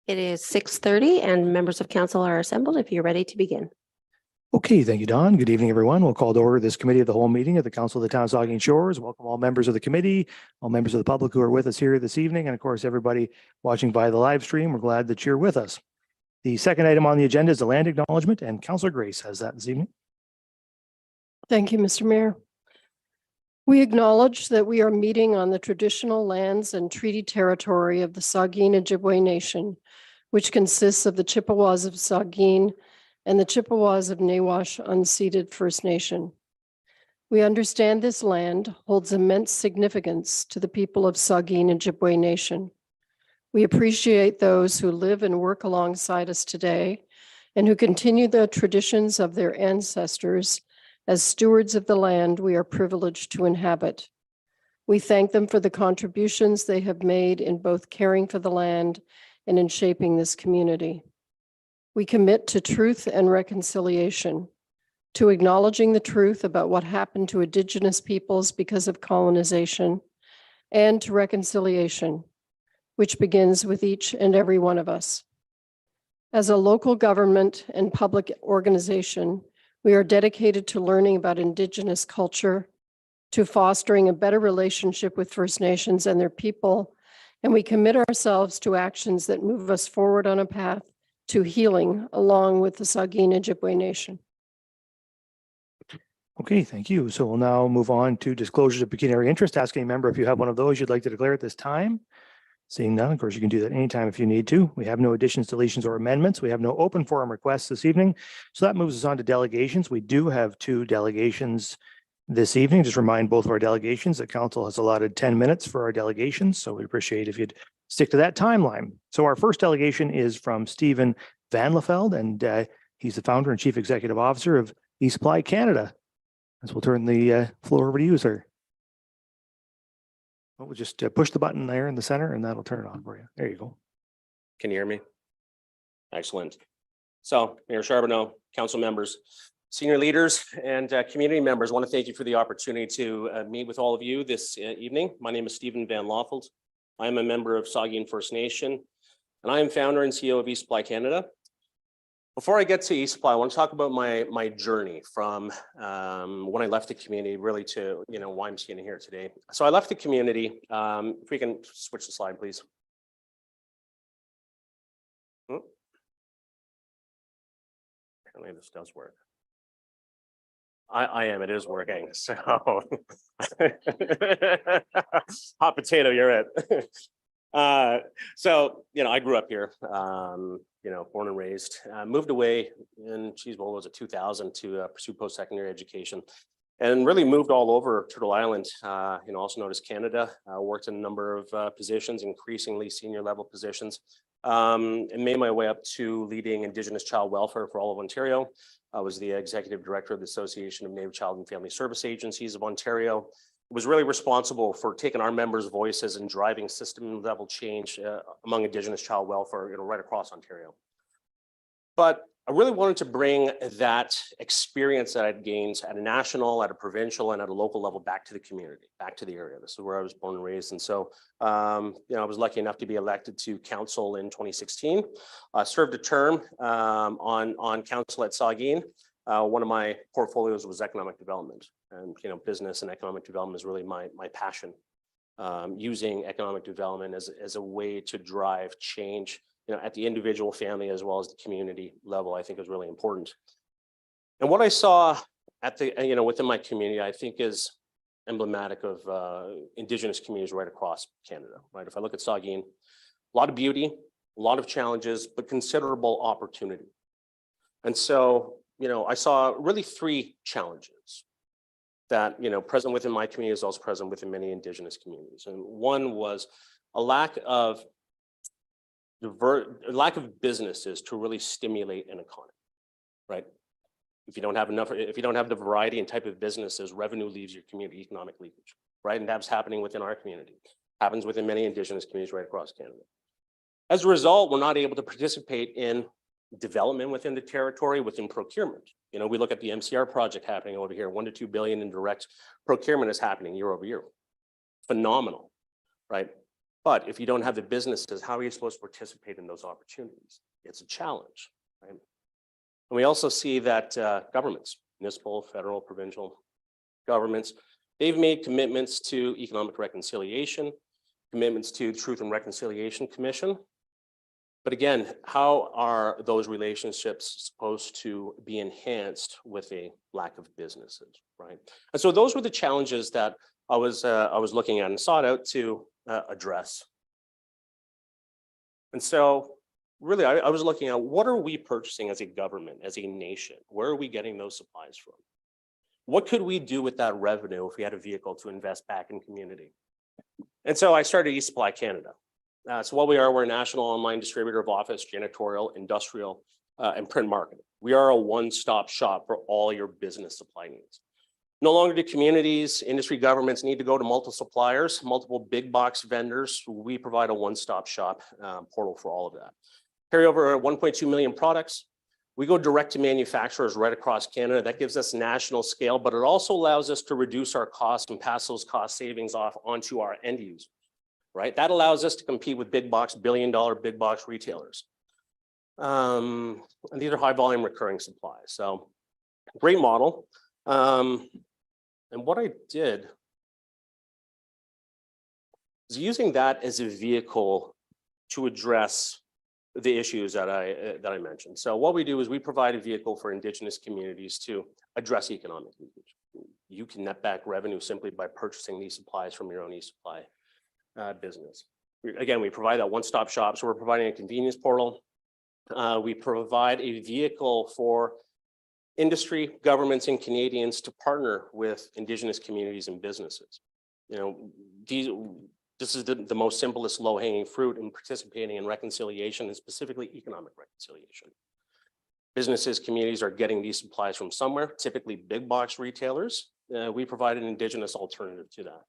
It is 6:30 and members of council are assembled if you're ready to begin. Okay, thank you, Don. Good evening, everyone. We'll call to order this committee of the whole meeting of the Council of the Town of Saugeen Shores. Welcome all members of the committee, all members of the public who are with us here this evening, and of course, everybody watching via the live stream. We're glad that you're with us. The second item on the agenda is the land acknowledgement, and Councillor Grace has that this evening. Thank you, Mr. Mayor. We acknowledge that we are meeting on the traditional lands and treaty territory of the Saugeen Ojibwe Nation, which consists of the Chippewas of Saugeen and the Chippewas of Nawash Unceded First Nation. We understand this land holds immense significance to the people of Saugeen Ojibwe Nation. We appreciate those who live and work alongside us today and who continue the traditions of their ancestors as stewards of the land we are privileged to inhabit. We thank them for the contributions they have made in both caring for the land and in shaping this community. We commit to truth and reconciliation, to acknowledging the truth about what happened to Indigenous peoples because of colonization, and to reconciliation, which begins with each and every one of us. As a local government and public organization, we are dedicated to learning about Indigenous culture, to fostering a better relationship with First Nations and their people, and we commit ourselves to actions that move us forward on a path to healing along with the Saugeen Ojibwe Nation. Okay, thank you. So we'll now move on to disclosures of pecuniary interest. Ask any member if you have one of those you'd like to declare at this time. Seeing none, of course, you can do that anytime if you need to. We have no additions, deletions, or amendments. We have no open forum requests this evening. So that moves us on to delegations. We do have 2 delegations this evening. Just remind both of our delegations that council has allotted 10 minutes for our delegations. So we appreciate if you'd stick to that timeline. So our first delegation is from Stephen Van Lefeld, and he's the founder and chief executive officer of East Supply Canada. As we'll turn the floor over to you, sir. We'll just push the button there in the center and that'll turn it on for you. There you go. Can you hear me? Excellent. So Mayor Charbonneau, council members, senior leaders, and community members, I want to thank you for the opportunity to meet with all of you this evening. My name is Stephen Van Loffeld. I am a member of Saugeen First Nation, and I am founder and CEO of East Supply Canada. Before I get to East Supply, I want to talk about my journey from when I left the community really to why I'm standing here today. So I left the community. If we can switch the slide, please. Apparently this does work. It is working. So hot potato, you're it. So I grew up here. Born and raised, moved away in, what was it, 2000 to pursue post-secondary education, and really moved all over Turtle Island, also known as Canada. Worked in a number of positions, increasingly senior level positions, and made my way up to leading Indigenous child welfare for all of Ontario. I was the executive director of the Association of Native Child and Family Service Agencies of Ontario. Was really responsible for taking our members' voices and driving system level change among Indigenous child welfare, right across Ontario. But I really wanted to bring that experience that I'd gained at a national, at a provincial, and at a local level back to the community, back to the area. This is where I was born and raised. And so, I was lucky enough to be elected to council in 2016. Served a term on council at Saugeen. One of my portfolios was economic development, and business and economic development is really my passion. Using economic development as a way to drive change, at the individual, family, as well as the community level, I think is really important. And what I saw at the within my community, I think is emblematic of Indigenous communities right across Canada. Right, if I look at Saugeen, a lot of beauty, a lot of challenges, but considerable opportunity. And so, I saw really 3 challenges that, present within my community is also present within many Indigenous communities. And one was a lack of businesses to really stimulate an economy, right? If you don't have the variety and type of businesses, revenue leaves your community, economic leakage, right? And that's happening within our community, happens within many Indigenous communities right across Canada. As a result, we're not able to participate in development within the territory, within procurement. We look at the MCR project happening over here, 1 to 2 billion in direct procurement is happening year over year. Phenomenal, right? But if you don't have the businesses, how are you supposed to participate in those opportunities? It's a challenge, right? And we also see that governments, municipal, federal, provincial governments, they've made commitments to economic reconciliation, commitments to Truth and Reconciliation Commission. But again, how are those relationships supposed to be enhanced with a lack of businesses, right? And so those were the challenges that I was looking at and sought out to address. And so really, I was looking at what are we purchasing as a government, as a nation? Where are we getting those supplies from? What could we do with that revenue if we had a vehicle to invest back in community? And so I started eSupply Canada. So what we are, we're a national online distributor of office, janitorial, industrial, and print marketing. We are a one-stop shop for all your business supply needs. No longer do communities, industry, governments need to go to multiple suppliers, multiple big box vendors. We provide a one-stop shop portal for all of that. Carry over 1.2 million products. We go direct to manufacturers right across Canada. That gives us national scale, but it also allows us to reduce our costs and pass those cost savings off onto our end users. Right? That allows us to compete with big box, billion-dollar big box retailers. And these are high volume recurring supplies. So great model. And what I did is using that as a vehicle to address the issues that I mentioned. So what we do is we provide a vehicle for Indigenous communities to address economic leakage. You can net back revenue simply by purchasing these supplies from your own eSupply business. Again, we provide that one-stop shop. So we're providing a convenience portal. We provide a vehicle for industry, governments, and Canadians to partner with Indigenous communities and businesses. You know, this is the most simplest low-hanging fruit in participating in reconciliation, and specifically economic reconciliation. Businesses, communities are getting these supplies from somewhere, typically big box retailers. We provide an Indigenous alternative to that.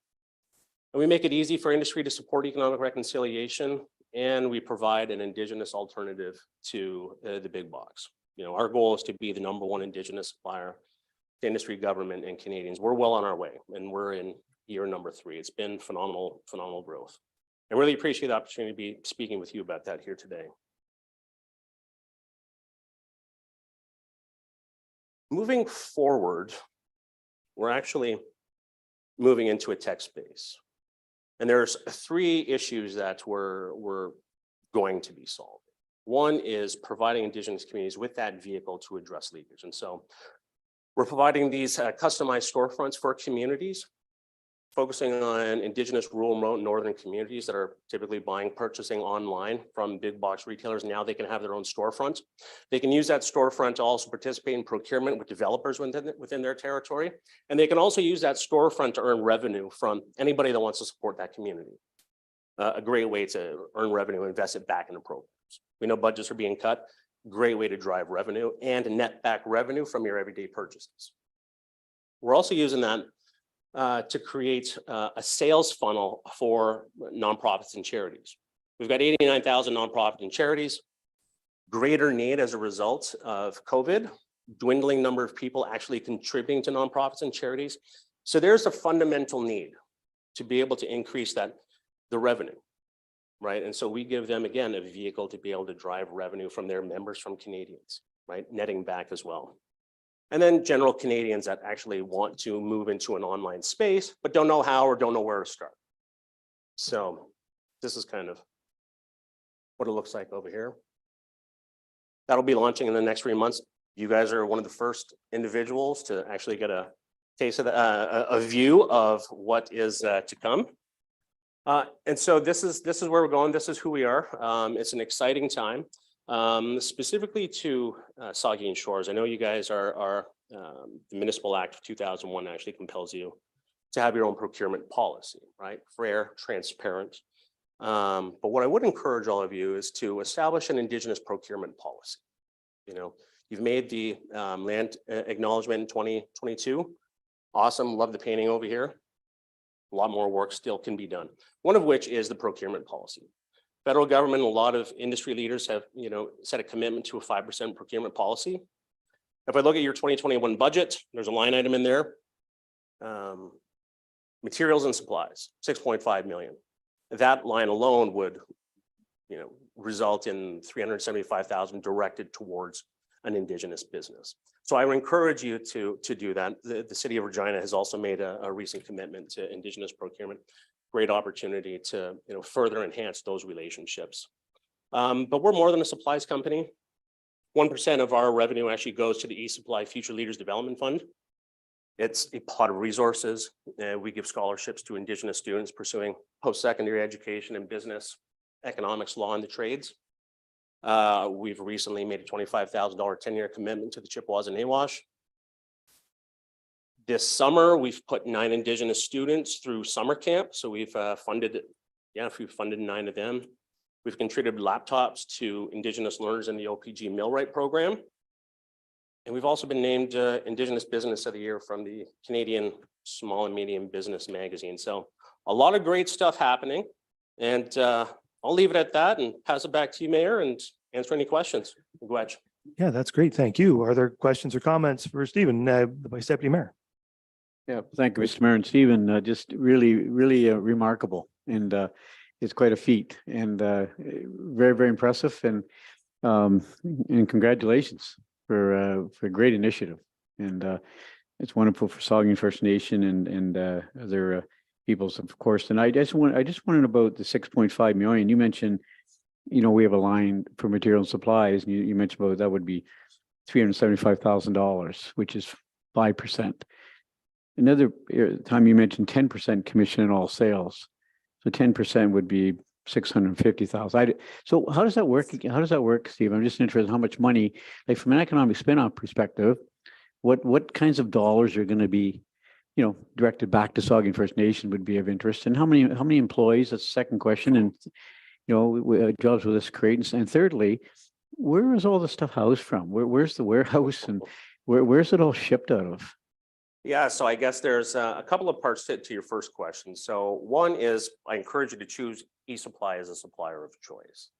And we make it easy for industry to support economic reconciliation, and we provide an Indigenous alternative to the big box. You know, our goal is to be the #1 Indigenous supplier to industry, government, and Canadians. We're well on our way, and we're in year number 3. It's been phenomenal growth. I really appreciate the opportunity to be speaking with you about that here today. Moving forward, we're actually moving into a tech space. And there's 3 issues that we're going to be solving. One is providing Indigenous communities with that vehicle to address leakage. And so we're providing these customized storefronts for communities, focusing on Indigenous, rural, remote, and northern communities that are typically purchasing online from big box retailers. Now they can have their own storefront. They can use that storefront to also participate in procurement with developers within their territory. And they can also use that storefront to earn revenue from anybody that wants to support that community. A great way to earn revenue, invest it back into programs. We know budgets are being cut. Great way to drive revenue and net back revenue from your everyday purchases. We're also using that to create a sales funnel for nonprofits and charities. We've got 89,000 nonprofit and charities, greater need as a result of COVID, dwindling number of people actually contributing to nonprofits and charities. So there's a fundamental need to be able to increase the revenue, right? And so we give them, again, a vehicle to be able to drive revenue from their members, from Canadians, right? Netting back as well. And then general Canadians that actually want to move into an online space, but don't know how or don't know where to start. So this is kind of what it looks like over here. That'll be launching in the next 3 months. You guys are one of the first individuals to actually get a taste of a view of what is to come. And so this is where we're going. This is who we are. It's an exciting time. Specifically to Saugeen Shores. I know you guys are the Municipal Act of 2001 actually compels you to have your own procurement policy, right? Fair, transparent. But what I would encourage all of you is to establish an Indigenous procurement policy. You know, you've made the land acknowledgement in 2022. Awesome, love the painting over here. A lot more work still can be done. One of which is the procurement policy. Federal government, a lot of industry leaders have, set a commitment to a 5% procurement policy. If I look at your 2021 budget, there's a line item in there. Materials and supplies, 6.5 million. That line alone would, result in 375,000 directed towards an Indigenous business. So I would encourage you to do that. The city of Regina has also made a recent commitment to Indigenous procurement. Great opportunity to further enhance those relationships. But we're more than a supplies company. 1% of our revenue actually goes to the eSupply Future Leaders Development Fund. It's a pot of resources. We give scholarships to Indigenous students pursuing post-secondary education in business, economics, law, and the trades. We've recently made a $25,000 10-year commitment to the Chippewas and Nawash. This summer, we've put 9 Indigenous students through summer camp. So we've funded 9 of them. We've contributed laptops to Indigenous learners in the OPG Millwright program. And we've also been named Indigenous Business of the Year from the Canadian Small and Medium Business Magazine. So a lot of great stuff happening. And I'll leave it at that and pass it back to you, Mayor, and answer any questions. Gwetch. Yeah, that's great. Thank you. Are there questions or comments for Stephen, the Vice Deputy Mayor? Yeah, thank you, Mr. Mayor and Stephen. Just really remarkable, and it's quite a feat, and very impressive, and congratulations for a great initiative, and it's wonderful for Saugeen First Nation and other peoples, of course. And I just wanted about the 6.5 million. You mentioned, we have a line for material and supplies, and you mentioned about that would be $375,000, which is 5%. Another time you mentioned 10% commission in all sales. So 10% would be 650,000. So how does that work? How does that work, Steve? I'm just interested in how much money, like from an economic spin-off perspective, what kinds of dollars are going to be, directed back to Saugeen First Nation would be of interest, and how many employees? That's the second question. And jobs will this create? And thirdly, where is all the stuff housed from? Where's the warehouse, and where's it all shipped out of? Yeah, so I guess there's a couple of parts to your first question. So one is I encourage you to choose eSupply as a supplier of choice,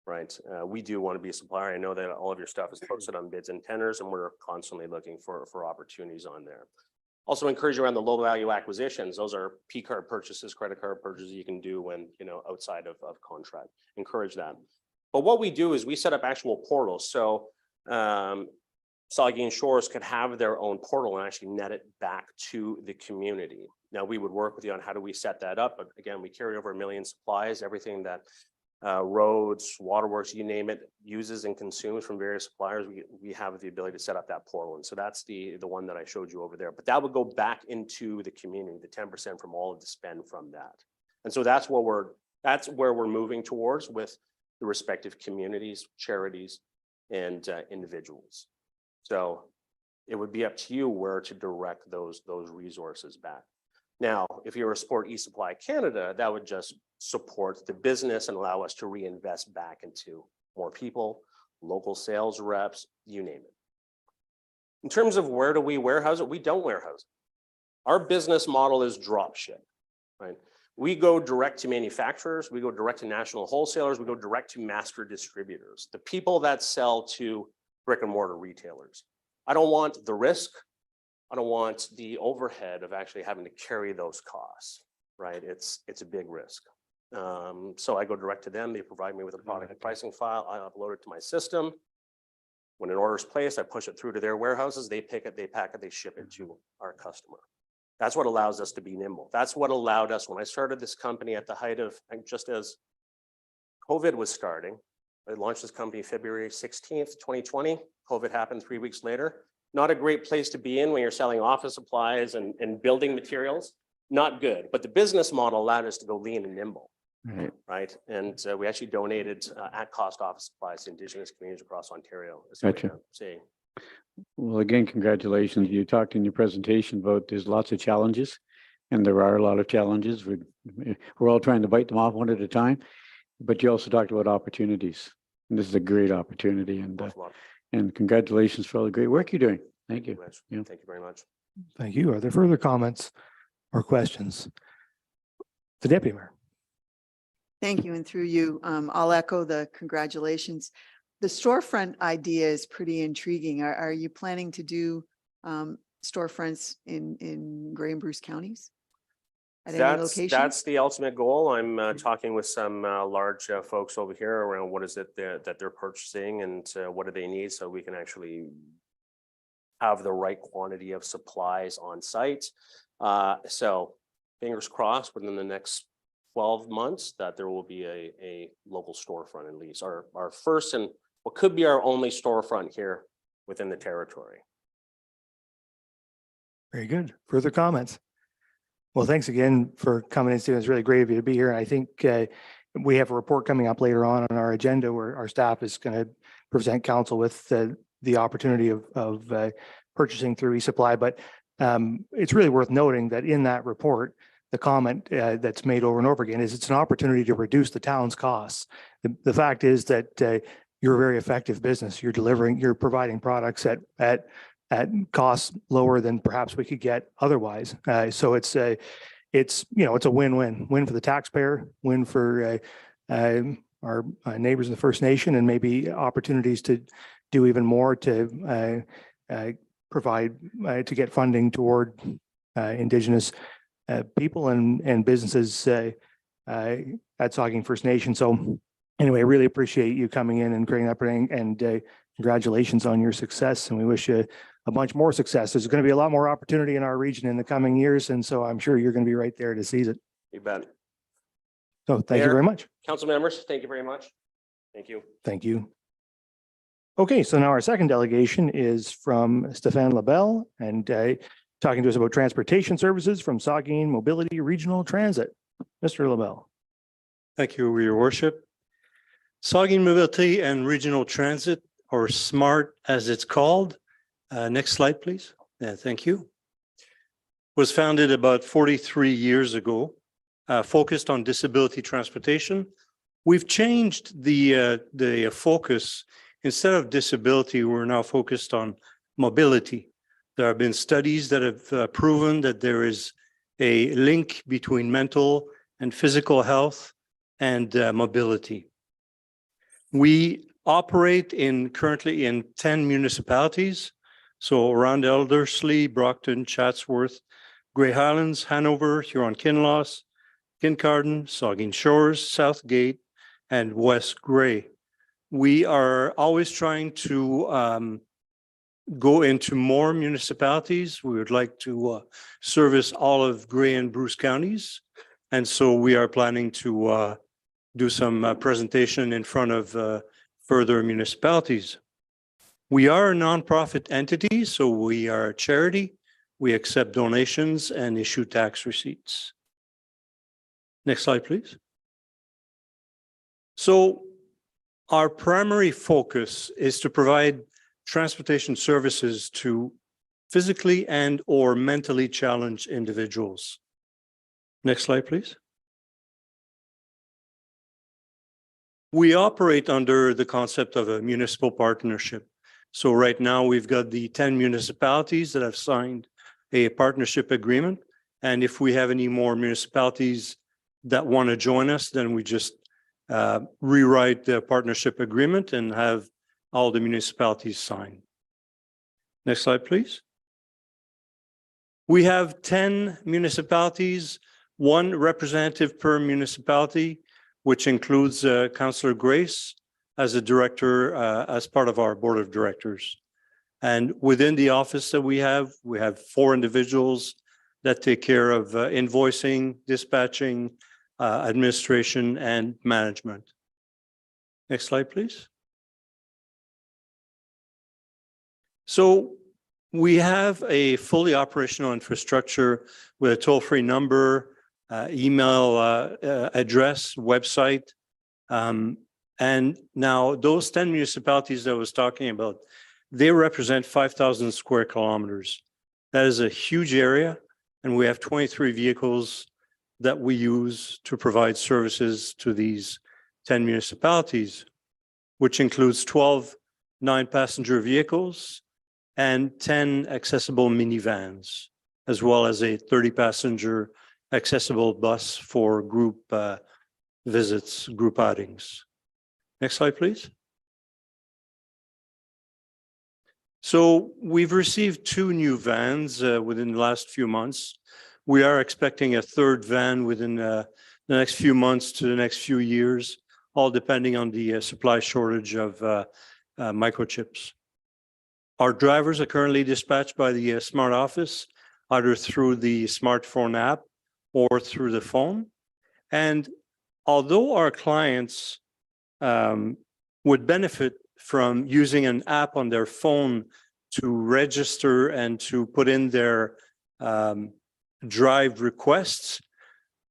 right? We do want to be a supplier. I know that all of your stuff is posted on bids and tenders, and we're constantly looking for opportunities on there. Also encourage you around the low value acquisitions. Those are P card purchases, credit card purchases you can do when, outside of contract. Encourage that. But what we do is we set up actual portals. So Saugeen Shores could have their own portal and actually net it back to the community. Now we would work with you on how do we set that up. But again, we carry over 1 million supplies, everything that roads, waterworks, you name it, uses and consumes from various suppliers. We have the ability to set up that portal. And so that's the one that I showed you over there. But that would go back into the community, the 10% from all of the spend from that. And so that's where we're moving towards with the respective communities, charities, and individuals. So it would be up to you where to direct those resources back. Now, if you were to support eSupply Canada, that would just support the business and allow us to reinvest back into more people, local sales reps, you name it. In terms of where do we warehouse it, we don't warehouse it. Our business model is drop ship, right? We go direct to manufacturers, we go direct to national wholesalers, we go direct to master distributors, the people that sell to brick and mortar retailers. I don't want the risk. I don't want the overhead of actually having to carry those costs, right? It's a big risk. So I go direct to them. They provide me with a product pricing file. I upload it to my system. When an order is placed, I push it through to their warehouses. They pick it, they pack it, they ship it to our customer. That's what allows us to be nimble. That's what allowed us, when I started this company at the height of, just as COVID was starting, I launched this company February 16th, 2020. COVID happened 3 weeks later. Not a great place to be in when you're selling office supplies and building materials. Not good, but the business model allowed us to go lean and nimble, right? And we actually donated at-cost office supplies to Indigenous communities across Ontario. Gotcha. Well, again, congratulations. You talked in your presentation about there's lots of challenges, and there are a lot of challenges. We're all trying to bite them off one at a time, but you also talked about opportunities. And this is a great opportunity, and congratulations for all the great work you're doing. Thank you. Yeah. Thank you very much. Thank you. Are there further comments or questions? The Deputy Mayor. Thank you. And through you, I'll echo the congratulations. The storefront idea is pretty intriguing. Are you planning to do storefronts in Grey and Bruce counties? at any That's, location? that's the ultimate goal. I'm talking with some large folks over here around what is it that they're purchasing and what do they need so we can actually have the right quantity of supplies on site. So fingers crossed within the next 12 months that there will be a local storefront at least, our first and what could be our only storefront here within the territory. Very good. Further comments? Well, thanks again for coming in, Stephen. It's really great of you to be here. I think we have a report coming up later on our agenda where our staff is going to present council with the opportunity of purchasing through eSupply. But it's really worth noting that in that report, the comment that's made over and over again is it's an opportunity to reduce the town's costs. The fact is that you're a very effective business. You're providing products at costs lower than perhaps we could get otherwise. So it's a win-win for the taxpayer, win for our neighbors in the First Nation, and maybe opportunities to do even more to provide to get funding toward Indigenous people and businesses at Saugeen First Nation. So anyway, I really appreciate you coming in and creating that and congratulations on your success. And we wish you a bunch more success. There's going to be a lot more opportunity in our region in the coming years. And so I'm sure you're going to be right there to seize it. You bet. So thank you Mayor, very much. Council members, thank you very much. Thank you. Thank you. Okay, so now our second delegation is from Stéphane Labelle and talking to us about transportation services from Saugeen Mobility Regional Transit. Mr. Labelle. Thank you, Your Worship. Saugeen Mobility and Regional Transit, or SMART as it's called. Next slide, please. Yeah, thank you. Was founded about 43 years ago, focused on disability transportation. We've changed the focus. Instead of disability, we're now focused on mobility. There have been studies that have proven that there is a link between mental and physical health and mobility. We operate currently in 10 municipalities. So around Elderslie, Brockton, Chatsworth, Grey Highlands, Hanover, Huron-Kinloss, Kincardine, Saugeen Shores, Southgate, and West Grey. We are always trying to go into more municipalities. We would like to service all of Grey and Bruce counties. And so we are planning to do some presentation in front of further municipalities. We are a nonprofit entity, so we are a charity. We accept donations and issue tax receipts. Next slide, please. So our primary focus is to provide transportation services to physically and or mentally challenged individuals. Next slide, please. We operate under the concept of a municipal partnership. So right now we've got the 10 municipalities that have signed a partnership agreement. And if we have any more municipalities that want to join us, then we just rewrite the partnership agreement and have all the municipalities sign. Next slide, please. We have 10 municipalities, one representative per municipality, which includes Councillor Grace as a director, as part of our board of directors. And within the office that we have 4 individuals that take care of invoicing, dispatching, administration, and management. Next slide, please. So we have a fully operational infrastructure with a toll-free number, email address, website. And now those 10 municipalities that I was talking about, they represent 5,000 square kilometers. That is a huge area. And we have 23 vehicles that we use to provide services to these 10 municipalities, which includes 12 9-passenger vehicles and 10 accessible minivans, as well as a 30-passenger accessible bus for group visits, group outings. Next slide, please. So we've received 2 new vans within the last few months. we are expecting a third van within the next few months to the next few years, all depending on the supply shortage of microchips. Our drivers are currently dispatched by the Smart Office, either through the smartphone app or through the phone. And although our clients would benefit from using an app on their phone to register and to put in their drive requests,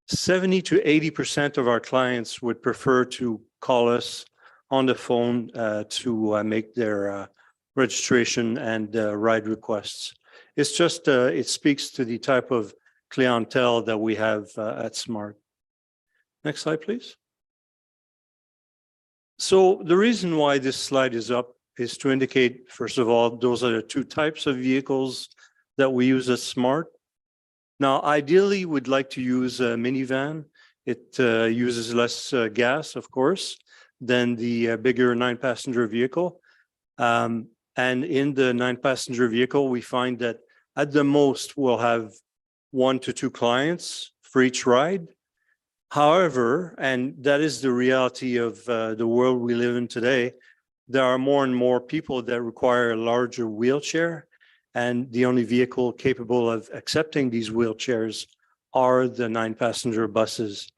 70 to 80% of our clients would prefer to call us on the phone to make their registration and ride requests. It's just, it speaks to the type of clientele that we have at Smart. Next slide, please. So the reason why this slide is up is to indicate, first of all, those are the two types of vehicles that we use at Smart. Now, ideally, we'd like to use a minivan. It uses less gas, of course, than the bigger 9-passenger vehicle. And in the 9-passenger vehicle, we find that at the most, we'll have 1 to 2 clients for each ride. However, and that is the reality of the world we live in today, there are more and more people that require a larger wheelchair, and the only vehicle capable of accepting these wheelchairs are the 9-passenger buses.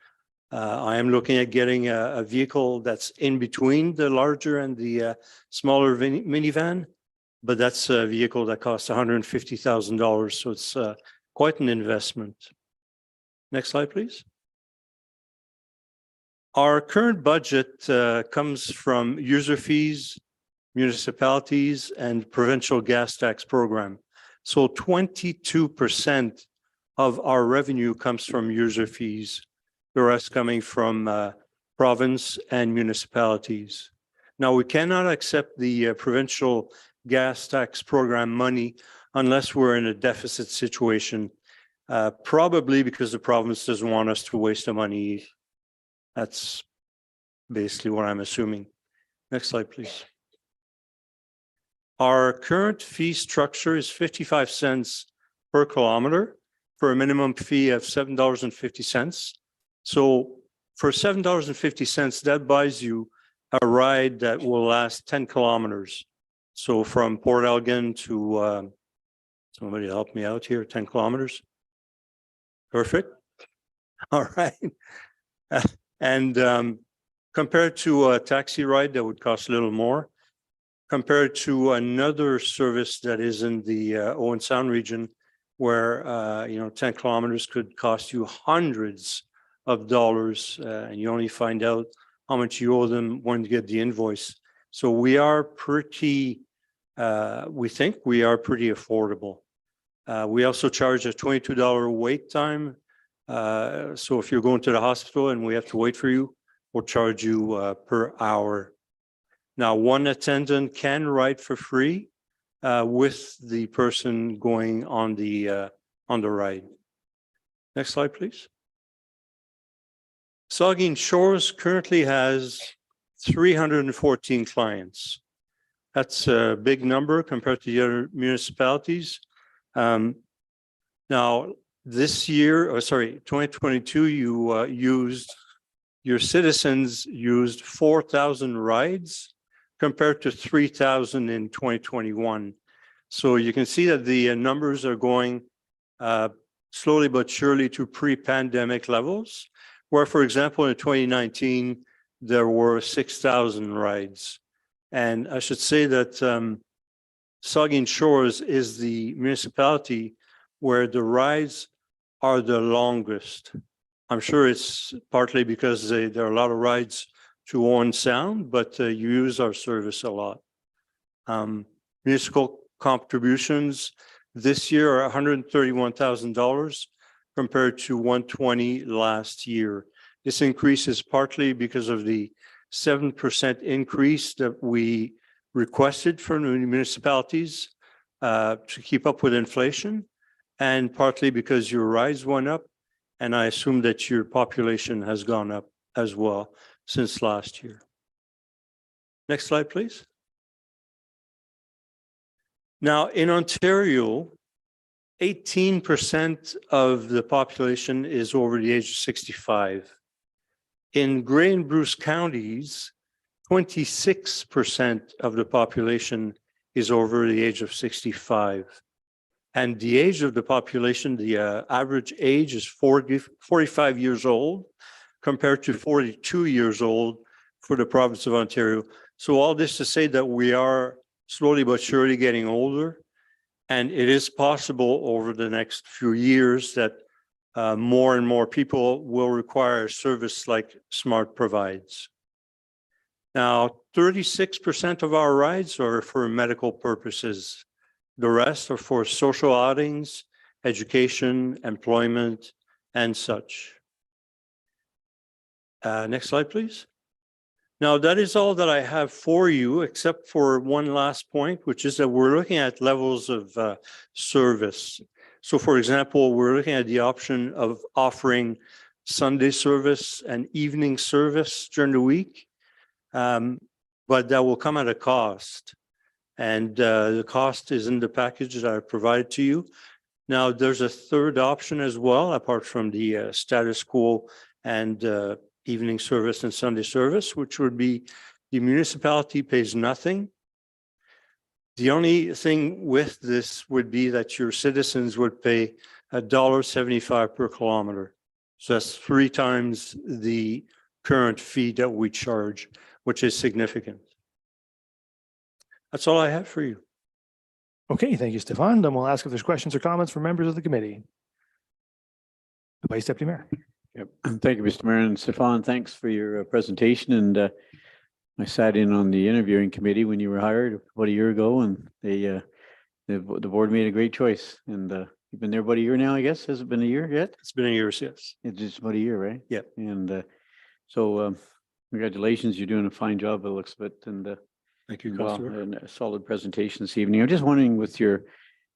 I am looking at getting a vehicle that's in between the larger and the smaller minivan, but that's a vehicle that costs $150,000, so it's quite an investment. Next slide, please. Our current budget comes from user fees, municipalities, and provincial gas tax program. So 22% of our revenue comes from user fees, the rest coming from province and municipalities. Now, we cannot accept the provincial gas tax program money unless we're in a deficit situation, probably because the province doesn't want us to waste the money. That's basically what I'm assuming. Next slide, please. Our current fee structure is 55 cents per kilometer for a minimum fee of $7.50. So for $7.50, that buys you a ride that will last 10 kilometers. So from Port Elgin to, somebody help me out here, 10 kilometers. Perfect. All right. And compared to a taxi ride that would cost a little more, compared to another service that is in the Owen Sound region, where 10 kilometers could cost you hundreds of dollars, and you only find out how much you owe them when you get the invoice. So we are pretty, we think we are pretty affordable. We also charge a $22 wait time. So if you're going to the hospital and we have to wait for you, we'll charge you per hour. Now, one attendant can ride for free with the person going on the ride. Next slide, please. Saugeen Shores currently has 314 clients. That's a big number compared to the other municipalities. Now, this year, 2022, your citizens used 4,000 rides compared to 3,000 in 2021. So you can see that the numbers are going slowly but surely to pre-pandemic levels, where, for example, in 2019, there were 6,000 rides. And I should say that Saugeen Shores is the municipality where the rides are the longest. I'm sure it's partly because there are a lot of rides to Owen Sound, but you use our service a lot. Municipal contributions this year are $131,000 compared to $120,000 last year. This increase is partly because of the 7% increase that we requested from the municipalities to keep up with inflation, and partly because your rides went up, and I assume that your population has gone up as well since last year. Next slide, please. Now, in Ontario, 18% of the population is over the age of 65. In Gray and Bruce counties, 26% of the population is over the age of 65. And the age of the population, the average age is 45 years old compared to 42 years old for the province of Ontario. So all this to say that we are slowly but surely getting older. And it is possible over the next few years that more and more people will require a service like SMART provides. Now, 36% of our rides are for medical purposes. The rest are for social outings, education, employment, and such. Next slide, please. Now, that is all that I have for you, except for one last point, which is that we're looking at levels of service. So, for example, we're looking at the option of offering Sunday service and evening service during the week, but that will come at a cost. And the cost is in the package that I provided to you. Now, there's a third option as well, apart from the status quo and evening service and Sunday service, which would be the municipality pays nothing. The only thing with this would be that your citizens would pay $1.75 per kilometer. So that's 3 times the current fee that we charge, which is significant. That's all I have for you. Okay, thank you, Stefan. Then we'll ask if there's questions or comments from members of the committee. Vice Deputy Mayor. Yep. Thank you, Mr. Mayor. And Stefan, thanks for your presentation. And I sat in on the interviewing committee when you were hired about a year ago, and the board made a great choice. And you've been there about a year now, I guess. Has it been a year yet? It's been a year, yes. It's just about a year, right? Yep. And so congratulations. You're doing a fine job, it looks of it. And Thank you, well, Councillor. and a solid presentation this evening. I'm just wondering with your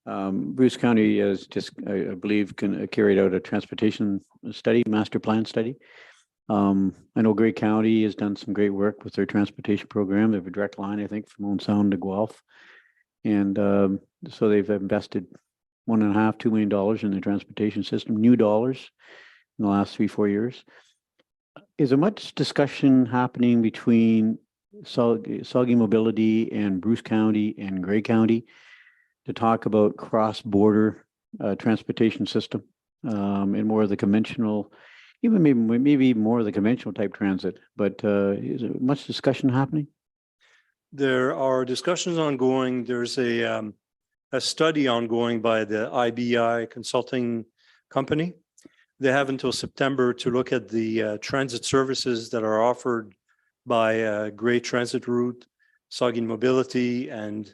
Bruce County has just, I believe, carried out a transportation study, master plan study. I know Grey County has done some great work with their transportation program. They have a direct line, I think, from Owen Sound to Guelph. And so they've invested $1.5–2 million in the transportation system, new dollars in the last 3–4 years. Is there much discussion happening between Saugeen Mobility and Bruce County and Grey County to talk about cross-border transportation system and more of the conventional, even maybe more of the conventional type transit, but is there much discussion happening? There are discussions ongoing. There's a study ongoing by the IBI consulting company. They have until September to look at the transit services that are offered by Grey Transit Route, Saugeen Mobility, and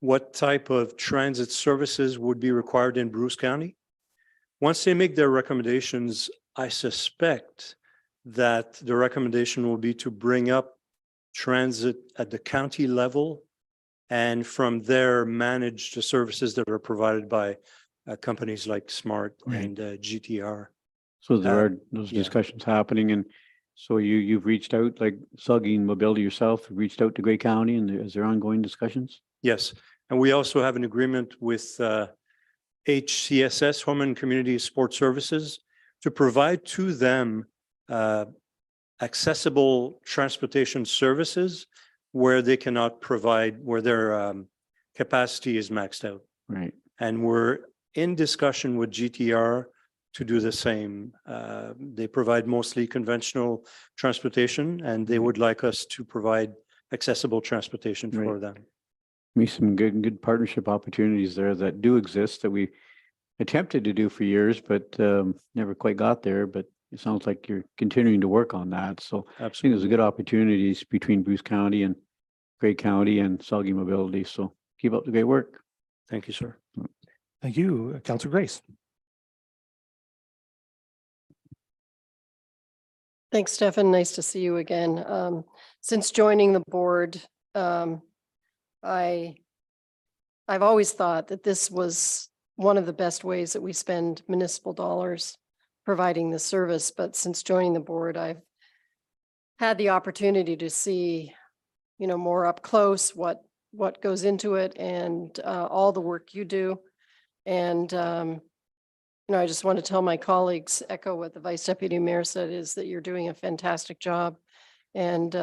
what type of transit services would be required in Bruce County. Once they make their recommendations, I suspect that the recommendation will be to bring up transit at the county level and from there manage the services that are provided by companies like SMART and GTR. So there are those discussions happening, and so you've reached out, like Saugeen Mobility yourself, reached out to Grey County, and is there ongoing discussions? Yes, and we also have an agreement with HCSS, Home and Community Support Services, to provide to them accessible transportation services where they cannot provide, where their capacity is maxed out. Right. And we're in discussion with GTR to do the same. They provide mostly conventional transportation, and they would like us to provide accessible transportation for them. Maybe some good partnership opportunities there that do exist that we attempted to do for years, but never quite got there. But it sounds like you're continuing to work on that. So I think there's a good opportunities between Bruce County and Grey County and Saugeen Mobility. So keep up the great work. Thank you, sir. Thank you, Councillor Grace. Thanks, Stefan. Nice to see you again. Since joining the board, I've always thought that this was one of the best ways that we spend municipal dollars providing this service. But since joining the board, I've had the opportunity to see, more up close what goes into it and all the work you do. And, I just want to tell my colleagues, echo what the Vice Deputy Mayor said, is that you're doing a fantastic job. And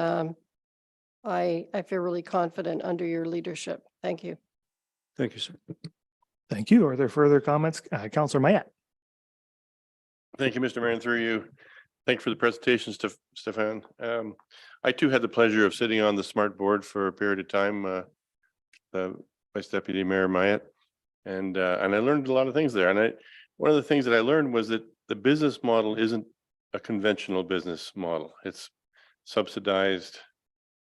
I feel really confident under your leadership. Thank you. Thank you, sir. Thank you. Are there further comments? Councillor Mayette. Thank you, Mr. Mayor, and through you. Thanks for the presentation, Stefan. I too had the pleasure of sitting on the SMART board for a period of time, Vice Deputy Mayor Mayette, and I learned a lot of things there. And one of the things that I learned was that the business model isn't a conventional business model. It's subsidized,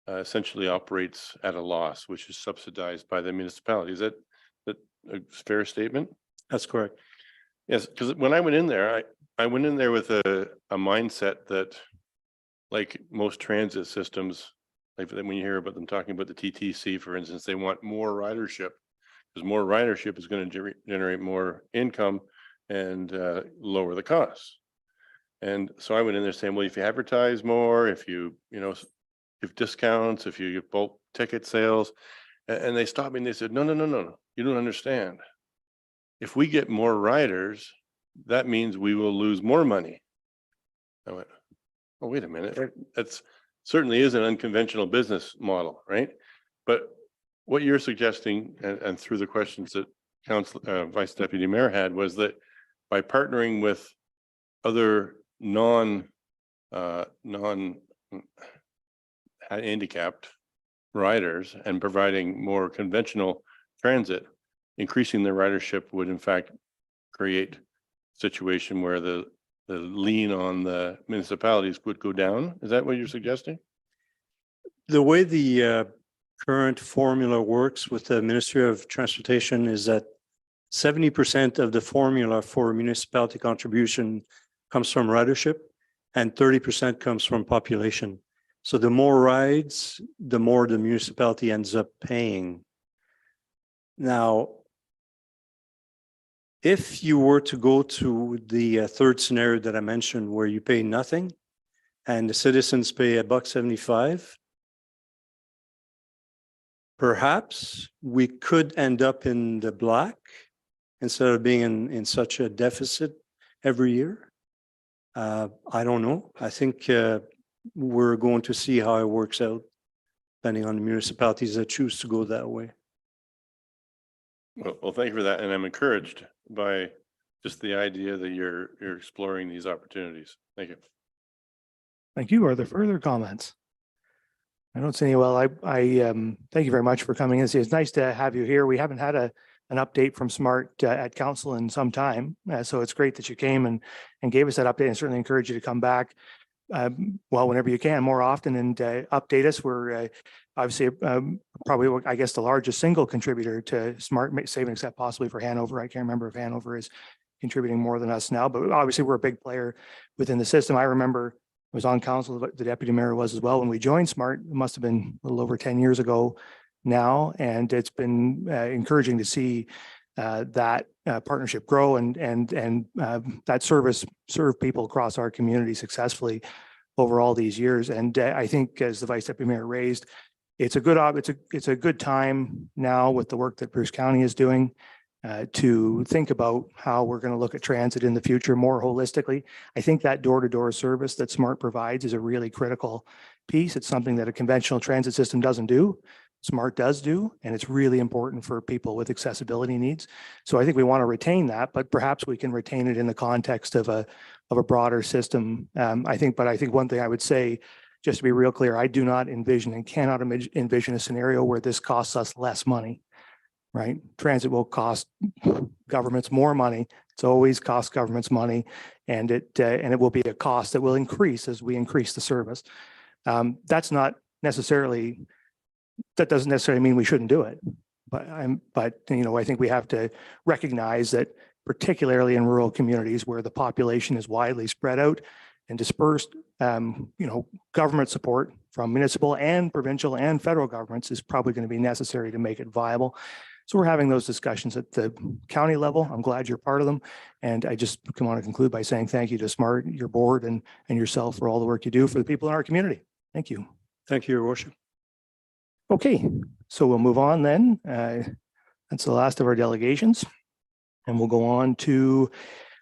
essentially operates at a loss, which is subsidized by the municipality. Is that a fair statement? That's correct. Yes, because when I went in there, I went in there with a mindset that, like most transit systems, like when you hear about them talking about the TTC, for instance, they want more ridership, because more ridership is going to generate more income and lower the costs. And so I went in there saying, well, if you advertise more, if you give discounts, if you give bulk ticket sales, and they stopped me and they said, no, you don't understand. If we get more riders, that means we will lose more money. I went, oh, wait a minute. That's certainly is an unconventional business model, right? But what you're suggesting, and through the questions that Vice Deputy Mayor had, was that by partnering with other non-handicapped riders and providing more conventional transit, increasing the ridership would in fact create a situation where the lien on the municipalities would go down. Is that what you're suggesting? The way the current formula works with the Ministry of Transportation is that 70% of the formula for municipality contribution comes from ridership and 30% comes from population. So the more rides, the more the municipality ends up paying. Now, if you were to go to the third scenario that I mentioned, where you pay nothing and the citizens pay $1.75, perhaps we could end up in the black instead of being in such a deficit every year. I don't know. I think we're going to see how it works out, depending on the municipalities that choose to go that way. Well, thank you for that. And I'm encouraged by just the idea that you're exploring these opportunities. Thank you. Thank you. Are there further comments? I don't see any. Well, I thank you very much for coming in. It's nice to have you here. We haven't had an update from SMART at council in some time. So it's great that you came and gave us that update, and certainly encourage you to come back well, whenever you can, more often, and update us. We're obviously probably, I guess, the largest single contributor to SMART saving, except possibly for Hanover. I can't remember if Hanover is contributing more than us now, but obviously we're a big player within the system. I remember I was on council, the deputy mayor was as well when we joined SMART. It must have been a little over 10 years ago now, and it's been encouraging to see that partnership grow and that serve people across our community successfully over all these years. And I think, as the Vice Deputy Mayor raised, it's a good time now with the work that Bruce County is doing to think about how we're going to look at transit in the future more holistically. I think that door-to-door service that SMART provides is a really critical piece. It's something that a conventional transit system doesn't do. SMART does do, and it's really important for people with accessibility needs. So I think we want to retain that, but perhaps we can retain it in the context of a broader system. I think one thing I would say, just to be real clear, I do not envision and cannot envision a scenario where this costs us less money, right? Transit will cost governments more money. It's always cost governments money, and it will be a cost that will increase as we increase the service. That doesn't necessarily mean we shouldn't do it, but I think we have to recognize that, particularly in rural communities where the population is widely spread out and dispersed, government support from municipal and provincial and federal governments is probably going to be necessary to make it viable. So we're having those discussions at the county level. I'm glad you're part of them. And I just want to conclude by saying thank you to SMART, your board, and yourself for all the work you do for the people in our community. Thank you. Thank you, Your Worship. Okay, so we'll move on then. That's the last of our delegations. And we'll go on to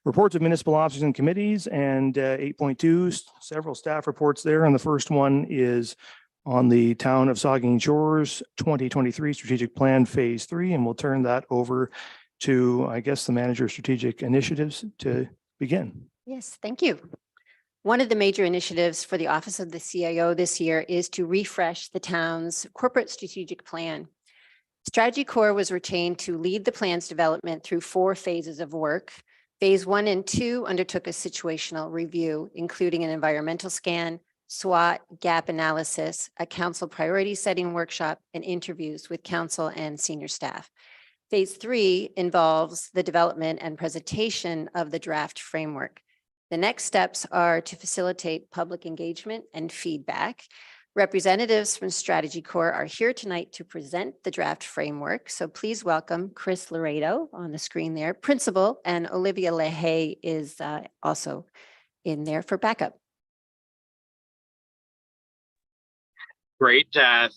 reports of municipal officers and committees, and 8.2, several staff reports there. And the first one is on the Town of Saugeen Shores 2023 Strategic Plan Phase 3. And we'll turn that over to, I guess, the Manager of Strategic Initiatives to begin. Yes, thank you. One of the major initiatives for the Office of the CIO this year is to refresh the town's corporate strategic plan. Strategy Corps was retained to lead the plan's development through 4 phases of work. Phase 1 and 2 undertook a situational review, including an environmental scan, SWOT, gap analysis, a council priority setting workshop, and interviews with council and senior staff. Phase 3 involves the development and presentation of the draft framework. The next steps are to facilitate public engagement and feedback. Representatives from Strategy Corps are here tonight to present the draft framework. So please welcome Chris Laredo on the screen there, principal, and Olivia Lehay is also in there for backup. Great.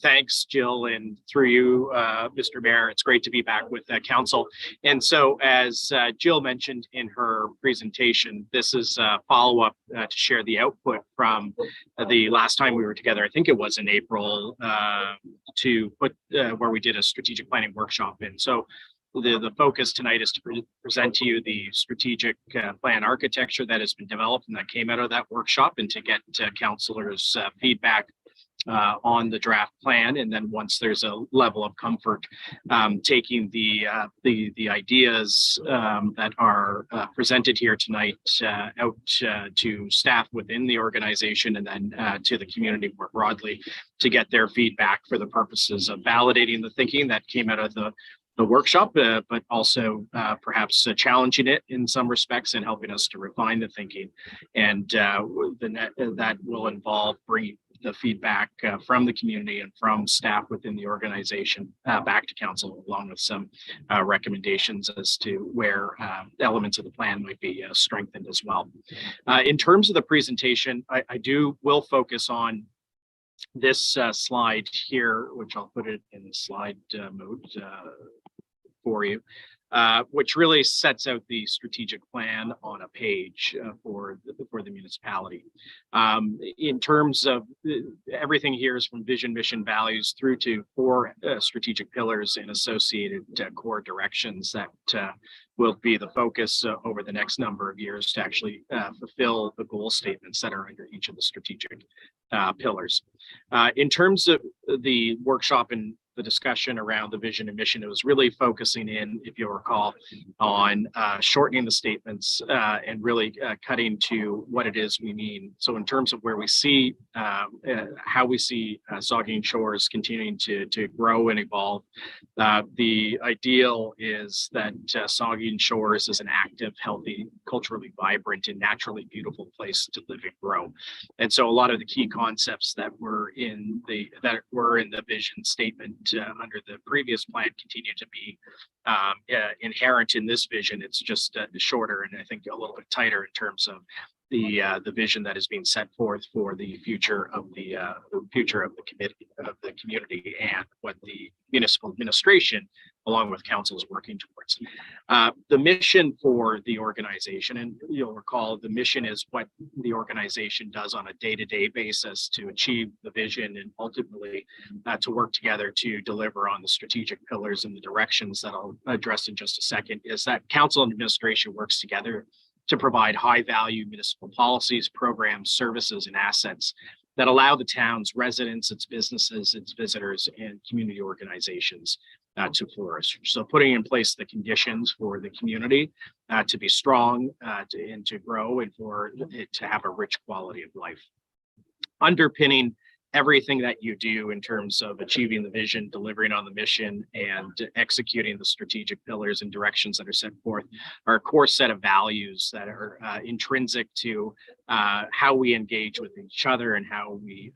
Thanks, Jill, and through you, Mr. Mayor. It's great to be back with council. And so as Jill mentioned in her presentation, this is a follow-up to share the output from the last time we were together. I think it was in April to put where we did a strategic planning workshop. And so the focus tonight is to present to you the strategic plan architecture that has been developed and that came out of that workshop, and to get councilors' feedback on the draft plan. And then once there's a level of comfort, taking the ideas that are presented here tonight out to staff within the organization, and then to the community more broadly, to get their feedback for the purposes of validating the thinking that came out of the workshop, but also perhaps challenging it in some respects and helping us to refine the thinking. And that will involve bringing the feedback from the community and from staff within the organization back to council, along with some recommendations as to where elements of the plan might be strengthened as well. In terms of the presentation, I will focus on this slide here, which I'll put it in slide mode for you, which really sets out the strategic plan on a page for the municipality. In terms of everything here is from vision, mission, values through to 4 strategic pillars and associated core directions that will be the focus over the next number of years to actually fulfill the goal statements that are under each of the strategic pillars. In terms of the workshop and the discussion around the vision and mission, it was really focusing in, if you'll recall, on shortening the statements and really cutting to what it is we mean. So in terms of where we see, how we see Saugeen Shores continuing to grow and evolve, the ideal is that Saugeen Shores is an active, healthy, culturally vibrant, and naturally beautiful place to live and grow. And so a lot of the key concepts that were in the vision statement under the previous plan continue to be inherent in this vision. It's just shorter and I think a little bit tighter in terms of the vision that is being set forth for the future of the community and what the municipal administration along with council is working towards. The mission for the organization, and you'll recall the mission is what the organization does on a day-to-day basis to achieve the vision and ultimately to work together to deliver on the strategic pillars and the directions that I'll address in just a second, is that council and administration works together to provide high-value municipal policies, programs, services, and assets that allow the town's residents, its businesses, its visitors, and community organizations to flourish. So putting in place the conditions for the community to be strong and to grow, and for it to have a rich quality of life. Underpinning everything that you do in terms of achieving the vision, delivering on the mission, and executing the strategic pillars and directions that are set forth are a core set of values that are intrinsic to how we engage with each other, and how we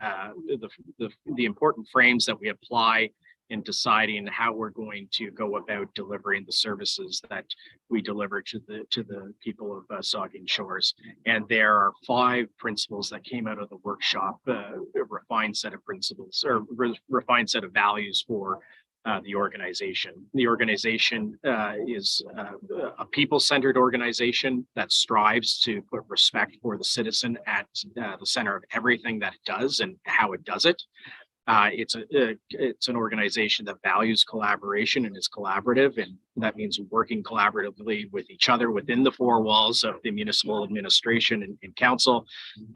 the important frames that we apply in deciding how we're going to go about delivering the services that we deliver to the people of Saugeen Shores. And there are 5 principles that came out of the workshop, a refined set of principles or refined set of values for the organization. The organization is a people-centered organization that strives to put respect for the citizen at the center of everything that it does and how it does it. It's an organization that values collaboration and is collaborative, and that means working collaboratively with each other within the four walls of the municipal administration and council,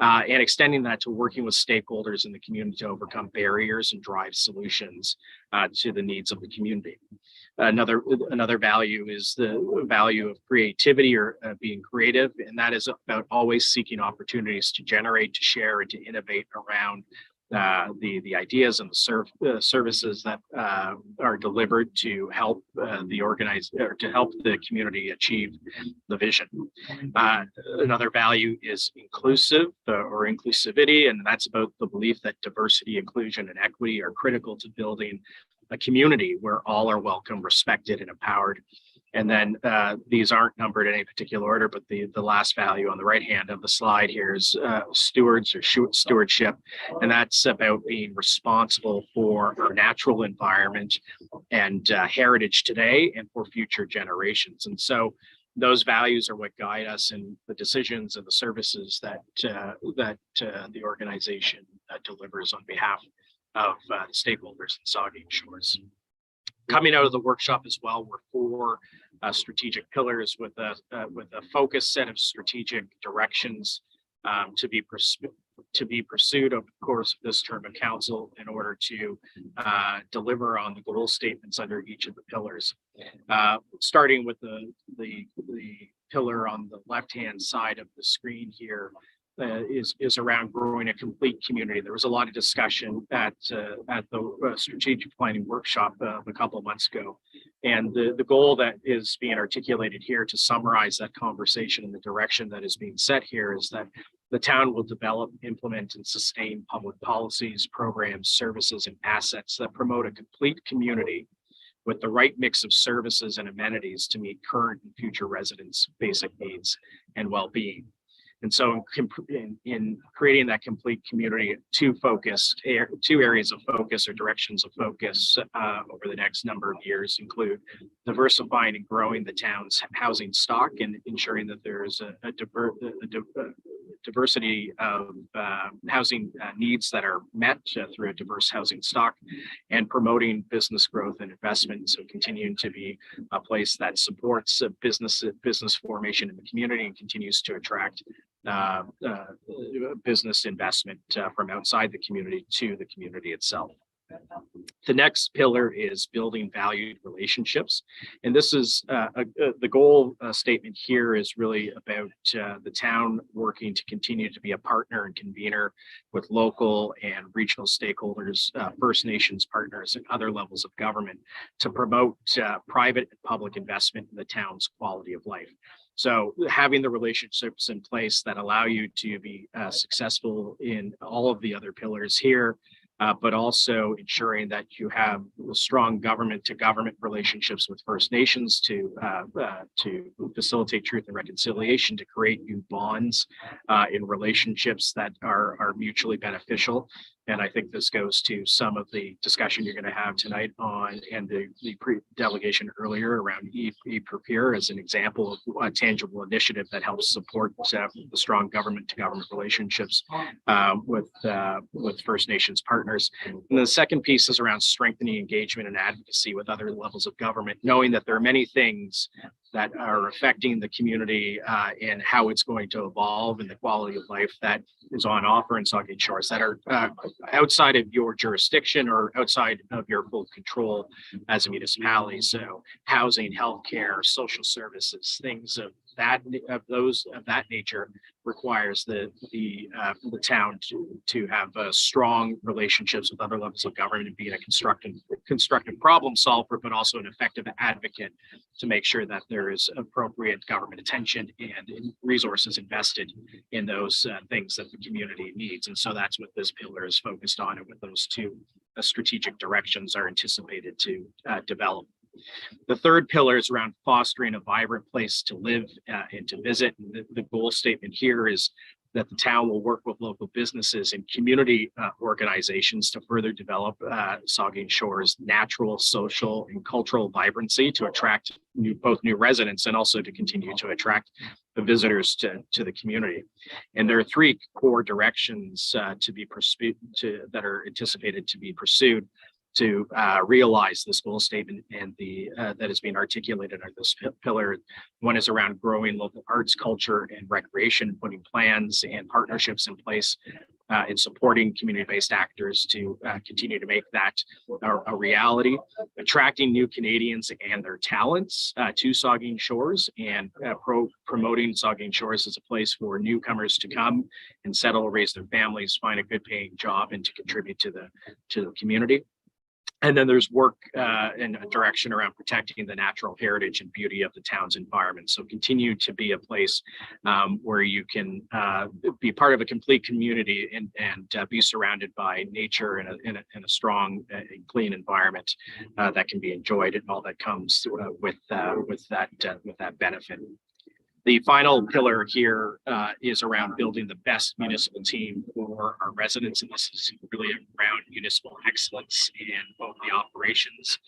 and extending that to working with stakeholders in the community to overcome barriers and drive solutions to the needs of the community. Another value is the value of creativity or being creative, and that is about always seeking opportunities to generate, to share, and to innovate around the ideas and the services that are delivered to help to help the community achieve the vision. Another value is inclusive or inclusivity, and that's about the belief that diversity, inclusion, and equity are critical to building a community where all are welcome, respected, and empowered. And then these aren't numbered in any particular order, but the last value on the right hand of the slide here is stewardship. And that's about being responsible for our natural environment and heritage today and for future generations. And so those values are what guide us in the decisions and the services that the organization delivers on behalf of stakeholders in Saugeen Shores. Coming out of the workshop as well were four strategic pillars with a focused set of strategic directions to be pursued over the course of this term of council in order to deliver on the goal statements under each of the pillars. Starting with the pillar on the left-hand side of the screen here, is around growing a complete community. There was a lot of discussion at the strategic planning workshop a couple of months ago. And the goal that is being articulated here to summarize that conversation and the direction that is being set here is that the town will develop, implement, and sustain public policies, programs, services, and assets that promote a complete community with the right mix of services and amenities to meet current and future residents' basic needs and well-being. And so in creating that complete community, two areas of focus or directions of focus over the next number of years include diversifying and growing the town's housing stock and ensuring that there is a diversity of housing needs that are met through a diverse housing stock, and promoting business growth and investment. So continuing to be a place that supports business formation in the community and continues to attract business investment from outside the community to the community itself. The next pillar is building valued relationships. And this is the goal statement here is really about the town working to continue to be a partner and convener with local and regional stakeholders, First Nations partners, and other levels of government to promote private and public investment in the town's quality of life. So having the relationships in place that allow you to be successful in all of the other pillars here, but also ensuring that you have strong government to government relationships with First Nations to facilitate truth and reconciliation, to create new bonds in relationships that are mutually beneficial. And I think this goes to some of the discussion you're going to have tonight on, and the pre-delegation earlier around e-Prepare as an example of a tangible initiative that helps support the strong government to government relationships with First Nations partners. And the second piece is around strengthening engagement and advocacy with other levels of government, knowing that there are many things that are affecting the community and how it's going to evolve, and the quality of life that is on offer in Saugeen Shores that are outside of your jurisdiction or outside of your full control as a municipality. So housing, healthcare, social services, things of that nature requires the town to have strong relationships with other levels of government and being a constructive problem solver, but also an effective advocate to make sure that there is appropriate government attention and resources invested in those things that the community needs. And so that's what this pillar is focused on, and what those two strategic directions are anticipated to develop. The third pillar is around fostering a vibrant place to live and to visit. And the goal statement here is that the town will work with local businesses and community organizations to further develop Saugeen Shores' natural, social, and cultural vibrancy to attract both new residents and also to continue to attract the visitors to the community. And there are three core directions that are anticipated to be pursued to realize this goal statement and that is being articulated under this pillar. One is around growing local arts, culture, and recreation, putting plans and partnerships in place in supporting community-based actors to continue to make that a reality, attracting new Canadians and their talents to Saugeen Shores, and promoting Saugeen Shores as a place for newcomers to come and settle, raise their families, find a good paying job, and to contribute to the community. And then there's work in a direction around protecting the natural heritage and beauty of the town's environment. So continue to be a place where you can be part of a complete community and be surrounded by nature in a strong and clean environment that can be enjoyed, and all that comes with that benefit. The final pillar here is around building the best municipal team for our residents, and this is really around municipal excellence in both the operations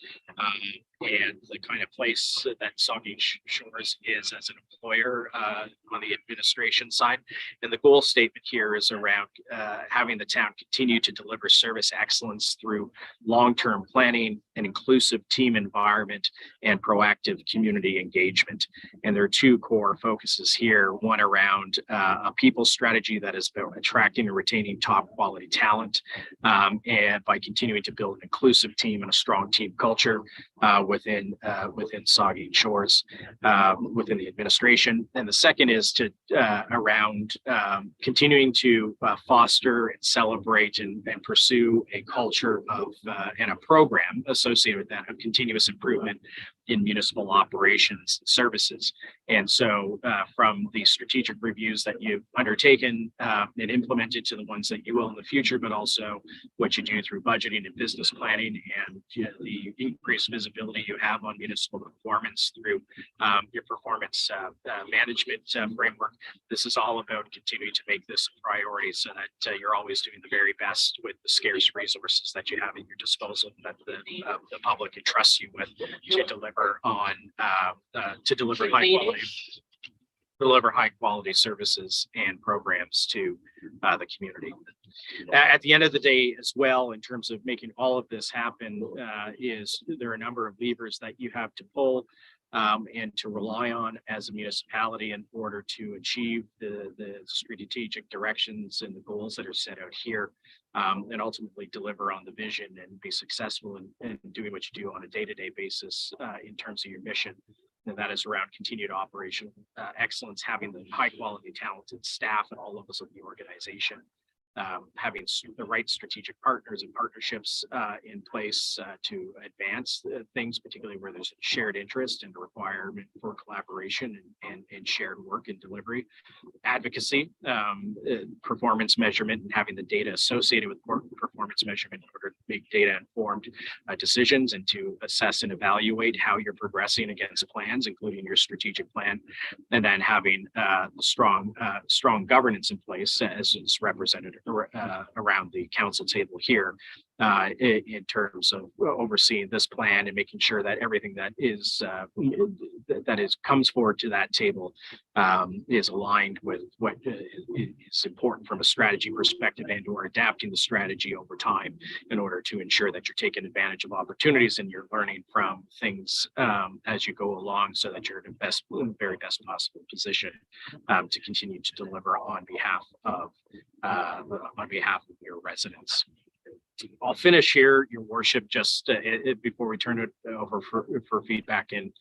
and the kind of place that Saugeen Shores is as an employer on the administration side. And the goal statement here is around having the town continue to deliver service excellence through long-term planning, an inclusive team environment, and proactive community engagement. And there are two core focuses here, one around a people strategy that is about attracting and retaining top quality talent, and by continuing to build an inclusive team and a strong team culture within Saugeen Shores, within the administration. And the second is to around continuing to foster and celebrate and pursue a culture of and a program associated with that of continuous improvement in municipal operations and services. And so from the strategic reviews that you've undertaken and implemented to the ones that you will in the future, but also what you do through budgeting and business planning, and the increased visibility you have on municipal performance through your performance management framework. This is all about continuing to make this a priority so that you're always doing the very best with the scarce resources that you have at your disposal, that the public entrusts you with to deliver on to deliver high quality services and programs to the community. At the end of the day as well, in terms of making all of this happen, is there are a number of levers that you have to pull and to rely on as a municipality in order to achieve the strategic directions and the goals that are set out here, and ultimately deliver on the vision and be successful in doing what you do on a day-to-day basis in terms of your mission. And that is around continued operational excellence, having the high quality, talented staff at all levels of the organization, having the right strategic partners and partnerships in place to advance things, particularly where there's shared interest and a requirement for collaboration and shared work and delivery, advocacy, performance measurement, and having the data associated with performance measurement in order to make data informed decisions and to assess and evaluate how you're progressing against plans, including your strategic plan, and then having strong governance in place as is represented around the council table here in terms of overseeing this plan and making sure that everything that comes forward to that table is aligned with what is important from a strategy perspective, and or adapting the strategy over time in order to ensure that you're taking advantage of opportunities and you're learning from things as you go along, so that you're in the very best possible position to continue to deliver on behalf of your residents. I'll finish here, Your Worship, just before we turn it over for feedback and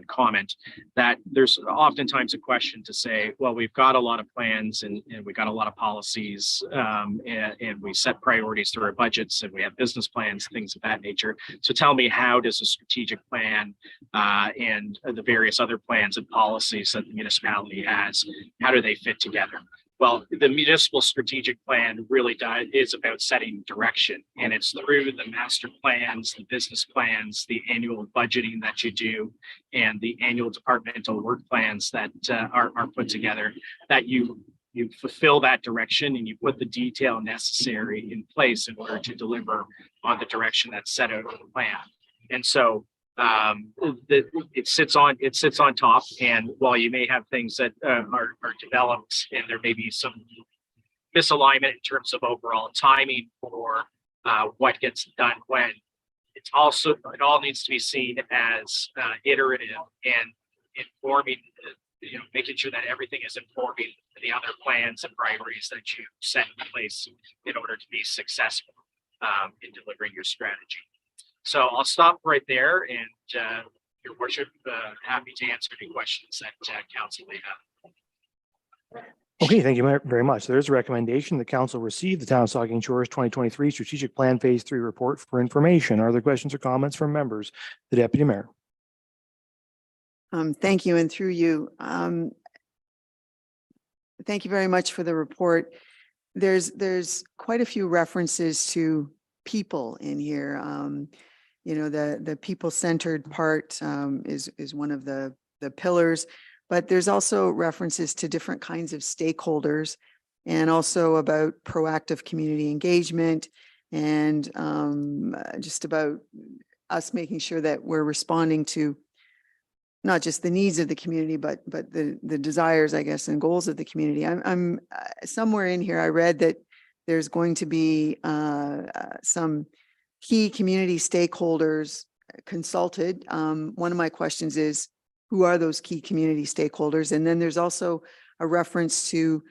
comment, that there's oftentimes a question to say, well, we've got a lot of plans and we got a lot of policies and we set priorities through our budgets and we have business plans, things of that nature. So tell me, how does a strategic plan and the various other plans and policies that the municipality has, how do they fit together? Well, the municipal strategic plan really is about setting direction, and it's through the master plans, the business plans, the annual budgeting that you do, and the annual departmental work plans that are put together that you fulfill that direction and you put the detail necessary in place in order to deliver on the direction that's set out in the plan. And so it sits on top, and while you may have things that are developed and there may be some misalignment in terms of overall timing for what gets done when, it all needs to be seen as iterative and informing, making sure that everything is informing the other plans and priorities that you set in place in order to be successful in delivering your strategy. So I'll stop right there, and Your Worship, happy to answer any questions that council may have. Okay, thank you very much. There's a recommendation the council receive the Town of Saugeen Shores 2023 Strategic Plan Phase 3 report for information. Are there questions or comments from members? The Deputy Mayor. Thank you, and through you. Thank you very much for the report. There's quite a few references to people in here. The people-centered part is one of the pillars, but there's also references to different kinds of stakeholders and also about proactive community engagement and just about us making sure that we're responding to not just the needs of the community, but the desires, I guess, and goals of the community. I'm somewhere in here, I read that there's going to be some key community stakeholders consulted. One of my questions is, who are those key community stakeholders? And then there's also a reference to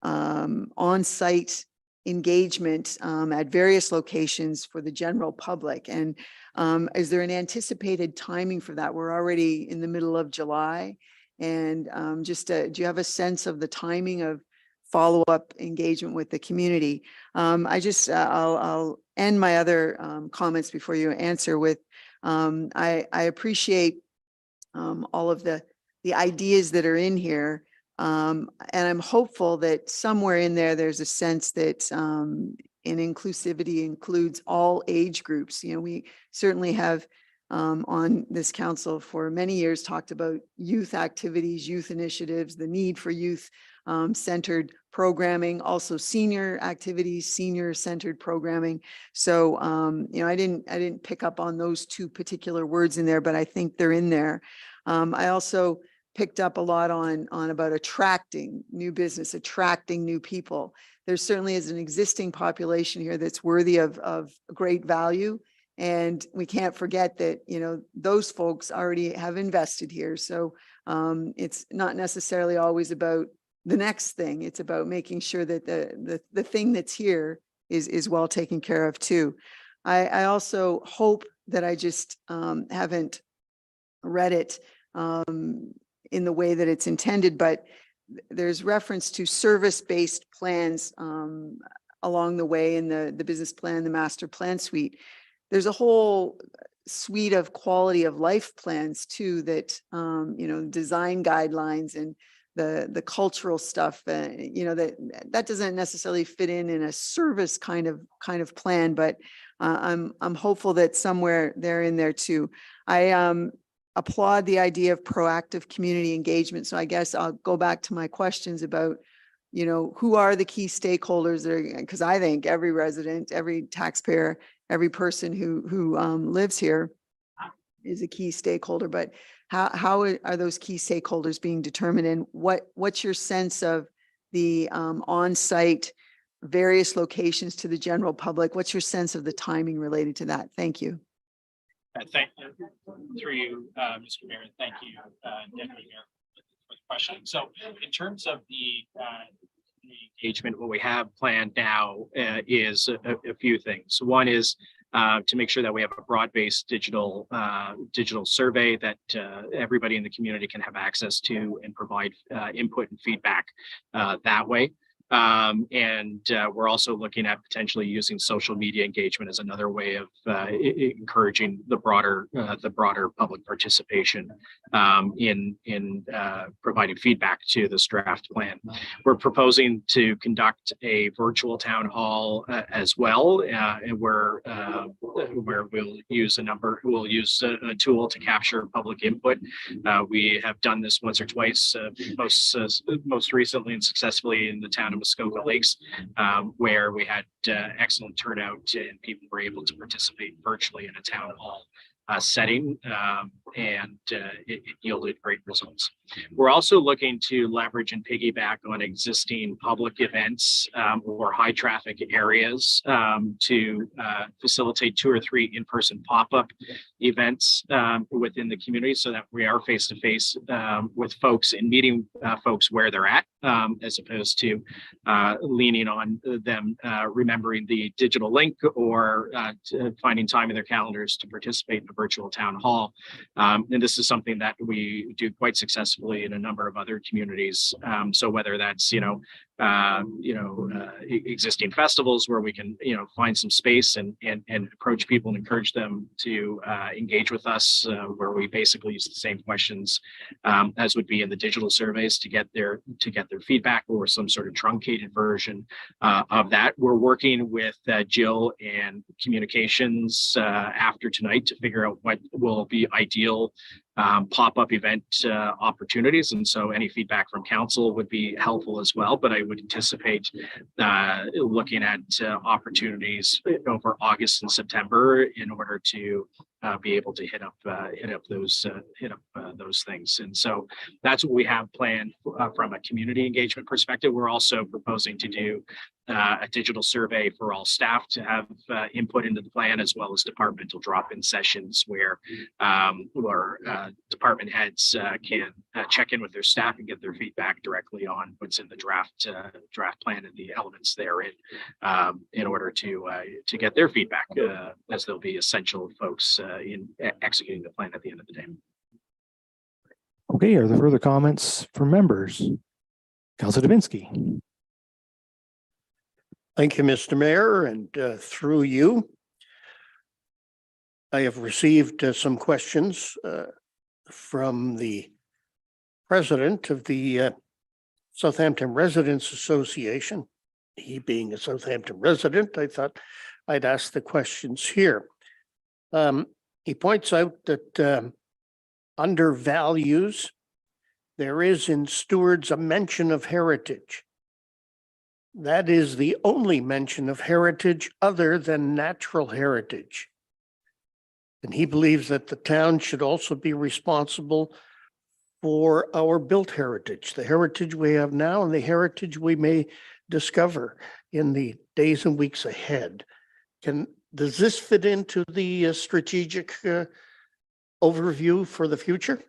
on-site engagement at various locations for the general public. And is there an anticipated timing for that? We're already in the middle of July. And do you have a sense of the timing of follow-up engagement with the community? I'll end my other comments before you answer with, I appreciate all of the ideas that are in here. And I'm hopeful that somewhere in there's a sense that inclusivity includes all age groups. We certainly have on this council for many years talked about youth activities, youth initiatives, the need for youth centered programming, also senior activities, senior centered programming. So, I didn't pick up on those two particular words in there, but I think they're in there. I also picked up a lot on about attracting new business, attracting new people. There certainly is an existing population here that's worthy of great value. And we can't forget that, those folks already have invested here. So it's not necessarily always about the next thing. It's about making sure that the thing that's here is well taken care of too. I also hope that I just haven't read it in the way that it's intended, but there's reference to service-based plans along the way in the business plan, the master plan suite. There's a whole suite of quality of life plans too that, design guidelines and the cultural stuff, that doesn't necessarily fit in a service kind of plan, but I'm hopeful that somewhere they're in there too. I applaud the idea of proactive community engagement. So I guess I'll go back to my questions about, who are the key stakeholders there? Because I think every resident, every taxpayer, every person who lives here is a key stakeholder. But how are those key stakeholders being determined? And what's your sense of the on-site various locations to the general public? What's your sense of the timing related to that? Thank you. Thank you, through you, Mr. Mayor. Thank you, Deputy Mayor, for the question. So in terms of the engagement, what we have planned now is a few things. One is to make sure that we have a broad-based digital survey that everybody in the community can have access to and provide input and feedback that way. We're also looking at potentially using social media engagement as another way of encouraging the broader public participation in providing feedback to this draft plan. We're proposing to conduct a virtual town hall as well, and where we'll use a tool to capture public input. We have done this once or twice, most recently and successfully in the town of Muskoka Lakes, where we had excellent turnout and people were able to participate virtually in a town hall setting, and it yielded great results. We're also looking to leverage and piggyback on existing public events or high traffic areas to facilitate 2 or 3 in-person pop-up events within the community, so that we are face-to-face with folks and meeting folks where they're at, as opposed to leaning on them remembering the digital link or finding time in their calendars to participate in a virtual town hall. And this is something that we do quite successfully in a number of other communities. So whether that's, existing festivals where we can, find some space and approach people and encourage them to engage with us, where we basically use the same questions as would be in the digital surveys to get their feedback, or some sort of truncated version of that. We're working with Jill and communications after tonight to figure out what will be ideal pop-up event opportunities. And so any feedback from council would be helpful as well. But I would anticipate looking at opportunities over August and September in order to be able to hit up those things. And so that's what we have planned from a community engagement perspective. We're also proposing to do a digital survey for all staff to have input into the plan, as well as departmental drop-in sessions where department heads can check in with their staff and get their feedback directly on what's in the draft plan and the elements therein, in order to get their feedback, as they'll be essential folks in executing the plan at the end of the day. Okay, are there further comments from members? Councilor Dubinsky. Thank you, Mr. Mayor, and through you, I have received some questions from the president of the Southampton Residents Association. He being a Southampton resident, I thought I'd ask the questions here. He points out that under values, there is in stewards a mention of heritage. That is the only mention of heritage other than natural heritage. And he believes that the town should also be responsible for our built heritage, the heritage we have now and the heritage we may discover in the days and weeks ahead. Does this fit into the strategic overview for the future?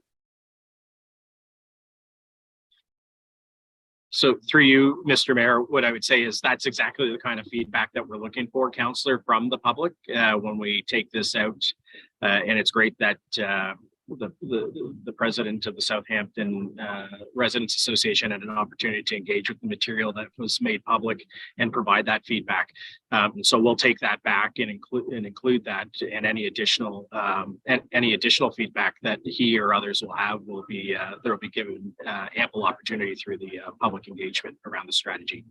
So through you, Mr. Mayor, what I would say is that's exactly the kind of feedback that we're looking for, Councillor, from the public when we take this out. And it's great that the president of the Southampton Residents Association had an opportunity to engage with the material that was made public and provide that feedback. So we'll take that back and include that, and any additional feedback that he or others will have will be there will be given ample opportunity through the public engagement around the strategy.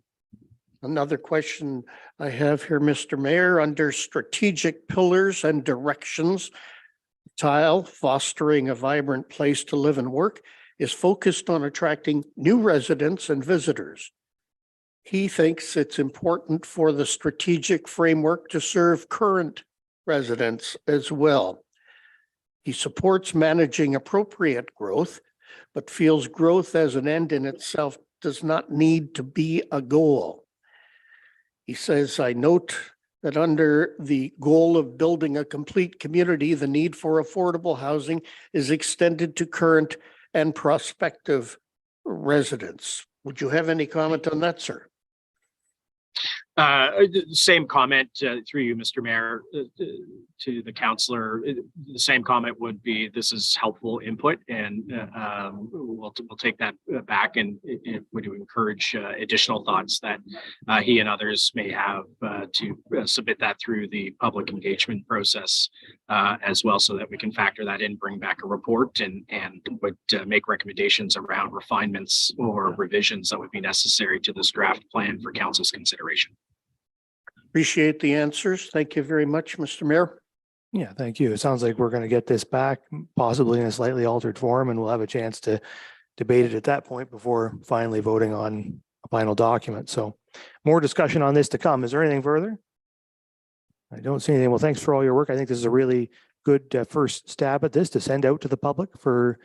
Another question I have here, Mr. Mayor, under strategic pillars and directions, tile, fostering a vibrant place to live and work, is focused on attracting new residents and visitors. He thinks it's important for the strategic framework to serve current residents as well. He supports managing appropriate growth, but feels growth as an end in itself does not need to be a goal. He says, I note that under the goal of building a complete community, the need for affordable housing is extended to current and prospective residents. Would you have any comment on that, sir? Same comment through you, Mr. Mayor, to the councillor. The same comment would be, this is helpful input, and we'll take that back and it would encourage additional thoughts that he and others may have to submit that through the public engagement process as well, so that we can factor that in, bring back a report, and would make recommendations around refinements or revisions that would be necessary to this draft plan for council's consideration. Appreciate the answers. Thank you very much, Mr. Mayor. Yeah, thank you. It sounds like we're going to get this back possibly in a slightly altered form, and we'll have a chance to debate it at that point before finally voting on a final document. So more discussion on this to come. Is there anything further? I don't see anything. Well, thanks for all your work. I think this is a really good first stab at this to send out to the public for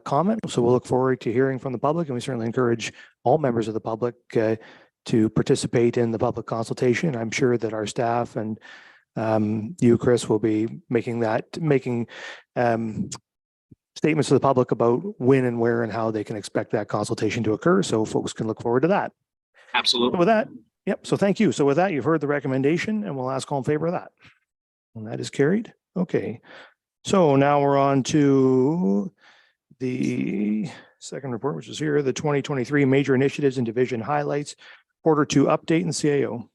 comment. So we'll look forward to hearing from the public, and we certainly encourage all members of the public to participate in the public consultation. I'm sure that our staff and you, Chris, will be making statements to the public about when and where and how they can expect that consultation to occur. So folks can look forward to that. Absolutely. With that, yep. So thank you. So with that, you've heard the recommendation, and we'll ask all in favor of that. And that is carried. Okay. So now we're on to the second report, which is here, the 2023 major initiatives and division highlights. Q2 update in CAO.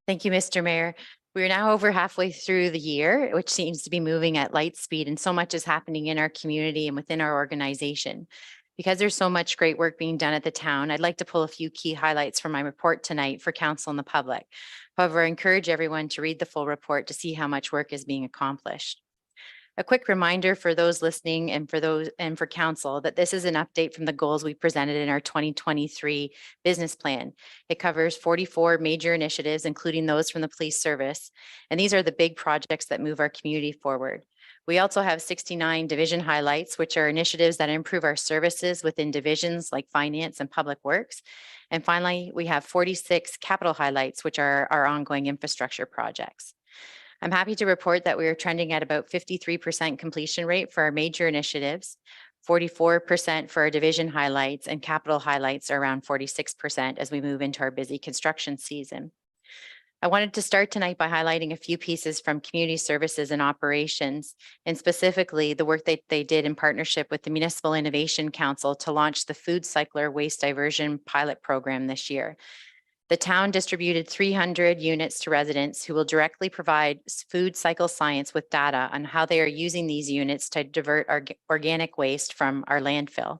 Thank you, Mr. Mayor. We're now over halfway through the year, which seems to be moving at light speed, and so much is happening in our community and within our organization. Because there's so much great work being done at the town, I'd like to pull a few key highlights from my report tonight for council and the public. However, I encourage everyone to read the full report to see how much work is being accomplished. A quick reminder for those listening and for council that this is an update from the goals we presented in our 2023 business plan. It covers 44 major initiatives, including those from the police service. And these are the big projects that move our community forward. We also have 69 division highlights, which are initiatives that improve our services within divisions like finance and public works. And finally, we have 46 capital highlights, which are our ongoing infrastructure projects. I'm happy to report that we are trending at about 53% completion rate for our major initiatives, 44% for our division highlights, and capital highlights are around 46% as we move into our busy construction season. I wanted to start tonight by highlighting a few pieces from community services and operations, and specifically the work that they did in partnership with the Municipal Innovation Council to launch the Food Cycler Waste Diversion Pilot Program this year. The town distributed 300 units to residents who will directly provide food cycle science with data on how they are using these units to divert organic waste from our landfill.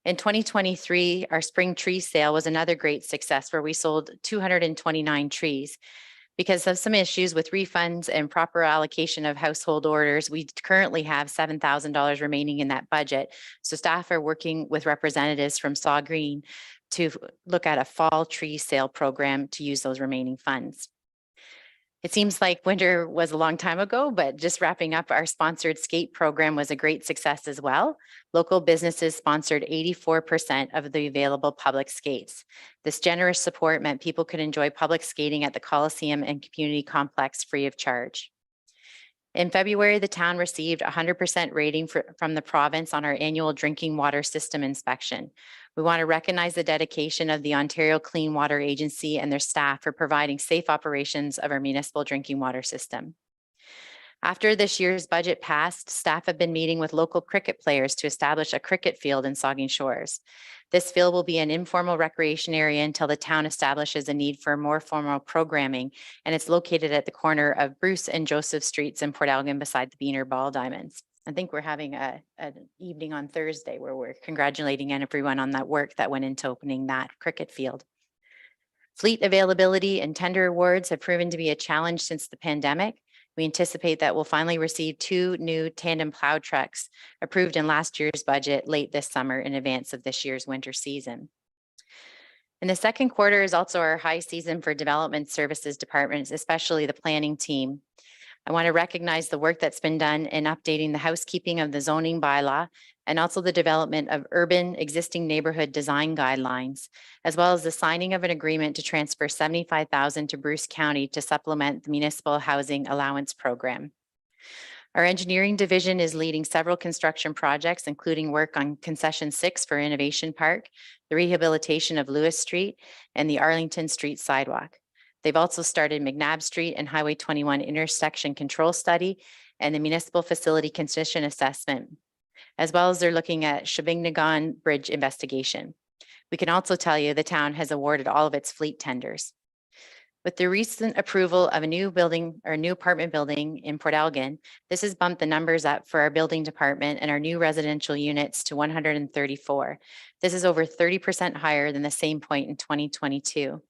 In 2023, our spring tree sale was another great success where we sold 229 trees. Because of some issues with refunds and proper allocation of household orders, we currently have $7,000 remaining in that budget. So staff are working with representatives from Saugeen to look at a fall tree sale program to use those remaining funds. It seems like winter was a long time ago, but just wrapping up, our sponsored skate program was a great success as well. Local businesses sponsored 84% of the available public skates. This generous support meant people could enjoy public skating at the Coliseum and Community Complex free of charge. In February, the town received 100% rating from the province on our annual drinking water system inspection. We want to recognize the dedication of the Ontario Clean Water Agency and their staff for providing safe operations of our municipal drinking water system. After this year's budget passed, staff have been meeting with local cricket players to establish a cricket field in Saugeen Shores. This field will be an informal recreation area until the town establishes a need for more formal programming, and it's located at the corner of Bruce and Joseph Streets in Port Elgin beside the Beaner Ball Diamonds. I think we're having an evening on Thursday where we're congratulating everyone on that work that went into opening that cricket field. Fleet availability and tender awards have proven to be a challenge since the pandemic. We anticipate that we'll finally receive 2 new tandem plow trucks approved in last year's budget late this summer in advance of this year's winter season. And the second quarter is also our high season for development services departments, especially the planning team. I want to recognize the work that's been done in updating the housekeeping of the zoning bylaw and also the development of urban existing neighborhood design guidelines, as well as the signing of an agreement to transfer $75,000 to Bruce County to supplement the municipal housing allowance program. Our engineering division is leading several construction projects, including work on Concession 6 for Innovation Park, the rehabilitation of Lewis Street, and the Arlington Street sidewalk. They've also started McNabb Street and Highway 21 intersection control study and the municipal facility condition assessment, as well as they're looking at Shawinigan Bridge investigation. We can also tell you the town has awarded all of its fleet tenders. With the recent approval of a new building or new apartment building in Port Elgin, this has bumped the numbers up for our building department and our new residential units to 134. This is over 30% higher than the same point in 2022.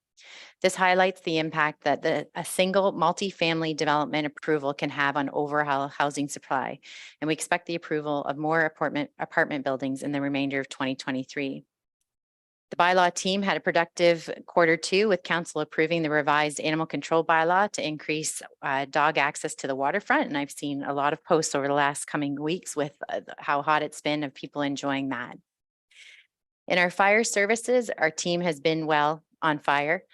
This highlights the impact that a single multifamily development approval can have on overall housing supply. And we expect the approval of more apartment buildings in the remainder of 2023. The bylaw team had a productive Q2 with council approving the revised animal control bylaw to increase dog access to the waterfront. And I've seen a lot of posts over the last coming weeks with how hot it's been of people enjoying that. In our fire services, our team has been well on fire.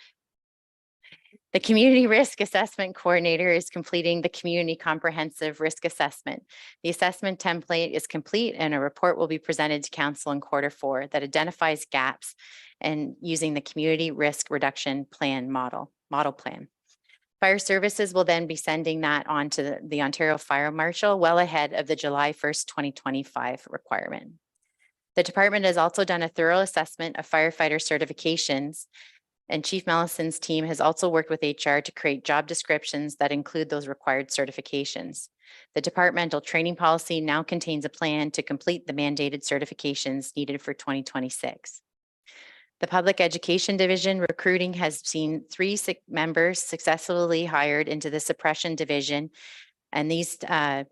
The Community Risk Assessment Coordinator is completing the Community Comprehensive Risk Assessment. The assessment template is complete and a report will be presented to Council in Q4 that identifies gaps and using the Community Risk Reduction Plan model plan. Fire Services will then be sending that on to the Ontario Fire Marshal well ahead of the July 1st, 2025 requirement. The department has also done a thorough assessment of firefighter certifications, and Chief Mellison's team has also worked with HR to create job descriptions that include those required certifications. The departmental training policy now contains a plan to complete the mandated certifications needed for 2026. The Public Education Division recruiting has seen 3 members successfully hired into the Suppression Division, and these are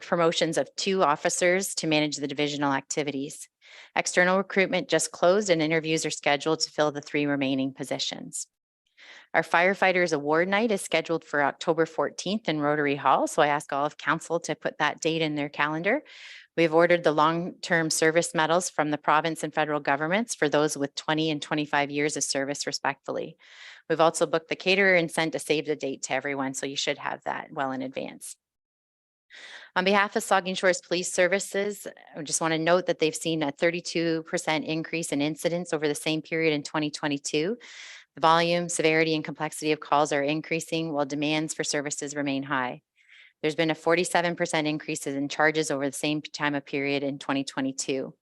promotions of 2 officers to manage the divisional activities. External recruitment just closed and interviews are scheduled to fill the 3 remaining positions. Our Firefighters Award Night is scheduled for October 14th in Rotary Hall, so I ask all of council to put that date in their calendar. We've ordered the long-term service medals from the province and federal governments for those with 20 and 25 years of service respectively. We've also booked the caterer and sent a save the date to everyone, so you should have that well in advance. On behalf of Saugeen Shores Police Services, I just want to note that they've seen a 32% increase in incidents over the same period in 2022. The volume, severity, and complexity of calls are increasing while demands for services remain high. There's been a 47% increase in charges over the same time of period in 2022.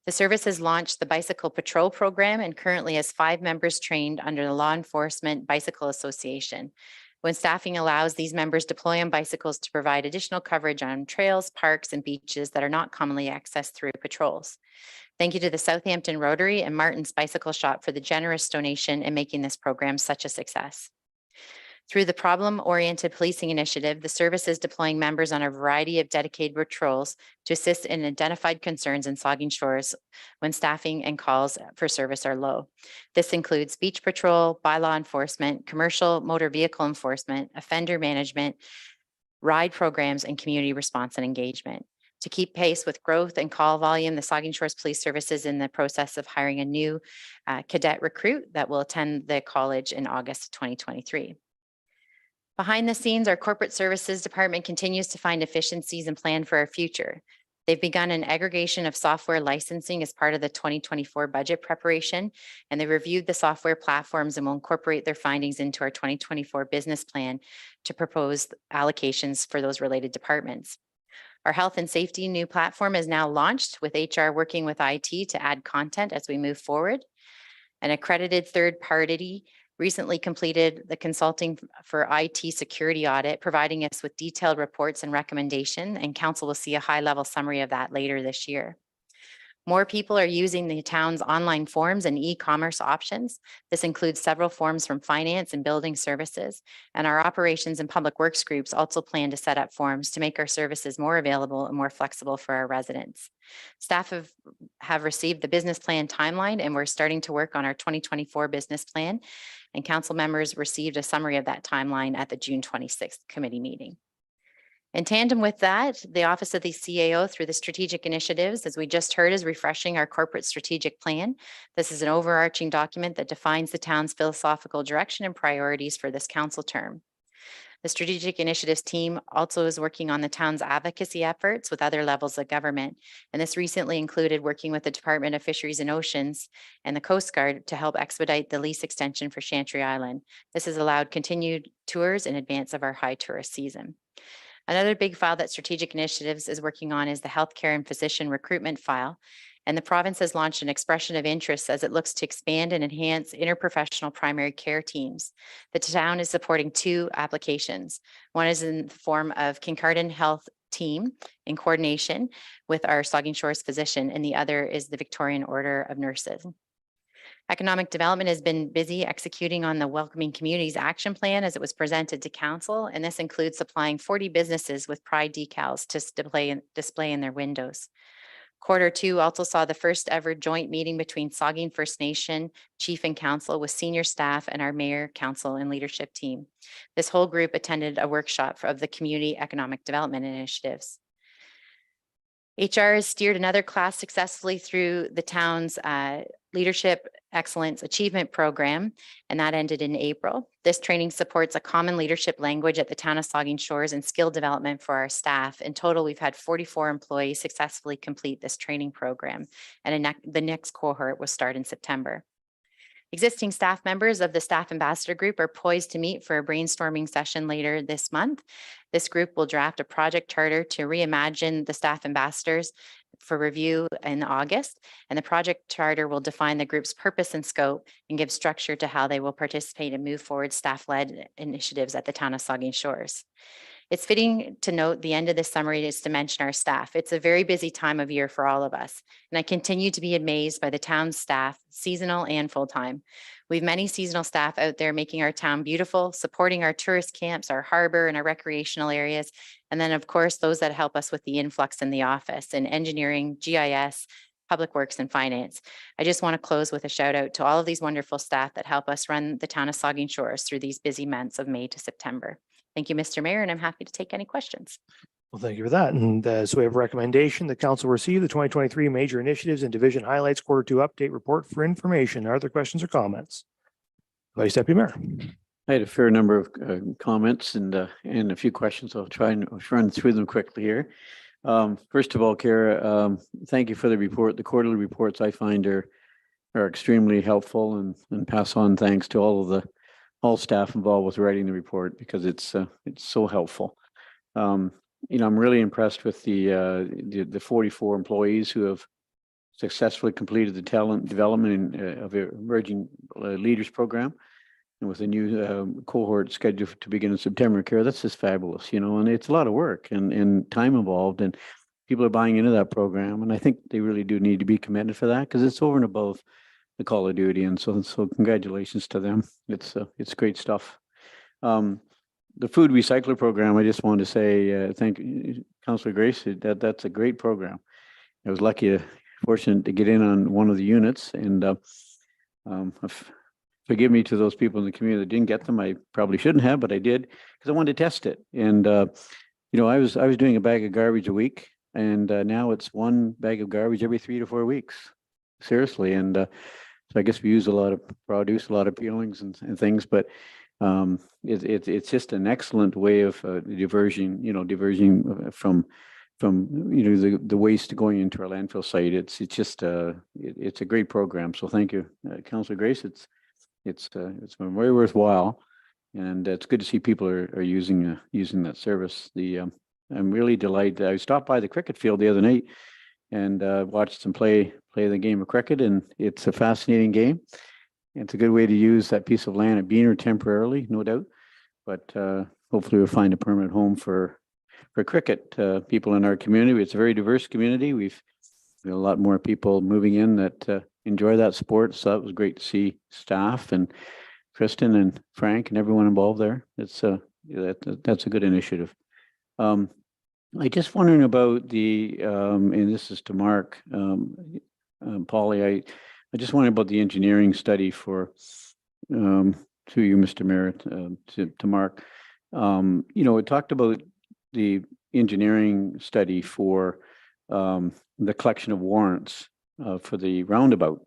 The service has launched the Bicycle Patrol Program and currently has 5 members trained under the Law Enforcement Bicycle Association. When staffing allows, these members deploy on bicycles to provide additional coverage on trails, parks, and beaches that are not commonly accessed through patrols. Thank you to the Southampton Rotary and Martin's Bicycle Shop for the generous donation in making this program such a success. Through the problem-oriented policing initiative, the service is deploying members on a variety of dedicated patrols to assist in identified concerns in Saugeen Shores when staffing and calls for service are low. This includes beach patrol, bylaw enforcement, commercial motor vehicle enforcement, offender management, ride programs, and community response and engagement. To keep pace with growth and call volume, the Saugeen Shores Police Service is in the process of hiring a new cadet recruit that will attend the college in August of 2023. Behind the scenes, our corporate services department continues to find efficiencies and plan for our future. They've begun an aggregation of software licensing as part of the 2024 budget preparation, and they reviewed the software platforms and will incorporate their findings into our 2024 business plan to propose allocations for those related departments. Our health and safety new platform is now launched with HR working with IT to add content as we move forward. An accredited third party recently completed the consulting for IT security audit, providing us with detailed reports and recommendation, and council will see a high-level summary of that later this year. More people are using the town's online forms and e-commerce options. This includes several forms from finance and building services, and our operations and public works groups also plan to set up forms to make our services more available and more flexible for our residents. Staff have received the business plan timeline, and we're starting to work on our 2024 business plan, and council members received a summary of that timeline at the June 26th committee meeting. In tandem with that, the Office of the CAO through the strategic initiatives, as we just heard, is refreshing our corporate strategic plan. This is an overarching document that defines the town's philosophical direction and priorities for this council term. The Strategic Initiatives team also is working on the town's advocacy efforts with other levels of government. And this recently included working with the Department of Fisheries and Oceans and the Coast Guard to help expedite the lease extension for Chantry Island. This has allowed continued tours in advance of our high tourist season. Another big file that Strategic Initiatives is working on is the healthcare and physician recruitment file. And the province has launched an expression of interest as it looks to expand and enhance interprofessional primary care teams. The town is supporting 2 applications. One is in the form of Kincardine Health Team in coordination with our Saugeen Shores physician, and the other is the Victorian Order of Nurses. Economic Development has been busy executing on the Welcoming Communities Action Plan as it was presented to council, and this includes supplying 40 businesses with pride decals to display in their windows. Q2 also saw the first ever joint meeting between Saugeen First Nation Chief and Council with senior staff and our Mayor, Council, and leadership team. This whole group attended a workshop of the Community Economic Development Initiatives. HR has steered another class successfully through the town's Leadership Excellence Achievement Program, and that ended in April. This training supports a common leadership language at the town of Saugeen Shores and skill development for our staff. In total, we've had 44 employees successfully complete this training program, and the next cohort will start in September. Existing staff members of the Staff Ambassador Group are poised to meet for a brainstorming session later this month. This group will draft a project charter to reimagine the staff ambassadors for review in August, and the project charter will define the group's purpose and scope and give structure to how they will participate and move forward staff-led initiatives at the town of Saugeen Shores. It's fitting to note the end of this summary is to mention our staff. It's a very busy time of year for all of us, and I continue to be amazed by the town's staff, seasonal and full-time. We have many seasonal staff out there making our town beautiful, supporting our tourist camps, our harbor, and our recreational areas. And then, of course, those that help us with the influx in the office in engineering, GIS, Public Works, and Finance. I just want to close with a shout out to all of these wonderful staff that help us run the town of Saugeen Shores through these busy months of May to September. Thank you, Mr. Mayor, and I'm happy to take any questions. Well, thank you for that. And so we have a recommendation. The council received the 2023 major initiatives and division highlights Q2 update report for information. Are there questions or comments? Vice Deputy Mayor. I had a fair number of comments and a few questions. I'll try and run through them quickly here. First of all, Kara, thank you for the report. The quarterly reports I find are extremely helpful, and pass on thanks to all staff involved with writing the report, because it's so helpful. I'm really impressed with the 44 employees who have successfully completed the talent development of emerging leaders program, and with a new cohort scheduled to begin in September. Kara, that's just fabulous, and it's a lot of work and time involved, and people are buying into that program, and I think they really do need to be commended for that, because it's over and above the call of duty, and so congratulations to them. It's great stuff. The food recycler program, I just wanted to say thank Councillor Grace. That's a great program. I was fortunate to get in on one of the units, and forgive me to those people in the community that didn't get them. I probably shouldn't have, but I did, because I wanted to test it. And I was doing a bag of garbage a week, and now it's one bag of garbage every 3 to 4 weeks. Seriously, and so I guess we use a lot of produce, a lot of peelings and things, but it's just an excellent way of diversion from the waste going into our landfill site. It's a great program. So thank you, Councillor Grace. It's been very worthwhile, and it's good to see people are using that service. I'm really delighted. I stopped by the cricket field the other night and watched them play the game of cricket, and it's a fascinating game. It's a good way to use that piece of land at Beaner temporarily, no doubt, but hopefully we'll find a permanent home for cricket. People in our community, it's a very diverse community. We've a lot more people moving in that enjoy that sport, so that was great to see staff and Kristen and Frank and everyone involved there. That's a good initiative. I just wondering about and this is to Mark, Polly, I just wondering about the engineering study to you, Mr. Mayor, to Mark. It talked about the engineering study for the collection of warrants for the roundabout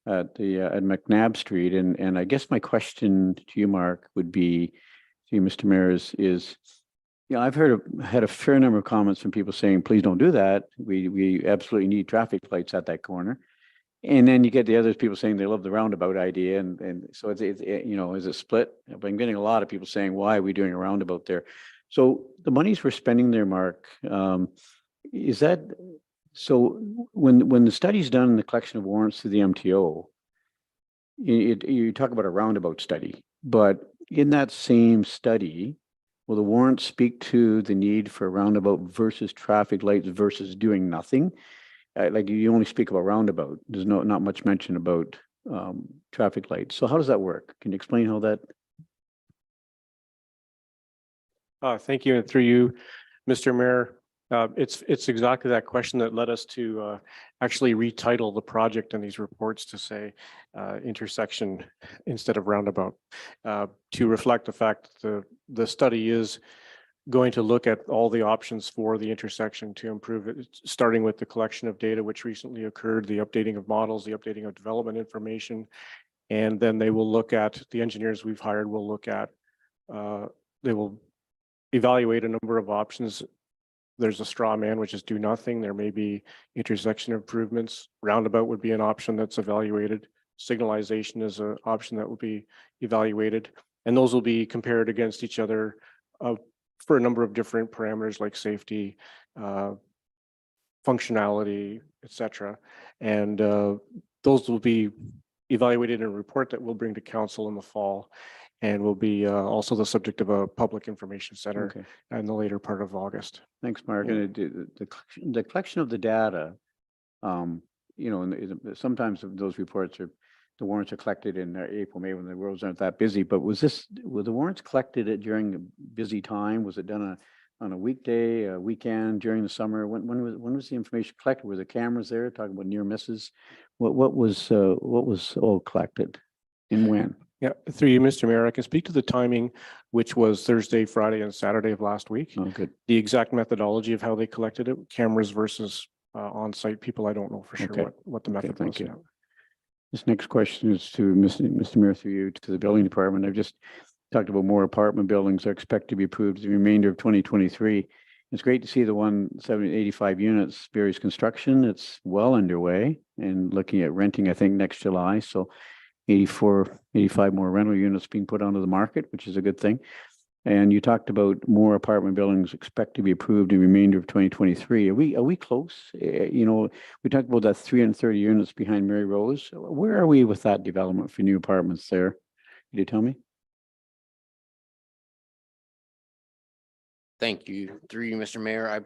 at McNabb Street, and I guess my question to you, Mark, would be, to you, Mr. Mayor, I've had a fair number of comments from people saying, please don't do that. We absolutely need traffic lights at that corner. And then you get the other people saying they love the roundabout idea. And so it's is it split? But I'm getting a lot of people saying, why are we doing a roundabout there? So the monies we're spending there, Mark, is that, so when the study's done in the collection of warrants through the MTO, you talk about a roundabout study, but in that same study, will the warrant speak to the need for a roundabout versus traffic lights versus doing nothing? Like you only speak about roundabout. There's not much mention about traffic lights. So how does that work? Can you explain how that? Thank you, and through you, Mr. Mayor. It's exactly that question that led us to actually retitle the project in these reports to say intersection instead of roundabout, to reflect the fact that the study is going to look at all the options for the intersection to improve it, starting with the collection of data which recently occurred, the updating of models, the updating of development information, and then they will look at, the engineers we've hired will look at, they will evaluate a number of options. There's a straw man, which is do nothing. There may be intersection improvements. Roundabout would be an option that's evaluated. Signalization is an option that will be evaluated. And those will be compared against each other for a number of different parameters like safety, functionality, etc. And those will be evaluated in a report that we'll bring to council in the fall, and will be also the subject of a public information center in the later part of August. Thanks, Mark. And the collection of the data, and sometimes those reports the warrants are collected in April, May when the roads aren't that busy. But were the warrants collected during a busy time? Was it done on a weekday, a weekend, during the summer? When was the information collected? Were the cameras there talking about near misses? What was all collected and when? Yeah, through you, Mr. Mayor, I can speak to the timing, which was Thursday, Friday, and Saturday of last week. Oh, good. The exact methodology of how they collected it, cameras versus on-site people, I don't know for sure what the method was. Thank you. This next question is to Mr. Mayor, through you, to the building department. I've just talked about more apartment buildings are expected to be approved the remainder of 2023. It's great to see the 185 units, various construction. It's well underway and looking at renting, I think, next July. So 85 more rental units being put onto the market, which is a good thing. And you talked about more apartment buildings expect to be approved in the remainder of 2023. Are we close? We talked about that 330 units behind Mary Rose. Where are we with that development for new apartments there? Could you tell me? Thank you. Through you, Mr. Mayor.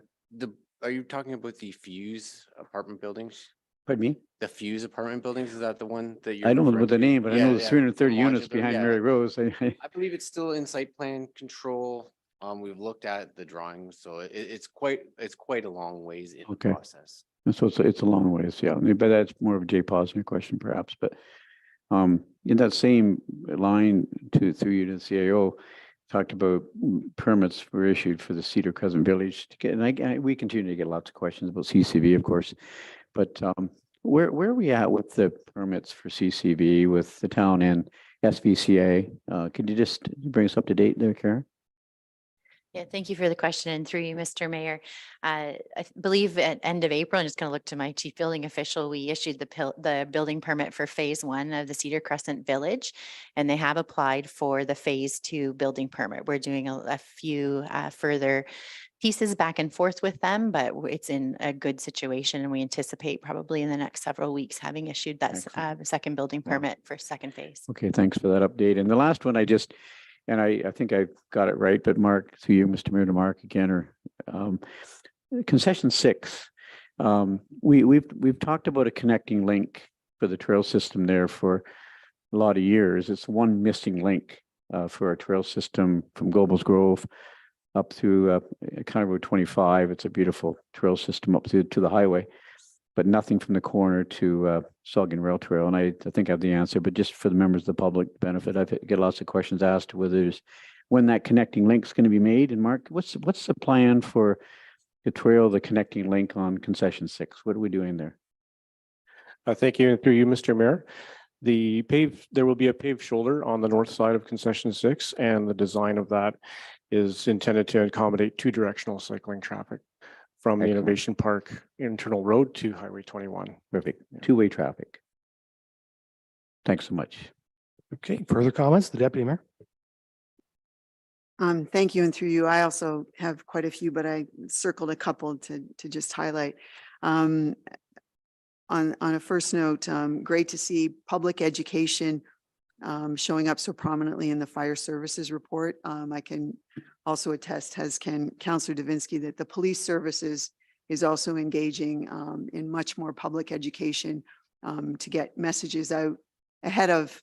Are you talking about the Fuse apartment buildings? Pardon me? The Fuse apartment buildings, is that the one that you're? I don't know referring about the to? name, but I know there's 330 units modular, behind yeah. Mary Rose. I believe it's still in site plan control. We've looked at the drawings, so it's quite a long ways in the process. And so it's a long ways, yeah. But that's more of a Jay Posner question, perhaps. But in that same line through you to the CAO, talked about permits were issued for the Cedar Crescent Village to get, and we continue to get lots of questions about CCV, of course. But where are we at with the permits for CCV with the town and SVCA? Could you just bring us up to date there, Karen? Yeah, thank you for the question, and through you, Mr. Mayor. I believe at end of April, I'm just going to look to my chief building official, we issued the building permit for phase 1 of the Cedar Crescent Village, and they have applied for the phase 2 building permit. We're doing a few further pieces back and forth with them, but it's in a good situation, and we anticipate probably in the next several weeks having issued that second building permit for second phase. Okay, thanks for that update. And the last one, I think I got it right, but Mark, through you, Mr. Mayor, to Mark again, or concession 6. We've talked about a connecting link for the trail system there for a lot of years. It's one missing link for our trail system from Gobles Grove up through County Road 25. It's a beautiful trail system up to the highway, but nothing from the corner to Saugeen Rail Trail. And I think I have the answer, but just for the members of the public benefit, I get lots of questions asked whether when that connecting link is going to be made. And Mark, what's the plan for the trail, the connecting link on concession 6? What are we doing there? Thank you. And through you, Mr. Mayor. There will be a paved shoulder on the north side of concession 6, and the design of that is intended to accommodate 2-directional cycling traffic from the Excellent. Innovation Park internal road to Highway 21. Perfect. Two-way traffic. Thanks so much. Okay, further comments? The deputy mayor? Thank you. And through you, I also have quite a few, but I circled a couple to just highlight. On a first note, great to see public education showing up so prominently in the fire services report. I can also attest, as can Councillor Davinsky, that the police services is also engaging in much more public education to get messages out ahead of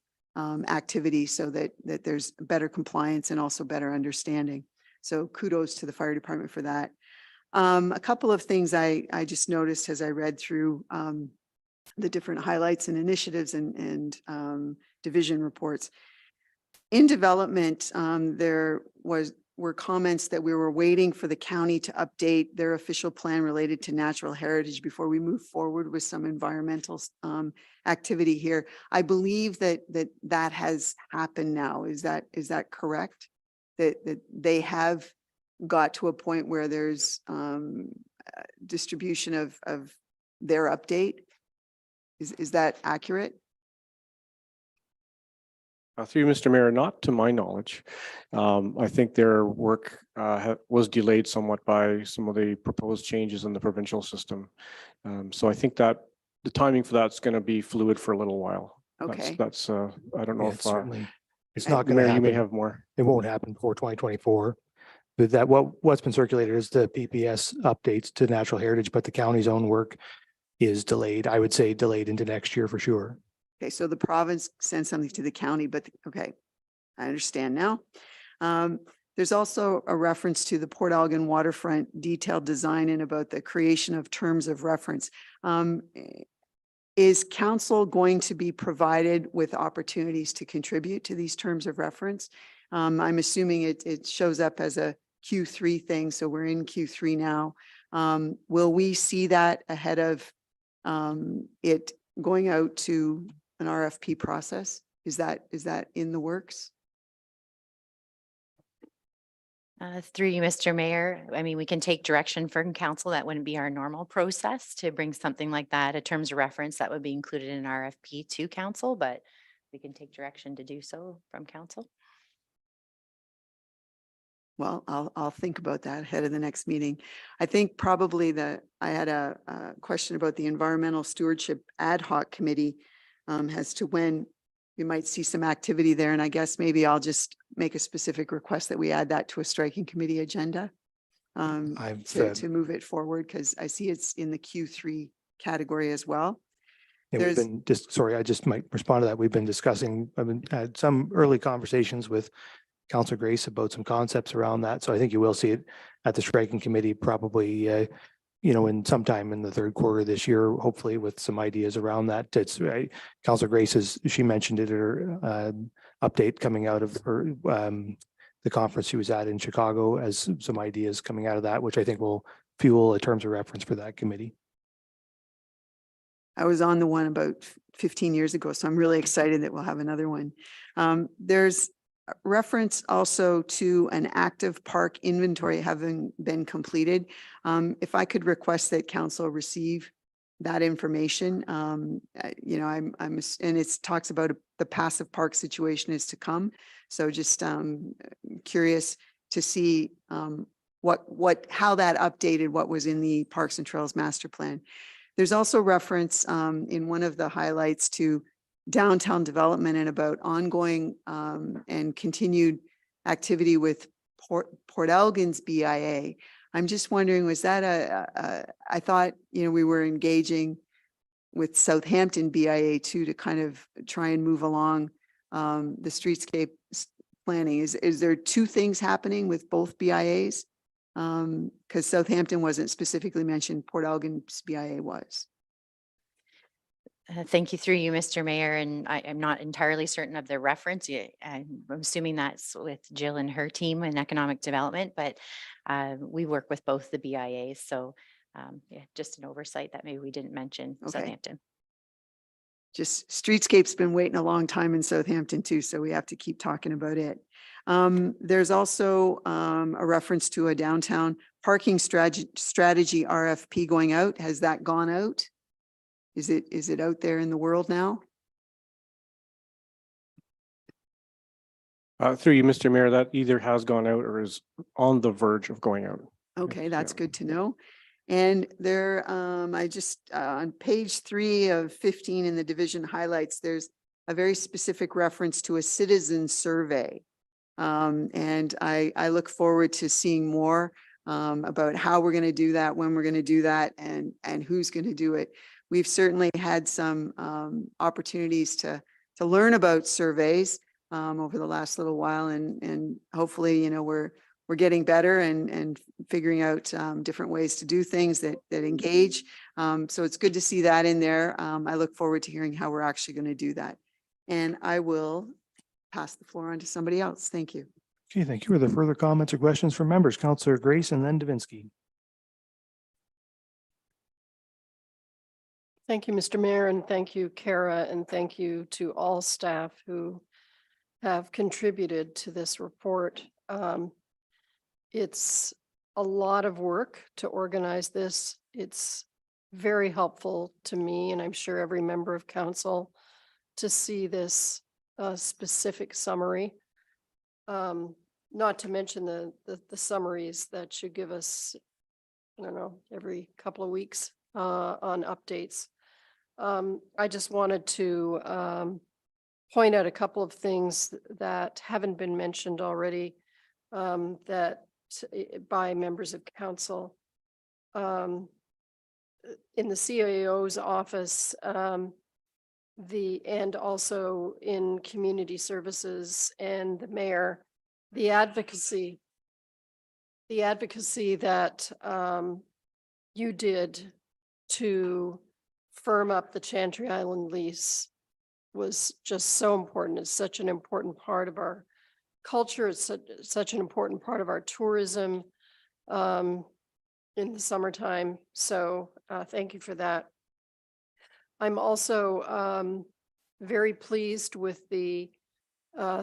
activity so that there's better compliance and also better understanding. So kudos to the fire department for that. A couple of things I just noticed as I read through the different highlights and initiatives and division reports. In development, there were comments that we were waiting for the county to update their official plan related to natural heritage before we move forward with some environmental activity here. I believe that has happened now. Is that correct? That they have got to a point where there's distribution of their update? Is that accurate? Through you, Mr. Mayor, not to my knowledge. I think their work was delayed somewhat by some of the proposed changes in the provincial system. So I think that the timing for that's going to be fluid for a little while. Okay. That's I don't know Yeah, if certainly. It's and not going to Mayor, you may happen. have more. It won't happen before 2024. But that what's been circulated is the PPS updates to natural heritage, but the county's own work is delayed. I would say delayed into next year for sure. Okay, so the province sends something to the county, but okay, I understand now. There's also a reference to the Port Elgin waterfront detailed design and about the creation of terms of reference. Is council going to be provided with opportunities to contribute to these terms of reference? I'm assuming it shows up as a Q3 thing, so we're in Q3 now. Will we see that ahead of it going out to an RFP process? Is that in the works? Through you, Mr. Mayor, I mean, we can take direction from council. That wouldn't be our normal process to bring something like that, a terms of reference that would be included in an RFP to council, but we can take direction to do so from council. Well, I'll think about that ahead of the next meeting. I think probably I had a question about the Environmental Stewardship Ad Hoc Committee as to when we might see some activity there. And I guess maybe I'll just make a specific request that we add that to a striking committee agenda to move it forward, because I see it's in the Q3 category as well. And we've been sorry, I just might respond to that. We've been discussing, had some early conversations with Councillor Grace about some concepts around that. So I think you will see it at the striking committee probably, in sometime in the third quarter this year, hopefully with some ideas around that. It's Councillor Grace, she mentioned it at her update coming out of her, the conference she was at in Chicago, as some ideas coming out of that, which I think will fuel a terms of reference for that committee. I was on the one about 15 years ago, so I'm really excited that we'll have another one. There's reference also to an active park inventory having been completed. If I could request that council receive that information, and it talks about the passive park situation is to come. So just curious to see how that updated what was in the Parks and Trails Master Plan. There's also reference in one of the highlights to downtown development and about ongoing and continued activity with Port Elgin's BIA. I'm just wondering, was that I thought, we were engaging with Southampton BIA too, to kind of try and move along the streetscape planning. Is there two things happening with both BIAs? Because Southampton wasn't specifically mentioned, Port Elgin's BIA was. Thank you through you, Mr. Mayor. And I'm not entirely certain of the reference. I'm assuming that's with Jill and her team in economic development, but we work with both the BIAs. So just an oversight that maybe we didn't mention Southampton. just streetscape's been waiting a long time in Southampton too, so we have to keep talking about it. There's also a reference to a downtown parking strategy RFP going out. Has that gone out? Is it out there in the world now? Through you, Mr. Mayor, that either has gone out or is on the verge of going out. Okay, Yes, that's yeah. good to know. And there, I just, on page 3 of 15 in the division highlights, there's a very specific reference to a citizen survey. And I look forward to seeing more about how we're going to do that, when we're going to do that, and who's going to do it. We've certainly had some opportunities to learn about surveys over the last little while, and hopefully, you know, we're getting better and figuring out different ways to do things that engage. So it's good to see that in there. I look forward to hearing how we're actually going to do that. And I will pass the floor on to somebody else. Thank you. Okay, thank you. Are there further comments or questions from members? Councillor Grace and then Davinsky. Thank you, Mr. Mayor, and thank you, Kara, and thank you to all staff who have contributed to this report. It's a lot of work to organize this. It's very helpful to me, and I'm sure every member of council, to see this specific summary. Not to mention the summaries that should give us, I don't know, every couple of weeks on updates. I just wanted to point out a couple of things that haven't been mentioned already that by members of council. In the CAO's office, and also in community services and the mayor, the advocacy that you did to firm up the Chantry Island lease was just so important. It's such an important part of our culture. It's such an important part of our tourism in the summertime. So thank you for that. I'm also very pleased with the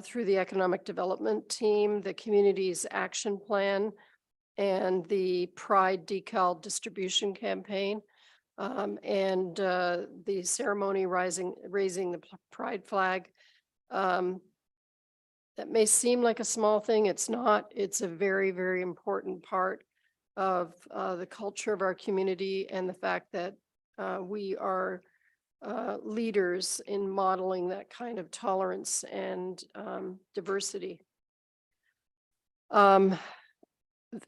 through the economic development team, the community's action plan, and the Pride decal distribution campaign, and the ceremony raising the Pride flag. That may seem like a small thing. It's not. It's a very, very important part of the culture of our community, and the fact that we are leaders in modeling that kind of tolerance and diversity. I'm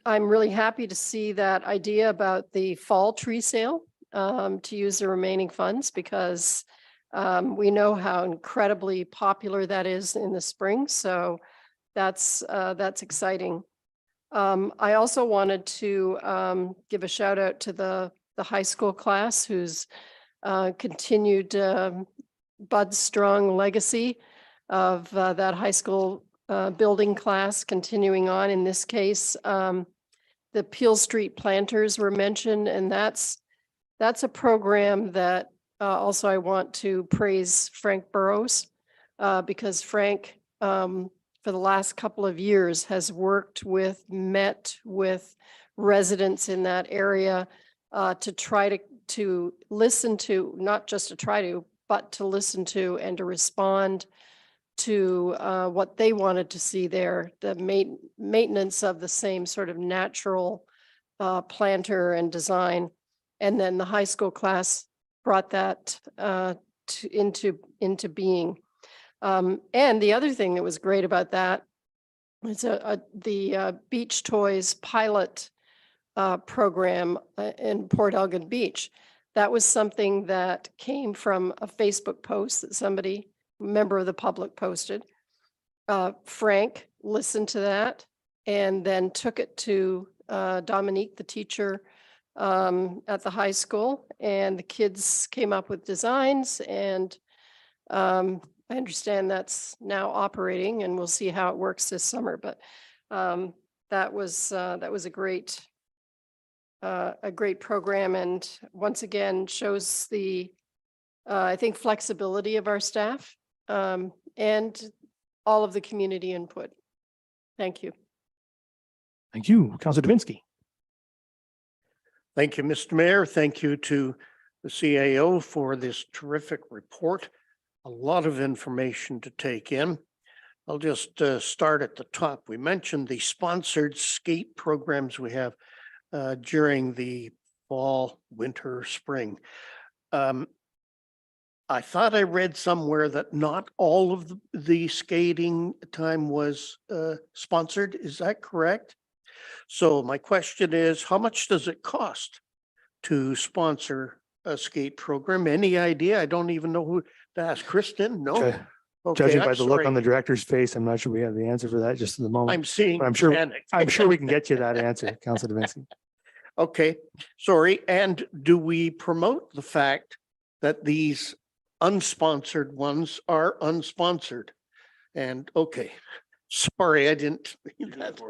really happy to see that idea about the fall tree sale to use the remaining funds, because we know how incredibly popular that is in the spring. So that's exciting. I also wanted to give a shout out to the high school class who's continued Bud's strong legacy of that high school building class continuing on. In this case, the Peel Street Planters were mentioned, and that's a program that also I want to praise Frank Burrows because Frank, for the last couple of years, has met with residents in that area to try to listen to, not just to try to, but to listen to and to respond to what they wanted to see there, the maintenance of the same sort of natural planter and design. And then the high school class brought that into being. And the other thing that was great about that is the Beach Toys pilot program in Port Elgin Beach. That was something that came from a Facebook post that somebody, member of the public, posted. Frank listened to that and then took it to Dominique, the teacher at the high school, and the kids came up with designs, and I understand that's now operating, and we'll see how it works this summer. But that was a great program, and once again shows the I think flexibility of our staff, and all of the community input. Thank you. Thank you, Councilor Dubinsky. Thank you, Mr. Mayor. Thank you to the CAO for this terrific report. A lot of information to take in. I'll just start at the top. We mentioned the sponsored skate programs we have during the fall, winter, spring. I thought I read somewhere that not all of the skating time was sponsored. Is that correct? So my question is, how much does it cost to sponsor a skate program? Any idea? I don't even know who to ask. Kristen? No? Ju- Okay, Judging by I'm the look on sorry. the director's face, I'm not sure we have the answer for that just at the moment. I'm seeing But I'm sure, panic. I'm sure we can get you that answer, Councilor Dubinsky. Okay, sorry. And do we promote the fact that these unsponsored ones are unsponsored? And okay, sorry, I didn't. mean that.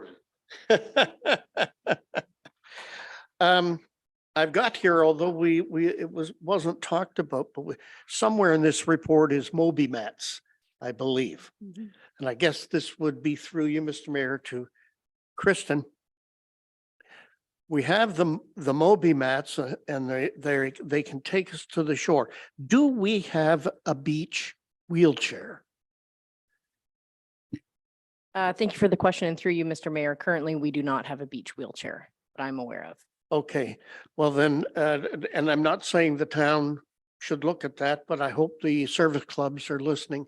I've got here, although it wasn't talked about, but somewhere in this report is Moby Mats, I believe. And I guess this would be through you, Mr. Mayor, to Kristen. We have the Moby Mats and they can take us to the shore. Do we have a beach wheelchair? Thank you for the question, and through you, Mr. Mayor. Currently, we do not have a beach wheelchair that I'm aware of. Okay, well then, and I'm not saying the town should look at that, but I hope the service clubs are listening.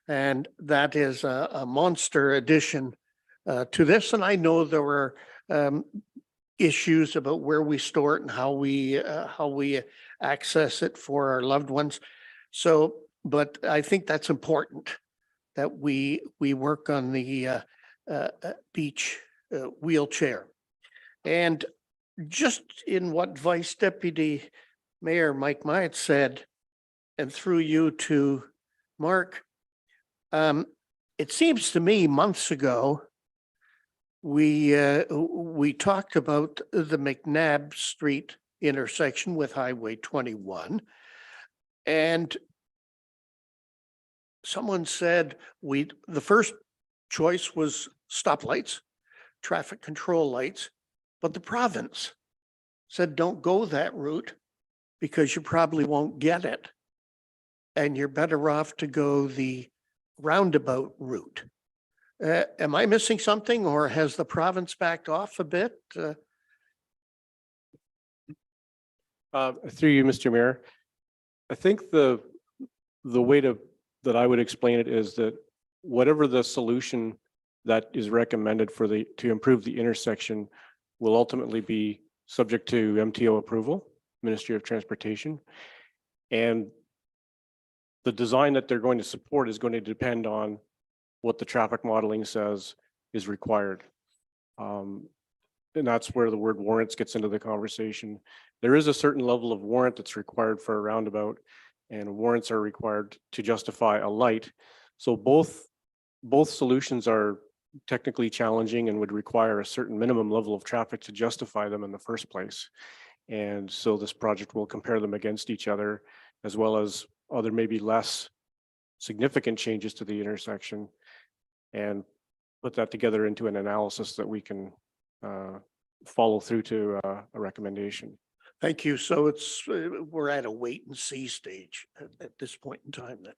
And that is a monster addition to this. And I know there were issues about where we store it and how we access it for our loved ones. So, but I think that's important that we work on the beach wheelchair. And just in what Vice Deputy Mayor Mike Myatt said, and through you to Mark, it seems to me months ago, we talked about the McNabb Street intersection with Highway 21. And someone said the first choice was stoplights, traffic control lights, but the province said, don't go that route because you probably won't get it. And you're better off to go the roundabout route. Am I missing something, or has the province backed off a bit? Through you, Mr. Mayor, I think the way that I would explain it is that whatever the solution that is recommended to improve the intersection will ultimately be subject to MTO approval, Ministry of Transportation. And the design that they're going to support is going to depend on what the traffic modeling says is required. And that's where the word warrants gets into the conversation. There is a certain level of warrant that's required for a roundabout, and warrants are required to justify a light. So both solutions are technically challenging and would require a certain minimum level of traffic to justify them in the first place. And so this project will compare them against each other, as well as other maybe less significant changes to the intersection, and put that together into an analysis that we can follow through to a recommendation. Thank you. So we're at a wait and see stage at this point in time then.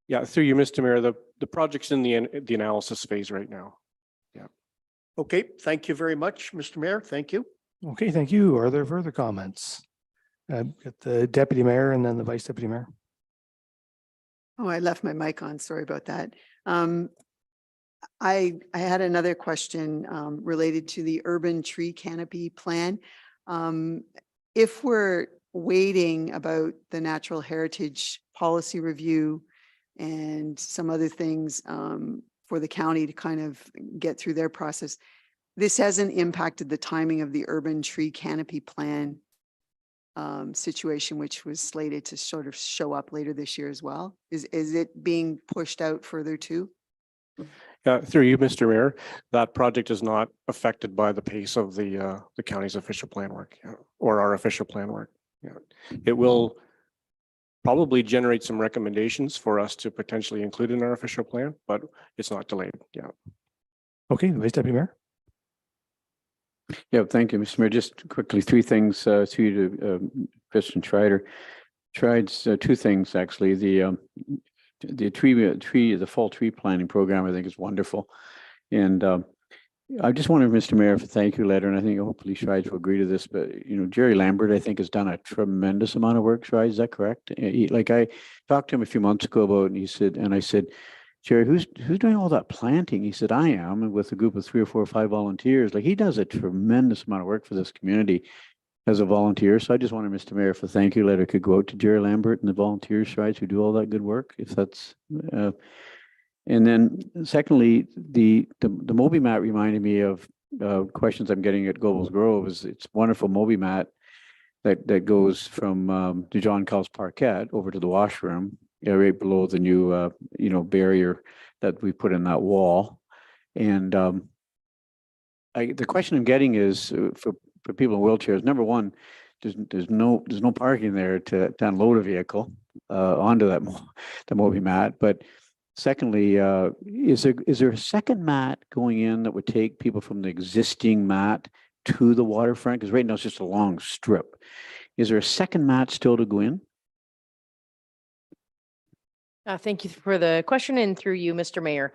Yeah, through you, Mr. Mayor, the project's in the analysis phase right now. Yeah. Okay, thank you very much, Mr. Mayor. Thank you. Okay, thank you. Are there further comments? Got the deputy mayor and then the vice deputy mayor. Oh, I left my mic on. Sorry about that. I had another question related to the urban tree canopy plan. If we're waiting about the natural heritage policy review and some other things for the county to kind of get through their process, this hasn't impacted the timing of the urban tree canopy plan situation, which was slated to sort of show up later this year as well. Is it being pushed out further too? Through you, Mr. Mayor, that project is not affected by the pace of the county's official plan work, or our official plan work. It will probably generate some recommendations for us to potentially include in our official plan, but it's not delayed. Yeah. Okay, Vice Deputy Mayor. Yeah, thank you, Mr. Mayor. Just quickly, three things to you to Christian Schreider. Tried two things actually. The fall tree planting program I think is wonderful, and I just wanted Mr. Mayor for thank you letter, and I think hopefully Schreider will agree to this. But Jerry Lambert I think has done a tremendous amount of work. Schreider, is that correct? Like I talked to him a few months ago about, and he said, and I said, Jerry, who's doing all that planting? He said, I am, and with a group of 3 or 4 or 5 volunteers. Like he does a tremendous amount of work for this community as a volunteer. So I just wanted Mr. Mayor for thank you letter could go out to Jerry Lambert and the volunteers, right, who do all that good work. If that's, and then secondly, the Moby mat reminded me of questions I'm getting at Gobles Grove. It's wonderful Moby mat that goes from the John Culls Parquet over to the washroom, right below the new barrier that we put in that wall. And the question I'm getting is for people in wheelchairs. Number one, there's no parking there to unload a vehicle onto the Moby mat. But secondly, is there a second mat going in that would take people from the existing mat to the waterfront? Because right now it's just a long strip. Is there a second mat still to go in? Thank you for the question, and through you, Mr. Mayor.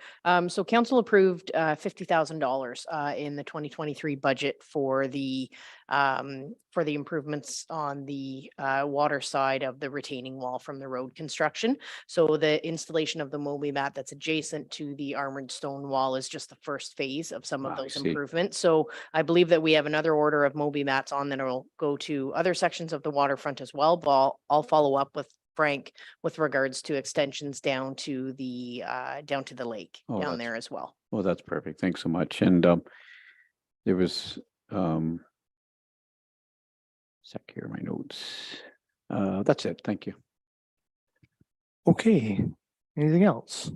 So council approved $50,000 in the 2023 budget for the improvements on the water side of the retaining wall from the road construction. So the installation of the Moby mat that's adjacent to the armored stone wall is just the first phase of some of those improvements. So I believe that we have another order of Moby mats on that will go to other sections of the waterfront as well. But I'll follow up with Frank with regards to extensions down to the lake down there as well. Well, that's perfect. Thanks so much. And there was sec here, my notes. That's it. Thank you. Okay. Anything else?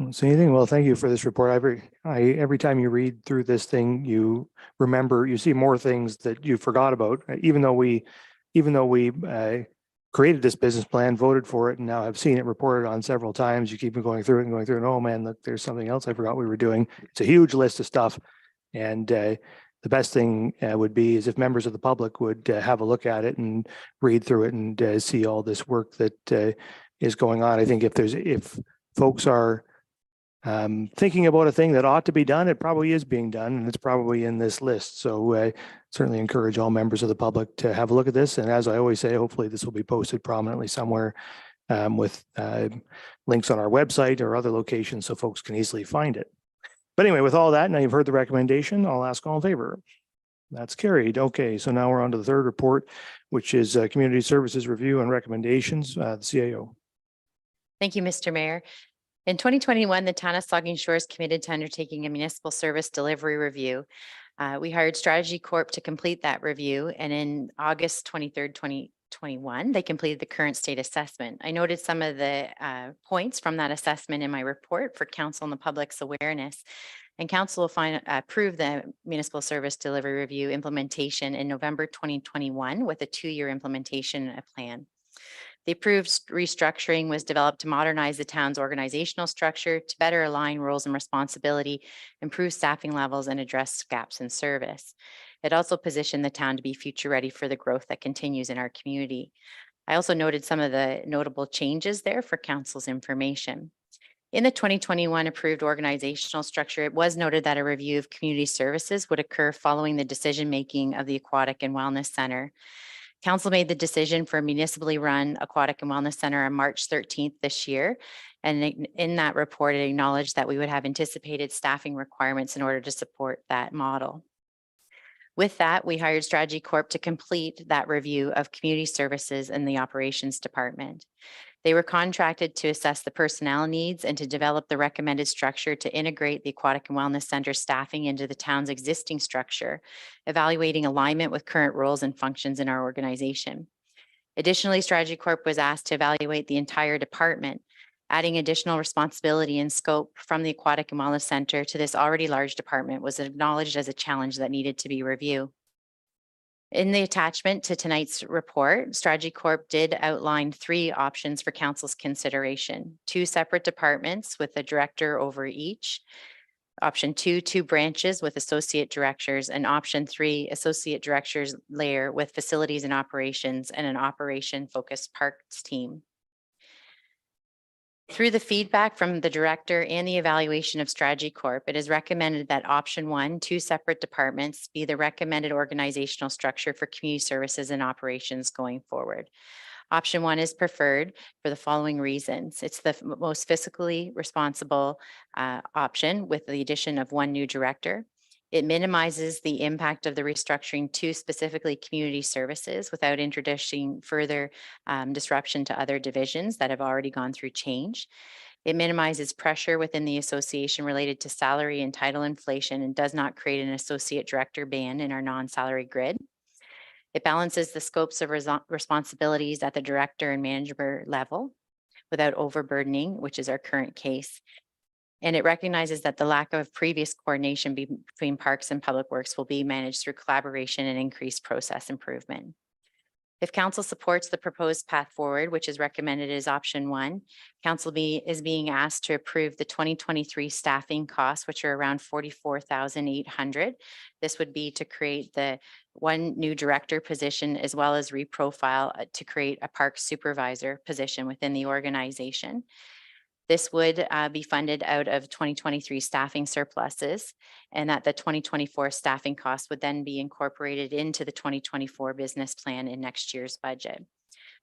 Don't say anything. Well, thank you for this report. Every time you read through this thing, you see more things that you forgot about, even though we created this business plan, voted for it, and now have seen it reported on several times. You keep going through it and going through, and oh man, look, there's something else I forgot we were doing. It's a huge list of stuff. And the best thing would be is if members of the public would have a look at it and read through it and see all this work that is going on. I think if folks are thinking about a thing that ought to be done, it probably is being done, and it's probably in this list. So certainly encourage all members of the public to have a look at this. And as I always say, hopefully this will be posted prominently somewhere with links on our website or other locations so folks can easily find it. But anyway, with all that, now you've heard the recommendation, I'll ask all in favor. That's carried. Okay, so now we're on to the third report, which is Community Services Review and Recommendations, the CAO. Thank you, Mr. Mayor. In 2021, the town of Saugeen Shores committed to undertaking a municipal service delivery review. We hired Strategy Corp to complete that review, and in August 23rd, 2021, they completed the current state assessment. I noted some of the points from that assessment in my report for council and the public's awareness. And council will approve the municipal service delivery review implementation in November 2021 with a 2-year implementation plan. The approved restructuring was developed to modernize the town's organizational structure to better align roles and responsibility, improve staffing levels, and address gaps in service. It also positioned the town to be future ready for the growth that continues in our community. I also noted some of the notable changes there for council's information. In the 2021 approved organizational structure, it was noted that a review of community services would occur following the decision-making of the Aquatic and Wellness Center. Council made the decision for a municipally run Aquatic and Wellness Center on March 13th this year. And in that report, it acknowledged that we would have anticipated staffing requirements in order to support that model. With that, we hired Strategy Corp to complete that review of community services in the operations department. They were contracted to assess the personnel needs and to develop the recommended structure to integrate the Aquatic and Wellness Center staffing into the town's existing structure, evaluating alignment with current roles and functions in our organization. Additionally, Strategy Corp was asked to evaluate the entire department, adding additional responsibility and scope from the Aquatic and Wellness Center to this already large department was acknowledged as a challenge that needed to be reviewed. In the attachment to tonight's report, Strategy Corp did outline 3 options for council's consideration: 2 separate departments with a director over each. Option 2, 2 branches with associate directors, and option 3, associate directors layer with facilities and operations and an operation-focused parks team. Through the feedback from the director and the evaluation of Strategy Corp, it is recommended that option 1, 2 separate departments, be the recommended organizational structure for community services and operations going forward. Option 1 is preferred for the following reasons. It's the most fiscally responsible option with the addition of 1 new director. It minimizes the impact of the restructuring to specifically community services without introducing further disruption to other divisions that have already gone through change. It minimizes pressure within the association related to salary and title inflation and does not create an associate director ban in our non-salary grid. It balances the scopes of responsibilities at the director and manager level without overburdening, which is our current case. And it recognizes that the lack of previous coordination between parks and public works will be managed through collaboration and increased process improvement. If council supports the proposed path forward, which is recommended as option 1, council is being asked to approve the 2023 staffing costs, which are around $44,800. This would be to create the 1 new director position, as well as reprofile to create a park supervisor position within the organization. This would be funded out of 2023 staffing surpluses, and that the 2024 staffing costs would then be incorporated into the 2024 business plan in next year's budget.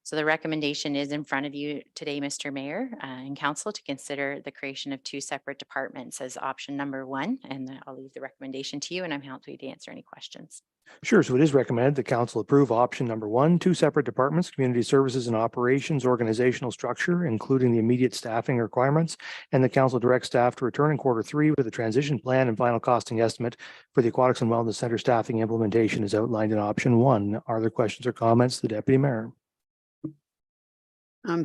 So the recommendation is in front of you today, Mr. Mayor and Council, to consider the creation of 2 separate departments as option number 1, and I'll leave the recommendation to you, and I'm happy to answer any questions. Sure. So it is recommended the council approve option number 1, 2 separate departments, community services and operations, organizational structure, including the immediate staffing requirements, and the council directs staff to return in Q3 with a transition plan and final costing estimate for the Aquatics and Wellness Center staffing implementation as outlined in option 1. Are there questions or comments to the Deputy Mayor?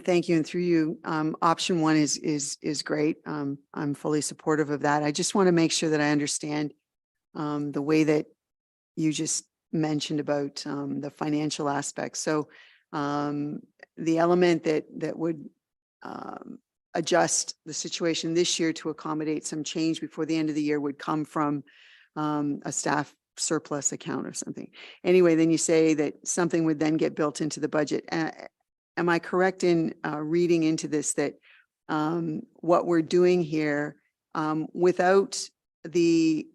Thank you. And through you, option 1 is great. I'm fully supportive of that. I just want to make sure that I understand the way that you just mentioned about the financial aspects. So the element that would adjust the situation this year to accommodate some change before the end of the year would come from a staff surplus account or something. Anyway, then you say that something would then get built into the budget. Am I correct in reading into this that what we're doing here without the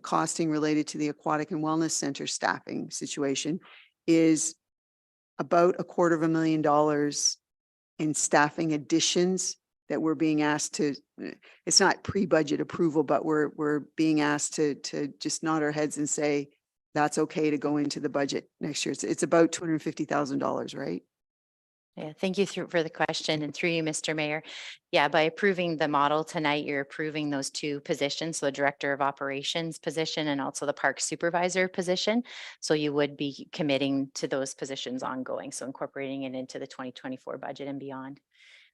costing related to the Aquatic and Wellness Center staffing situation is about $250,000 in staffing additions that we're being asked to, it's not pre-budget approval, but we're being asked to just nod our heads and say, that's okay to go into the budget next year. It's about $250,000, right? Yeah, thank you for the question, and through you, Mr. Mayor. Yeah, by approving the model tonight, you're approving those 2 positions, so the Director of Operations position and also the Park Supervisor position. So you would be committing to those positions ongoing, so incorporating it into the 2024 budget and beyond.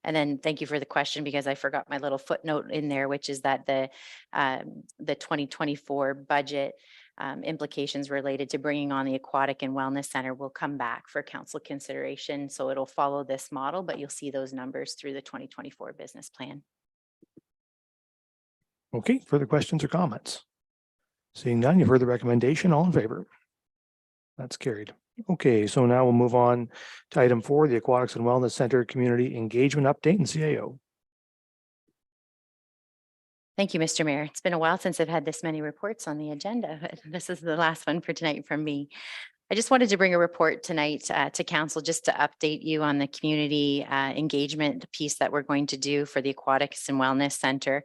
And then thank you for the question, because I forgot my little footnote in there, which is that the 2024 budget implications related to bringing on the Aquatic and Wellness Center will come back for council consideration. So it'll follow this model, but you'll see those numbers through the 2024 business plan. Okay, further questions or comments? Seeing none, you've heard the recommendation. All in favor? That's carried. Okay, so now we'll move on to item 4, the Aquatics and Wellness Center Community Engagement Update and CAO. Thank you, Mr. Mayor. It's been a while since I've had this many reports on the agenda, but this is the last one for tonight from me. I just wanted to bring a report tonight to council just to update you on the community engagement piece that we're going to do for the Aquatics and Wellness Center.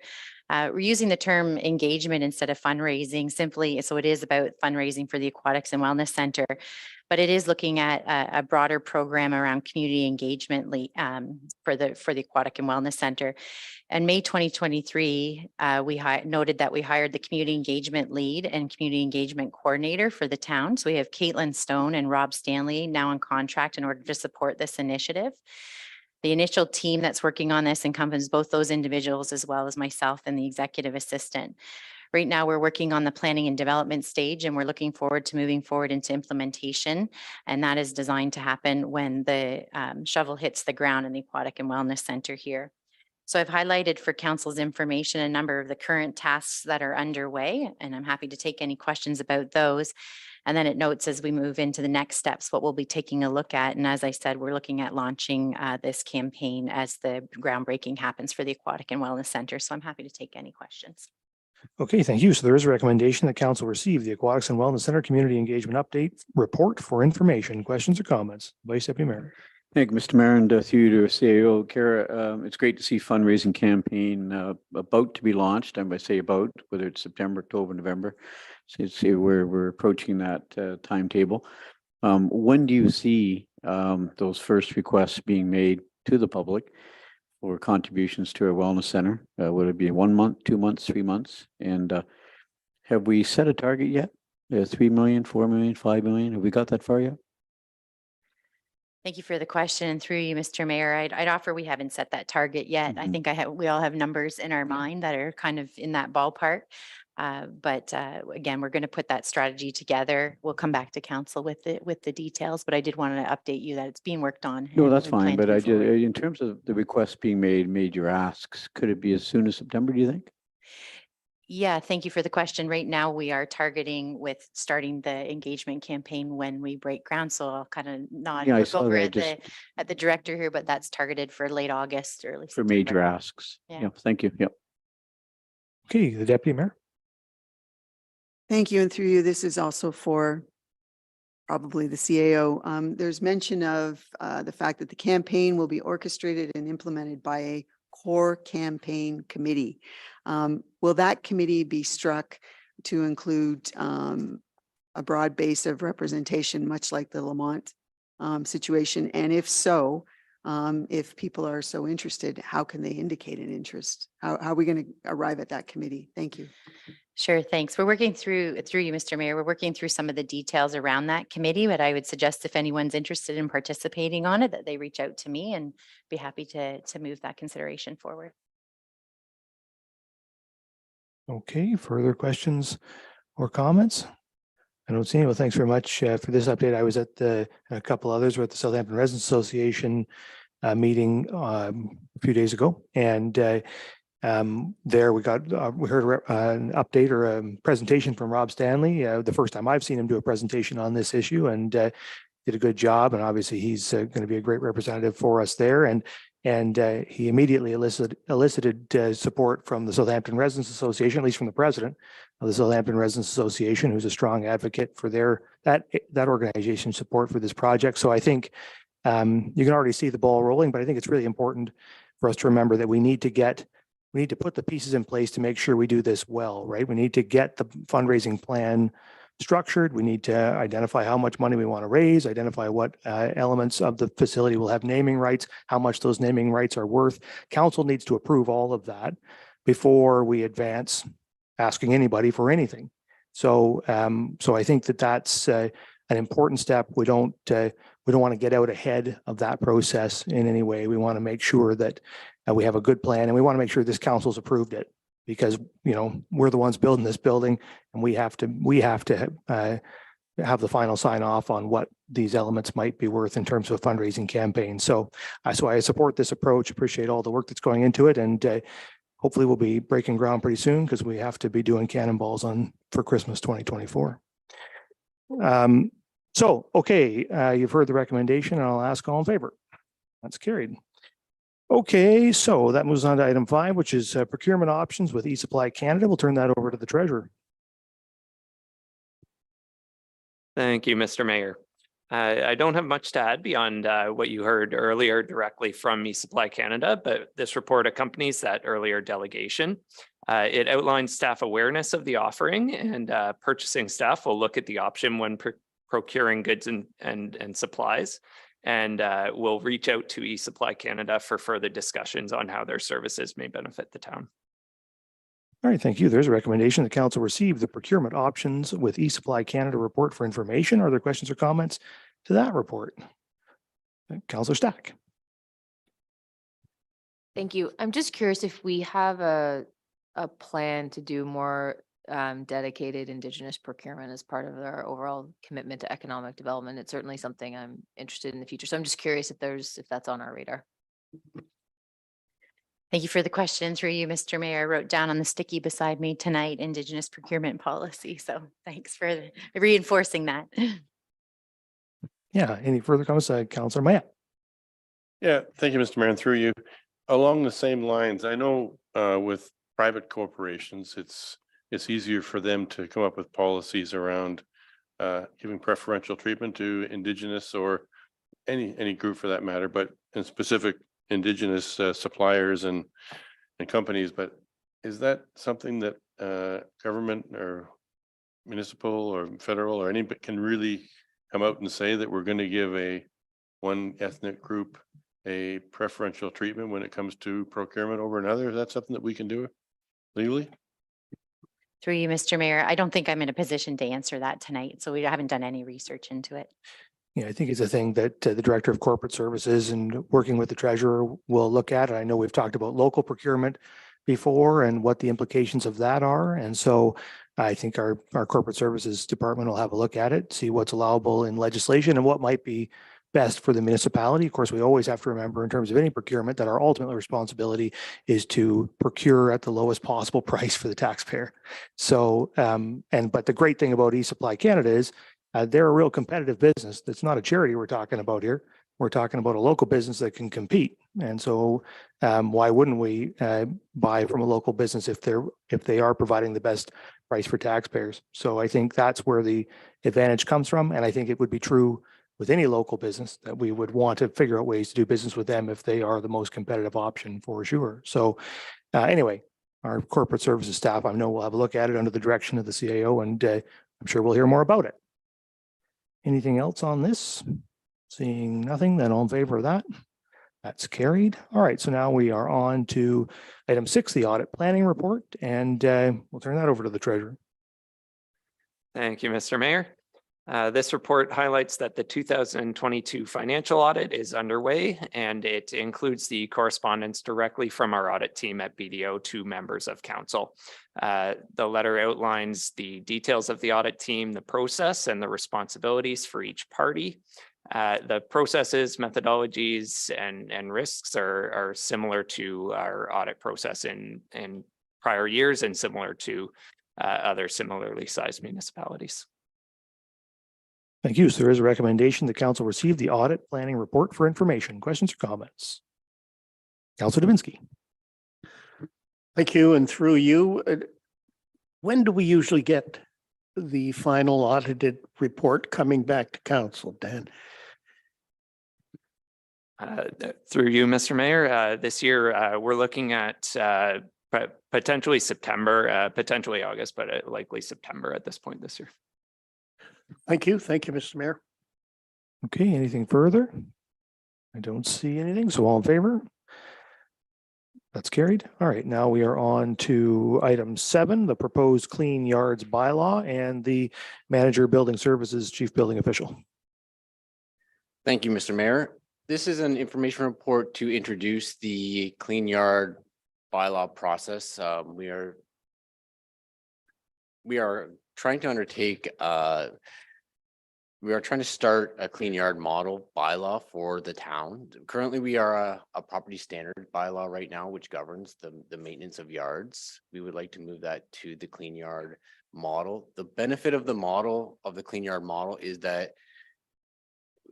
We're using the term engagement instead of fundraising simply. So it is about fundraising for the Aquatics and Wellness Center, but it is looking at a broader program around community engagement for the Aquatic and Wellness Center. In May 2023, we noted that we hired the community engagement lead and community engagement coordinator for the town. So we have Caitlin Stone and Rob Stanley now on contract in order to support this initiative. The initial team that's working on this encompasses both those individuals as well as myself and the executive assistant. Right now, we're working on the planning and development stage, and we're looking forward to moving forward into implementation. And that is designed to happen when the shovel hits the ground in the Aquatic and Wellness Center here. So I've highlighted for council's information a number of the current tasks that are underway, and I'm happy to take any questions about those. And then it notes as we move into the next steps, what we'll be taking a look at. And as I said, we're looking at launching this campaign as the groundbreaking happens for the Aquatic and Wellness Center. So I'm happy to take any questions. Okay, thank you. So there is a recommendation that council receive the Aquatics and Wellness Center Community Engagement Update Report for information. Questions or comments? Vice Deputy Mayor. Thank you, Mr. Mayor, and through you to CAO. Kara, it's great to see fundraising campaign about to be launched. And I say about, whether it's September, October, November. So we're approaching that timetable. When do you see those first requests being made to the public for contributions to our wellness center? Would it be 1 month, 2 months, 3 months? And have we set a target yet? 3 million, 4 million, 5 million? Have we got that far yet? Thank you for the question. And through you, Mr. Mayor, I'd offer we haven't set that target yet. I think we all have numbers in our mind that are kind of in that ballpark. But again, we're going to put that strategy together. We'll come back to council with the details, but I did want to update you that it's being worked on. No, and that's we fine. plan to But I move did, forward. in terms of the requests being made your asks, could it be as soon as September, do you think? Yeah, thank you for the question. Right now, we are targeting with starting the engagement campaign when we break ground. So I'll kind of nod Yeah, I look saw over that, at the director here, but that's targeted for late August, early for major September. asks. Yeah. Yeah, thank you. Yep. Okay, the Deputy Mayor. Thank you. And through you, this is also for probably the CAO. There's mention of the fact that the campaign will be orchestrated and implemented by a core campaign committee. Will that committee be struck to include a broad base of representation, much like the Lamont situation? And if so, if people are so interested, how can they indicate an interest? How are we going to arrive at that committee? Thank you. Sure, thanks. We're working through you, Mr. Mayor. We're working through some of the details around that committee, but I would suggest if anyone's interested in participating on it, that they reach out to me and be happy to move that consideration forward. Okay, further questions or comments? I don't see any. Well, thanks very much for this update. I was at a couple others. We're at the Southampton Residents Association meeting a few days ago, and there we heard an update or a presentation from Rob Stanley. The first time I've seen him do a presentation on this issue, and did a good job. And obviously, he's going to be a great representative for us there. And he immediately elicited support from the Southampton Residents Association, at least from the president of the Southampton Residents Association, who's a strong advocate for that organization's support for this project. So I think you can already see the ball rolling, but I think it's really important for us to remember that we need to put the pieces in place to make sure we do this well, right? We need to get the fundraising plan structured. We need to identify how much money we want to raise, identify what elements of the facility will have naming rights, how much those naming rights are worth. Council needs to approve all of that before we advance asking anybody for anything. So I think that's an important step. We don't want to get out ahead of that process in any way. We want to make sure that we have a good plan, and we want to make sure this council's approved it, because we're the ones building this building, and we have to have the final sign off on what these elements might be worth in terms of a fundraising campaign. So I support this approach. Appreciate all the work that's going into it, and hopefully we'll be breaking ground pretty soon, because we have to be doing cannonballs for Christmas 2024. Okay, you've heard the recommendation, and I'll ask all in favor. That's carried. Okay, so that moves on to item 5, which is procurement options with eSupply Canada. We'll turn that over to the treasurer. Thank you, Mr. Mayor. I don't have much to add beyond what you heard earlier directly from eSupply Canada, but this report accompanies that earlier delegation. It outlines staff awareness of the offering, and purchasing staff will look at the option when procuring goods and supplies, and we'll reach out to eSupply Canada for further discussions on how their services may benefit the town. All right, thank you. There's a recommendation that council receive the procurement options with eSupply Canada report for information. Are there questions or comments to that report? Councillor Stack. Thank you. I'm just curious if we have a plan to do more dedicated Indigenous procurement as part of our overall commitment to economic development. It's certainly something I'm interested in the future. So I'm just curious if that's on our radar. Thank you for the question. Through you, Mr. Mayor. I wrote down on the sticky beside me tonight, Indigenous procurement policy. So thanks for reinforcing that. Yeah, any further comments, Councillor Maya? Yeah, thank you, Mr. Mayor, and through you. Along the same lines, I know with private corporations, it's easier for them to come up with policies around giving preferential treatment to Indigenous or any group for that matter, but in specific Indigenous suppliers and companies. But is that something that government or municipal or federal or anybody can really come out and say that we're going to give one ethnic group a preferential treatment when it comes to procurement over another? Is that something that we can do legally? Through you, Mr. Mayor. I don't think I'm in a position to answer that tonight, so we haven't done any research into it. Yeah, I think it's a thing that the Director of Corporate Services and working with the Treasurer will look at. I know we've talked about local procurement before and what the implications of that are. And so I think our Corporate Services Department will have a look at it, see what's allowable in legislation and what might be best for the municipality. Of course, we always have to remember in terms of any procurement that our ultimate responsibility is to procure at the lowest possible price for the taxpayer. So, but the great thing about eSupply Canada is they're a real competitive business. That's not a charity we're talking about here. We're talking about a local business that can compete. And so why wouldn't we buy from a local business if they are providing the best price for taxpayers? So I think that's where the advantage comes from. And I think it would be true with any local business that we would want to figure out ways to do business with them if they are the most competitive option for sure. So anyway, our corporate services staff, I know we'll have a look at it under the direction of the CAO, and I'm sure we'll hear more about it. Anything else on this? Seeing nothing, then all in favor of that? That's carried. All right, so now we are on to item 6, the audit planning report, and we'll turn that over to the treasurer. Thank you, Mr. Mayor. This report highlights that the 2022 financial audit is underway, and it includes the correspondence directly from our audit team at BDO to members of council. The letter outlines the details of the audit team, the process, and the responsibilities for each party. The processes, methodologies, and risks are similar to our audit process in prior years and similar to other similarly sized municipalities. Thank you. So there is a recommendation the council receive the audit planning report for information. Questions or comments? Councilor Dubinsky. Thank you. And through you, when do we usually get the final audited report coming back to council, Dan? Through you, Mr. Mayor, this year we're looking at potentially September, potentially August, but likely September at this point this year. Thank you. Thank you, Mr. Mayor. Okay, anything further? I don't see anything. So all in favor? That's carried. All right, now we are on to item 7, the proposed clean yards bylaw and the manager building services chief building official. Thank you, Mr. Mayor. This is an information report to introduce the clean yard bylaw process. We are trying to undertake we are trying to start a clean yard model bylaw for the town. Currently, we are a property standard bylaw right now, which governs the maintenance of yards. We would like to move that to the clean yard model. The benefit of the clean yard model is that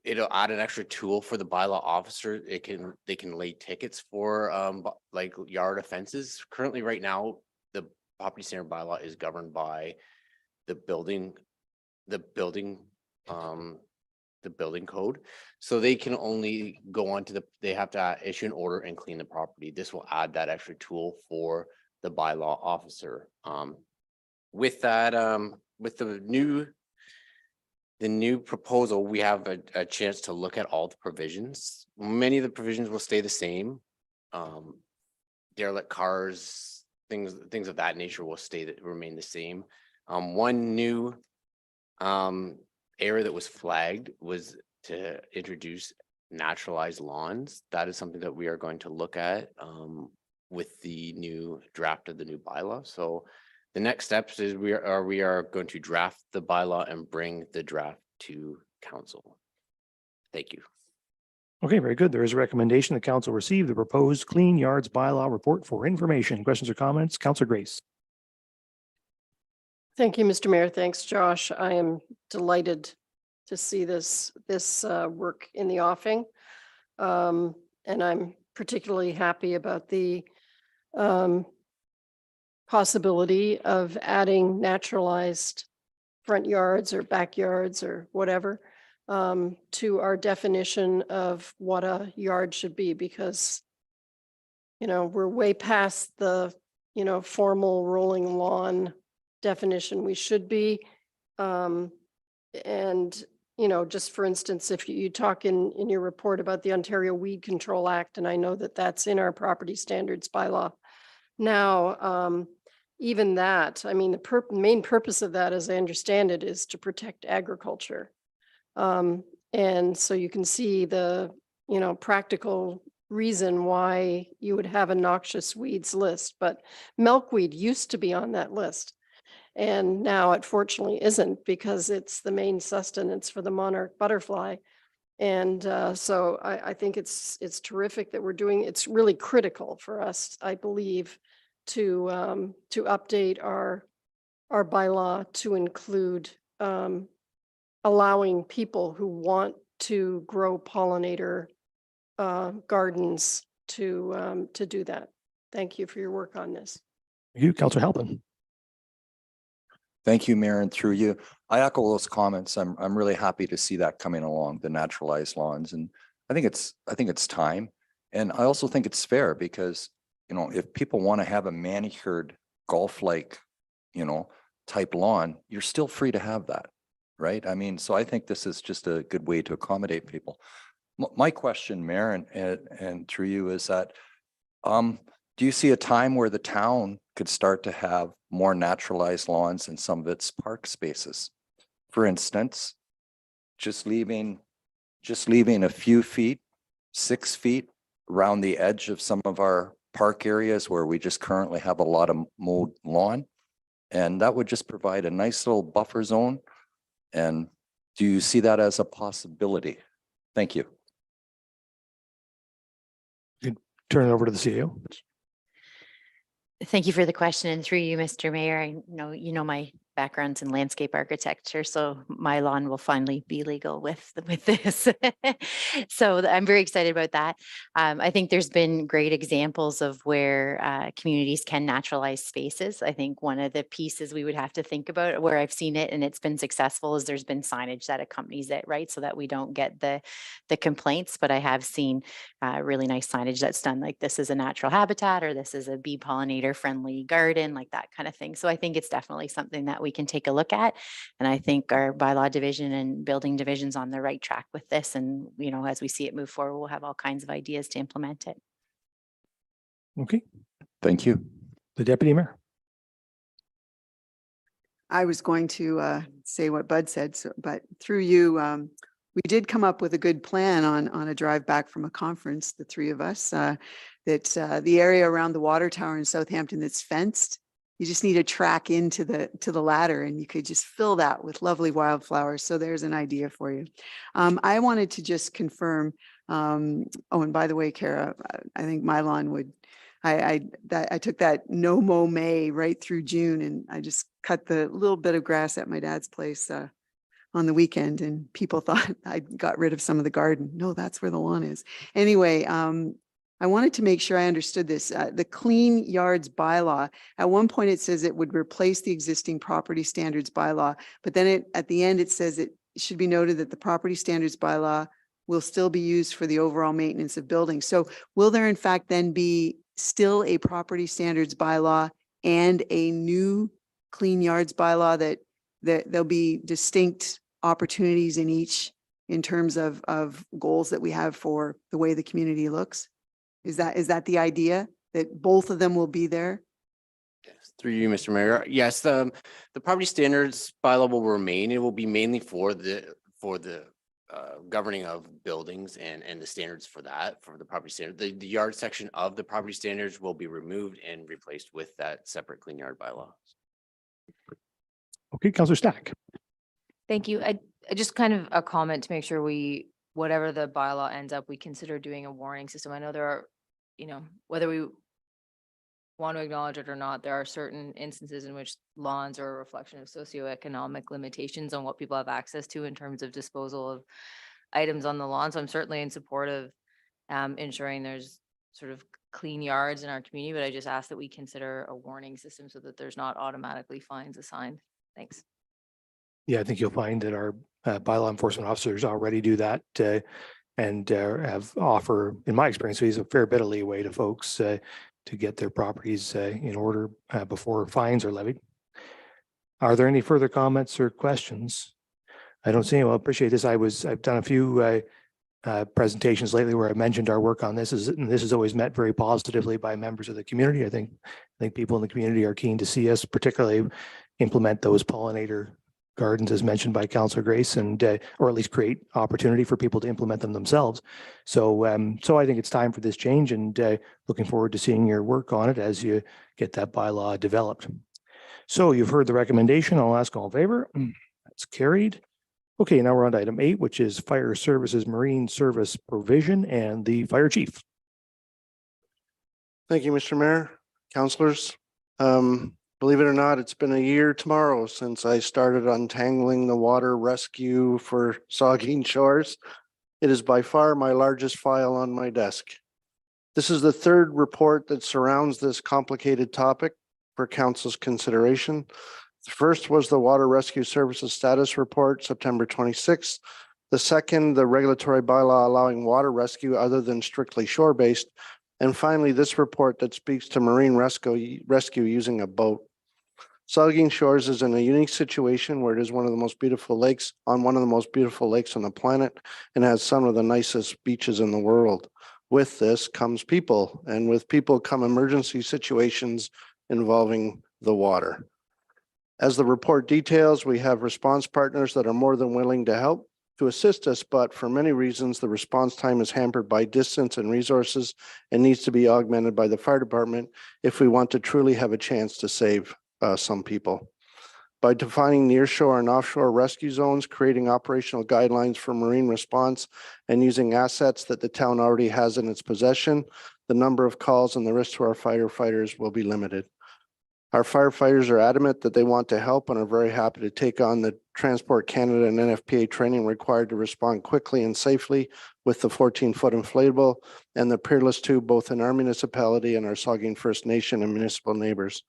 it'll add an extra tool for the bylaw officer. They can lay tickets for like yard offenses. Currently, right now, the property standard bylaw is governed by the building code. So they can only go on to they have to issue an order and clean the property. This will add that extra tool for the bylaw officer. With that, with the new proposal, we have a chance to look at all the provisions. Many of the provisions will stay the same. Derelict cars, things of that nature will remain the same. One new area that was flagged was to introduce naturalized lawns. That is something that we are going to look at with the new draft of the new bylaw. So The next steps is we are going to draft the bylaw and bring the draft to council. Thank you. Okay, very good. There is a recommendation the council receive the proposed Clean Yards bylaw report for information. Questions or comments? Councillor Grace. Thank you, Mr. Mayor. Thanks, Josh. I am delighted to see this work in the offing. And I'm particularly happy about the possibility of adding naturalized front yards or backyards or whatever to our definition of what a yard should be, because, you know, we're way past the, you know, formal rolling lawn definition we should be. And, you know, just for instance, if you talk in your report about the Ontario Weed Control Act, and I know that that's in our property standards bylaw now, even that, I mean, the main purpose of that, as I understand it, is to protect agriculture. And so you can see the, you know, practical reason why you would have a noxious weeds list, but milkweed used to be on that list. And now it fortunately isn't, because it's the main sustenance for the monarch butterfly. And so I think it's terrific that we're doing, it's really critical for us, I believe, to update our bylaw to include allowing people who want to grow pollinator gardens to do that. Thank you for your work on this. Thank you, Councillor Halpin. Thank you, Mayor, and through you. I echo those comments. I'm really happy to see that coming along, the naturalized lawns, and I think it's time. And I also think it's fair because, you know, if people want to have a manicured golf-like, you know, type lawn, you're still free to have that, right? I mean, so I think this is just a good way to accommodate people. My question, Mayor, and through you, is that do you see a time where the town could start to have more naturalized lawns in some of its park spaces? For instance, just leaving a few feet, 6 feet around the edge of some of our park areas where we just currently have a lot of mowed lawn. And that would just provide a nice little buffer zone. And do you see that as a possibility? Thank you. Turn it over to the CEO. Thank you for the question, and through you, Mr. Mayor, I know you know my background's in landscape architecture, so my lawn will finally be legal with this. So I'm very excited about that. I think there's been great examples of where communities can naturalize spaces. I think one of the pieces we would have to think about, where I've seen it and it's been successful, is there's been signage that accompanies it, right? So that we don't get the complaints, but I have seen really nice signage that's done like this is a natural habitat, or this is a bee pollinator friendly garden, like that kind of thing. So I think it's definitely something that we can take a look at. And I think our bylaw division and building division's on the right track with this. And, you know, as we see it move forward, we'll have all kinds of ideas to implement it. Okay. Thank you. The Deputy Mayor. I was going to say what Bud said, but through you, we did come up with a good plan on a drive back from a conference, the three of us, that the area around the water tower in Southampton that's fenced, you just need a track into the ladder, and you could just fill that with lovely wildflowers. So there's an idea for you. I wanted to just confirm, oh, and by the way, Kara, I think my lawn would, I took that no mow May right through June, and I just cut the little bit of grass at my dad's place on the weekend, and people thought I got rid of some of the garden. No, that's where the lawn is. Anyway, I wanted to make sure I understood this. The Clean Yards bylaw, at one point it says it would replace the existing property standards bylaw, but then at the end it says it should be noted that the property standards bylaw will still be used for the overall maintenance of buildings. So will there in fact then be still a property standards bylaw and a new Clean Yards bylaw that there'll be distinct opportunities in each in terms of goals that we have for the way the community looks? Is that the idea, that both of them will be there? Yes, through you, Mr. Mayor. Yes, the property standards bylaw will remain. It will be mainly for the governing of buildings and the standards for that, for the property standard. The yard section of the property standards will be removed and replaced with that separate clean yard bylaw. Okay, Councillor Stack. Thank you. I just kind of a comment to make sure we, whatever the bylaw ends up, we consider doing a warning system. I know there are, whether we want to acknowledge it or not, there are certain instances in which lawns are a reflection of socioeconomic limitations on what people have access to in terms of disposal of items on the lawn. So I'm certainly in support of ensuring there's sort of clean yards in our community, but I just ask that we consider a warning system so that there's not automatically fines assigned. Thanks. Yeah, I think you'll find that our bylaw enforcement officers already do that and have offer, in my experience, a fair bit of leeway to folks to get their properties in order before fines are levied. Are there any further comments or questions? I don't see any. Well, appreciate this. I've done a few presentations lately where I mentioned our work on this, and this is always met very positively by members of the community. I think people in the community are keen to see us particularly implement those pollinator gardens as mentioned by Councillor Grace, and or at least create opportunity for people to implement them themselves. So I think it's time for this change, and looking forward to seeing your work on it as you get that bylaw developed. So you've heard the recommendation. I'll ask all in favor. That's carried. Okay, now we're on to item 8, which is fire services, marine service provision, and the fire chief. Thank you, Mr. Mayor, councillors. Believe it or not, it's been a year tomorrow since I started untangling the water rescue for Saugeen Shores. It is by far my largest file on my desk. This is the third report that surrounds this complicated topic for council's consideration. The first was the Water Rescue Services Status Report, September 26th. The second, the regulatory bylaw allowing water rescue other than strictly shore-based. And finally, this report that speaks to marine rescue using a boat. Saugeen Shores is in a unique situation where it is one of the most beautiful lakes on one of the most beautiful lakes on the planet and has some of the nicest beaches in the world. With this comes people, and with people come emergency situations involving the water. As the report details, we have response partners that are more than willing to help to assist us, but for many reasons, the response time is hampered by distance and resources and needs to be augmented by the fire department if we want to truly have a chance to save some people. By defining nearshore and offshore rescue zones, creating operational guidelines for marine response, and using assets that the town already has in its possession, the number of calls and the risk to our firefighters will be limited. Our firefighters are adamant that they want to help and are very happy to take on the Transport Canada and NFPA training required to respond quickly and safely with the 14-foot inflatable and the Peerless 2, both in our municipality and our Saugeen First Nation and municipal neighbors.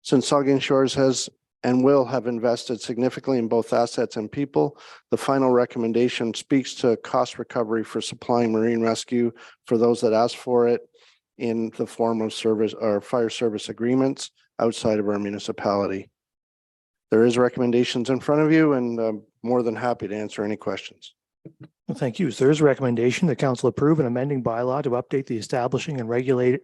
Since Saugeen Shores has and will have invested significantly in both assets and people, the final recommendation speaks to cost recovery for supplying marine rescue for those that ask for it in the form of service or fire service agreements outside of our municipality. There is recommendations in front of you, and I'm more than happy to answer any questions. Well, thank you. So there is a recommendation that council approve an amending bylaw to update the establishing and regulatory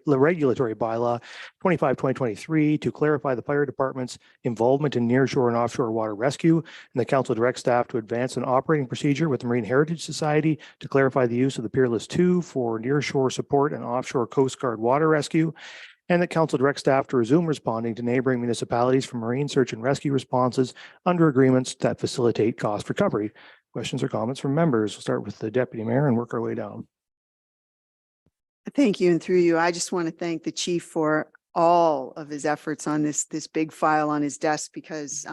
bylaw 25/2023 to clarify the fire department's involvement in nearshore and offshore water rescue. And the council directs staff to advance an operating procedure with the Marine Heritage Society to clarify the use of the Peerless 2 for nearshore support and offshore Coast Guard water rescue. And that council directs staff to resume responding to neighboring municipalities for marine search and rescue responses under agreements that facilitate cost recovery. Questions or comments from members? We'll start with the deputy mayor and work our way down. Thank you. And through you, I just want to thank the chief for all of his efforts on this big file on his desk, because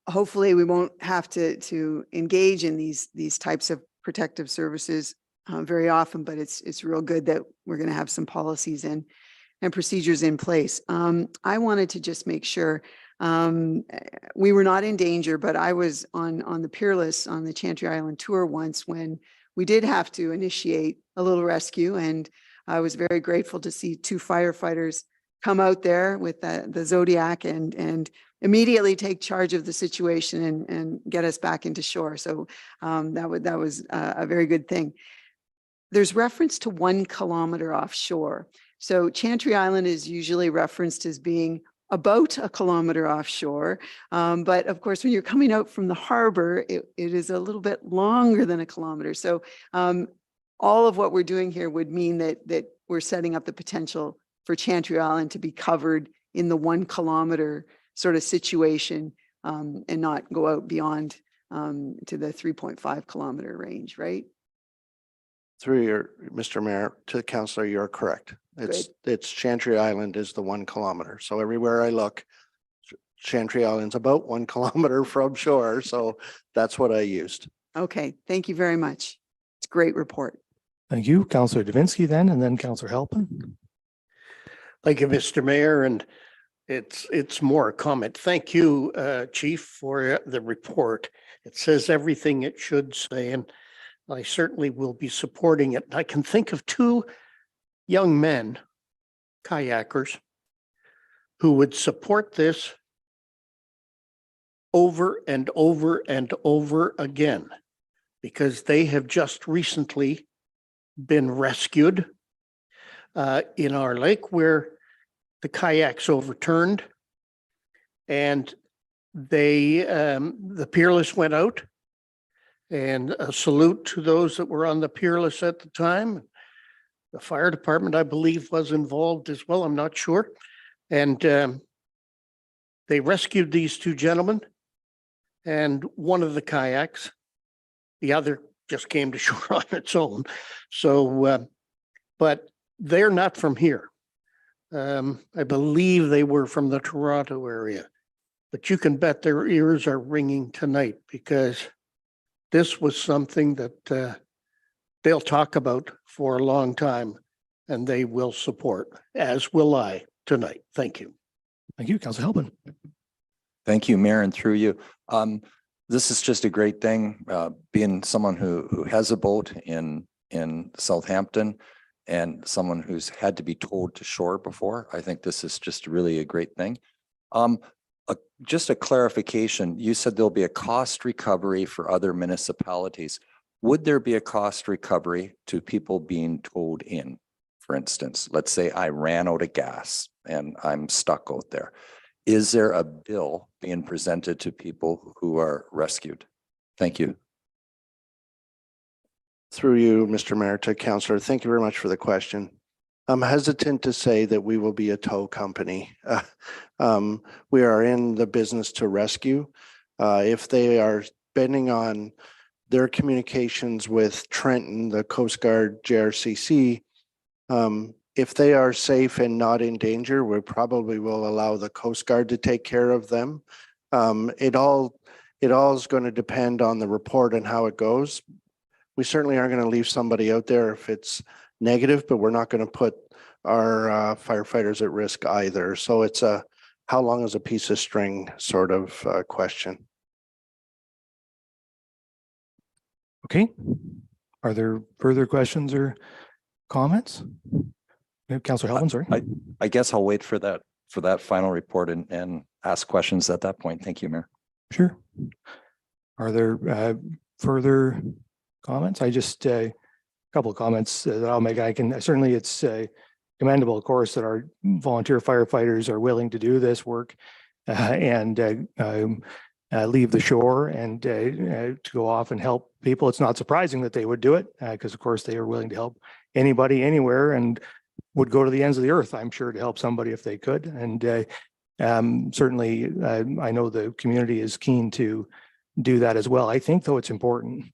hopefully we won't have to engage in these types of protective services very often, but it's real good that we're going to have some policies and procedures in place. I wanted to just make sure we were not in danger, but I was on the Peerless on the Chantry Island tour once when we did have to initiate a little rescue, and I was very grateful to see 2 firefighters come out there with the Zodiac and immediately take charge of the situation and get us back into shore. So that was a very good thing. There's reference to 1 kilometer offshore. So Chantry Island is usually referenced as being about 1 kilometer offshore. But of course, when you're coming out from the harbor, it is a little bit longer than 1 kilometer. So all of what we're doing here would mean that we're setting up the potential for Chantry Island to be covered in the 1 kilometer sort of situation and not go out beyond to the 3.5 kilometer range, right? Through your, Mr. Mayor, to the councillor, you're correct. It's Chantry Island is the 1 kilometer. So everywhere I look, Chantry Island's about 1 kilometer from shore. So that's what I used. Okay, thank you very much. It's a great report. Thank you, Councillor Davinsky then, and then Councillor Halpin. Thank you, Mr. Mayor, and it's more a comment. Thank you, Chief, for the report. It says everything it should say, and I certainly will be supporting it. I can think of two young men, kayakers, who would support this over and over and over again, because they have just recently been rescued in our lake where the kayaks overturned, and they the Peerless went out, and a salute to those that were on the Peerless at the time. The fire department, I believe, was involved as well. I'm not sure. And they rescued these two gentlemen, and one of the kayaks, the other just came to shore on its own. So, but they're not from here. I believe they were from the Toronto area, but you can bet their ears are ringing tonight, because this was something that they'll talk about for a long time, and they will support, as will I tonight. Thank you. Thank you, Councillor Halpin. Thank you, Mayor, and through you. This is just a great thing, being someone who has a boat in Southampton and someone who's had to be towed to shore before. I think this is just really a great thing. Just a clarification, you said there'll be a cost recovery for other municipalities. Would there be a cost recovery to people being towed in? For instance, let's say I ran out of gas and I'm stuck out there. Is there a bill being presented to people who are rescued? Thank you. Through you, Mr. Mayor, to Councillor, thank you very much for the question. I'm hesitant to say that we will be a tow company. We are in the business to rescue. If they are bending on their communications with Trenton, the Coast Guard, JRCC, if they are safe and not in danger, we probably will allow the Coast Guard to take care of them. It all is going to depend on the report and how it goes. We certainly aren't going to leave somebody out there if it's negative, but we're not going to put our firefighters at risk either. So it's a how long is a piece of string sort of question. Okay. Are there further questions or comments? Councillor Halpin, sorry. I guess I'll wait for that final report and ask questions at that point. Thank you, Mayor. Sure. Are there further comments? I just a couple of comments that I'll make. Certainly it's commendable, of course, that our volunteer firefighters are willing to do this work and leave the shore and to go off and help people. It's not surprising that they would do it because, of course, they are willing to help anybody anywhere and would go to the ends of the earth, I'm sure, to help somebody if they could. And certainly, I know the community is keen to do that as well. I think, though, it's important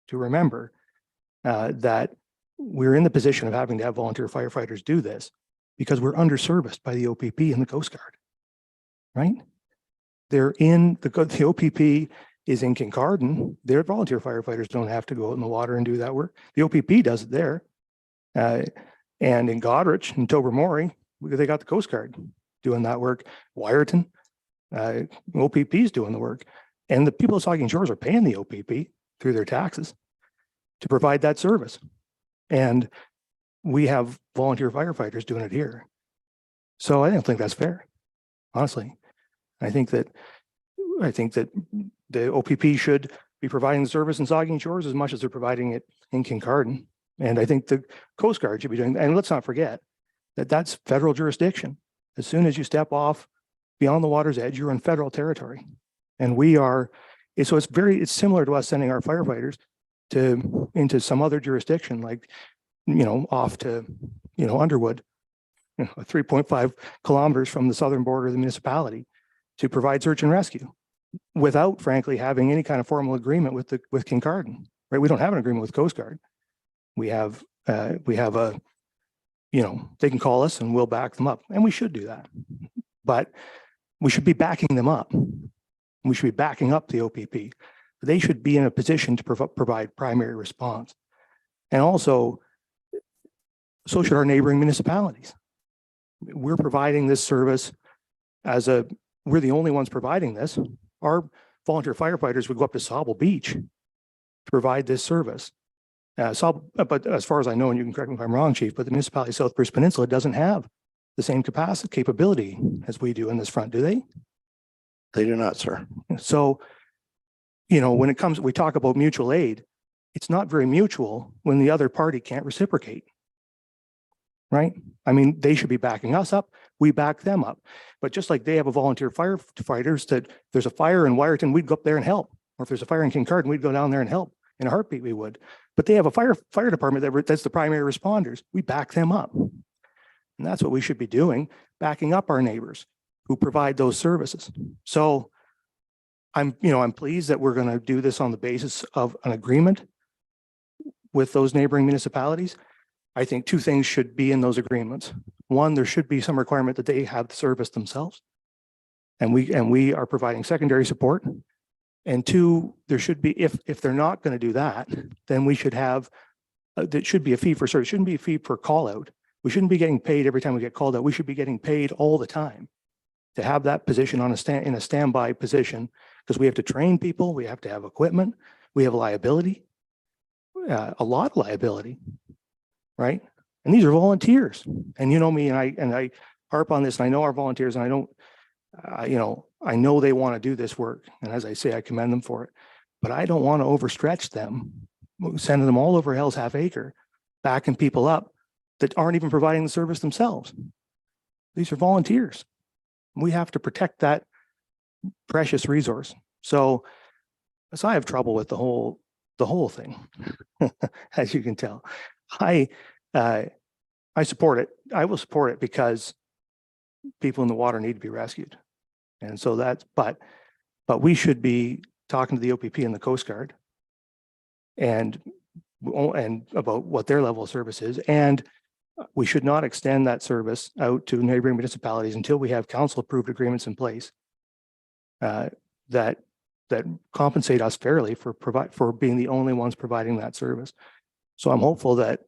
to remember that we're in the position of having to have volunteer firefighters do this because we're underserviced by the OPP and the Coast Guard, right? They're in the OPP is in Kincardine. Their volunteer firefighters don't have to go out in the water and do that work. The OPP does it there. And in Goderich and Tobermory, they got the Coast Guard doing that work. Wyerton, OPP is doing the work. And the people of Saugeen Shores are paying the OPP through their taxes to provide that service. And we have volunteer firefighters doing it here. So I don't think that's fair, honestly. I think that the OPP should be providing the service in Saugeen Shores as much as they're providing it in Kincardine. And I think the Coast Guard should be doing, and let's not forget that that's federal jurisdiction. As soon as you step off beyond the water's edge, you're in federal territory. And we are, so it's similar to us sending our firefighters into some other jurisdiction, like, off to, Underwood, 3.5 kilometers from the southern border of the municipality to provide search and rescue without frankly having any kind of formal agreement with Kincardine, right? We don't have an agreement with Coast Guard. We have a, they can call us and we'll back them up, and we should do that. But we should be backing them up. We should be backing up the OPP. They should be in a position to provide primary response. And also, so should our neighboring municipalities. We're providing this service we're the only ones providing this. Our volunteer firefighters would go up to Sauble Beach to provide this service. But as far as I know, and you can correct me if I'm wrong, Chief, but the municipality of South Bruce Peninsula doesn't have the same capability as we do in this front, do they? They do not, sir. So, when we talk about mutual aid, it's not very mutual when the other party can't reciprocate. Right? I mean, they should be backing us up. We back them up. But just like they have a volunteer firefighters that there's a fire in Wyerton, we'd go up there and help. Or if there's a fire in Kincardine, we'd go down there and help. In a heartbeat, we would. But they have a fire department that's the primary responders. We back them up. And that's what we should be doing, backing up our neighbors who provide those services. So I'm pleased that we're going to do this on the basis of an agreement with those neighboring municipalities. I think two things should be in those agreements. One, there should be some requirement that they have the service themselves. And we are providing secondary support. And two, there should be, if they're not going to do that, then we should have, there should be a fee for service. It shouldn't be a fee per call out. We shouldn't be getting paid every time we get called out. We should be getting paid all the time to have that position in a standby position, because we have to train people. We have to have equipment. We have liability, a lot of liability. Right? And these are volunteers. And you know me, and I harp on this, and I know our volunteers, and I don't, I know they want to do this work. And as I say, I commend them for it, but I don't want to overstretch them, sending them all over Hell's Half Acre, backing people up that aren't even providing the service themselves. These are volunteers. We have to protect that precious resource. So I have trouble with the whole thing, as you can tell. I support it. I will support it because people in the water need to be rescued. And so but we should be talking to the OPP and the Coast Guard and about what their level of service is. And we should not extend that service out to neighboring municipalities until we have council approved agreements in place that compensate us fairly for being the only ones providing that service. So I'm hopeful that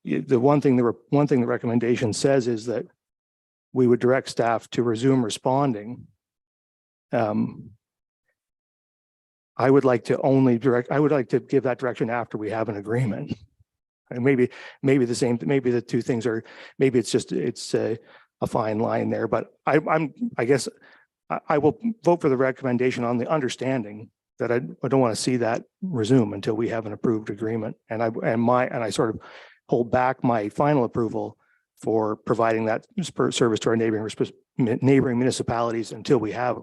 the one thing the recommendation says is that we would direct staff to resume responding. I would like to give that direction after we have an agreement. And maybe the two things are, maybe it's a fine line there, but I guess I will vote for the recommendation on the understanding that I don't want to see that resume until we have an approved agreement. And I sort of hold back my final approval for providing that service to our neighboring municipalities until we have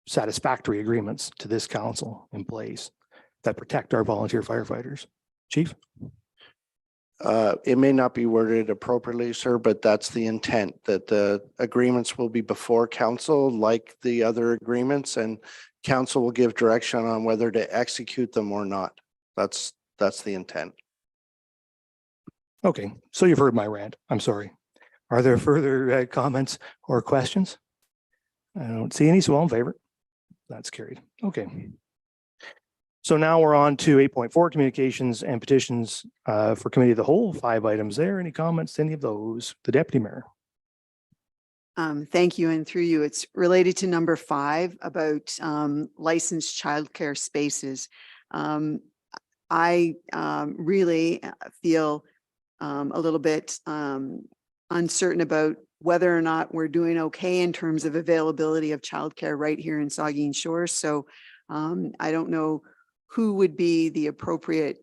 satisfactory agreements to this council in place that protect our volunteer firefighters. Chief? It may not be worded appropriately, sir, but that's the intent, that the agreements will be before council like the other agreements, and council will give direction on whether to execute them or not. That's the intent. Okay, so you've heard my rant. I'm sorry. Are there further comments or questions? I don't see any, so all in favor? That's carried. Okay. So now we're on to 8.4, communications and petitions for committee of the whole, 5 items there. Any comments to any of those? The deputy mayor. Thank you. And through you, it's related to number 5 about licensed childcare spaces. I really feel a little bit uncertain about whether or not we're doing okay in terms of availability of childcare right here in Saugeen Shores. So I don't know who would be the appropriate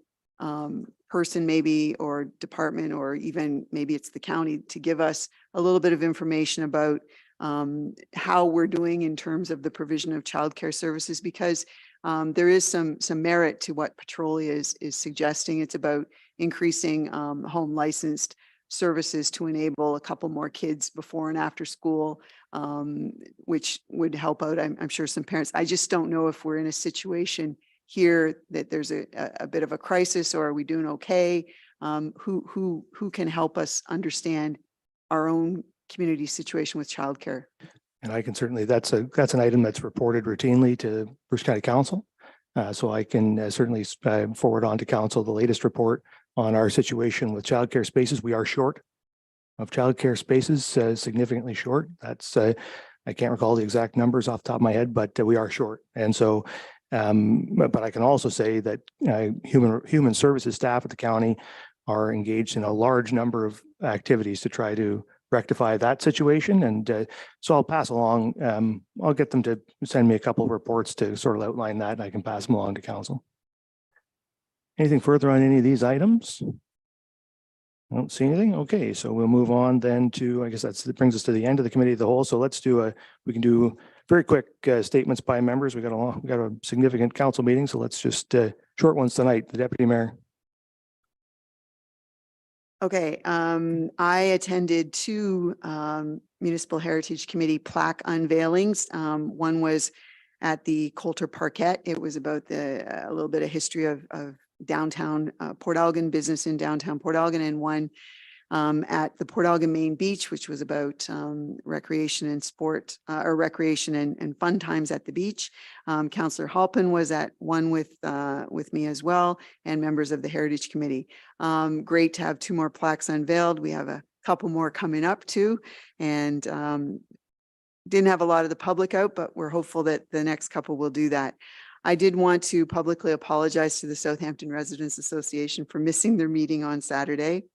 person maybe, or department, or even maybe it's the county, to give us a little bit of information about how we're doing in terms of the provision of childcare services, because there is some merit to what Petrolia is suggesting. It's about increasing home licensed services to enable a couple more kids before and after school, which would help out, I'm sure, some parents. I just don't know if we're in a situation here that there's a bit of a crisis, or are we doing okay? Who can help us understand our own community situation with childcare? And I can certainly, that's an item that's reported routinely to Bruce County Council. So I can certainly forward on to council the latest report on our situation with childcare spaces. We are short of childcare spaces, significantly short. That's I can't recall the exact numbers off the top of my head, but we are short. And so, but I can also say that human services staff at the county are engaged in a large number of activities to try to rectify that situation. And so I'll pass along, I'll get them to send me a couple of reports to sort of outline that, and I can pass them along to council. Anything further on any of these items? I don't see anything. Okay, so we'll move on then to, I guess that brings us to the end of the committee of the whole. So let's do we can do very quick statements by members. We got a significant council meeting, so let's just short ones tonight. The deputy mayor. Okay, I attended two Municipal Heritage Committee plaque unveilings. One was at the Coulter Parquet. It was about a little bit of history of downtown Port Elgin, business in downtown Port Elgin, and one at the Port Elgin Main Beach, which was about recreation and sport, or recreation and fun times at the beach. Councillor Halpin was at one with me as well, and members of the Heritage Committee. Great to have two more plaques unveiled. We have a couple more coming up too, and didn't have a lot of the public out, but we're hopeful that the next couple will do that. I did want to publicly apologize to the Southampton Residents Association for missing their meeting on Saturday.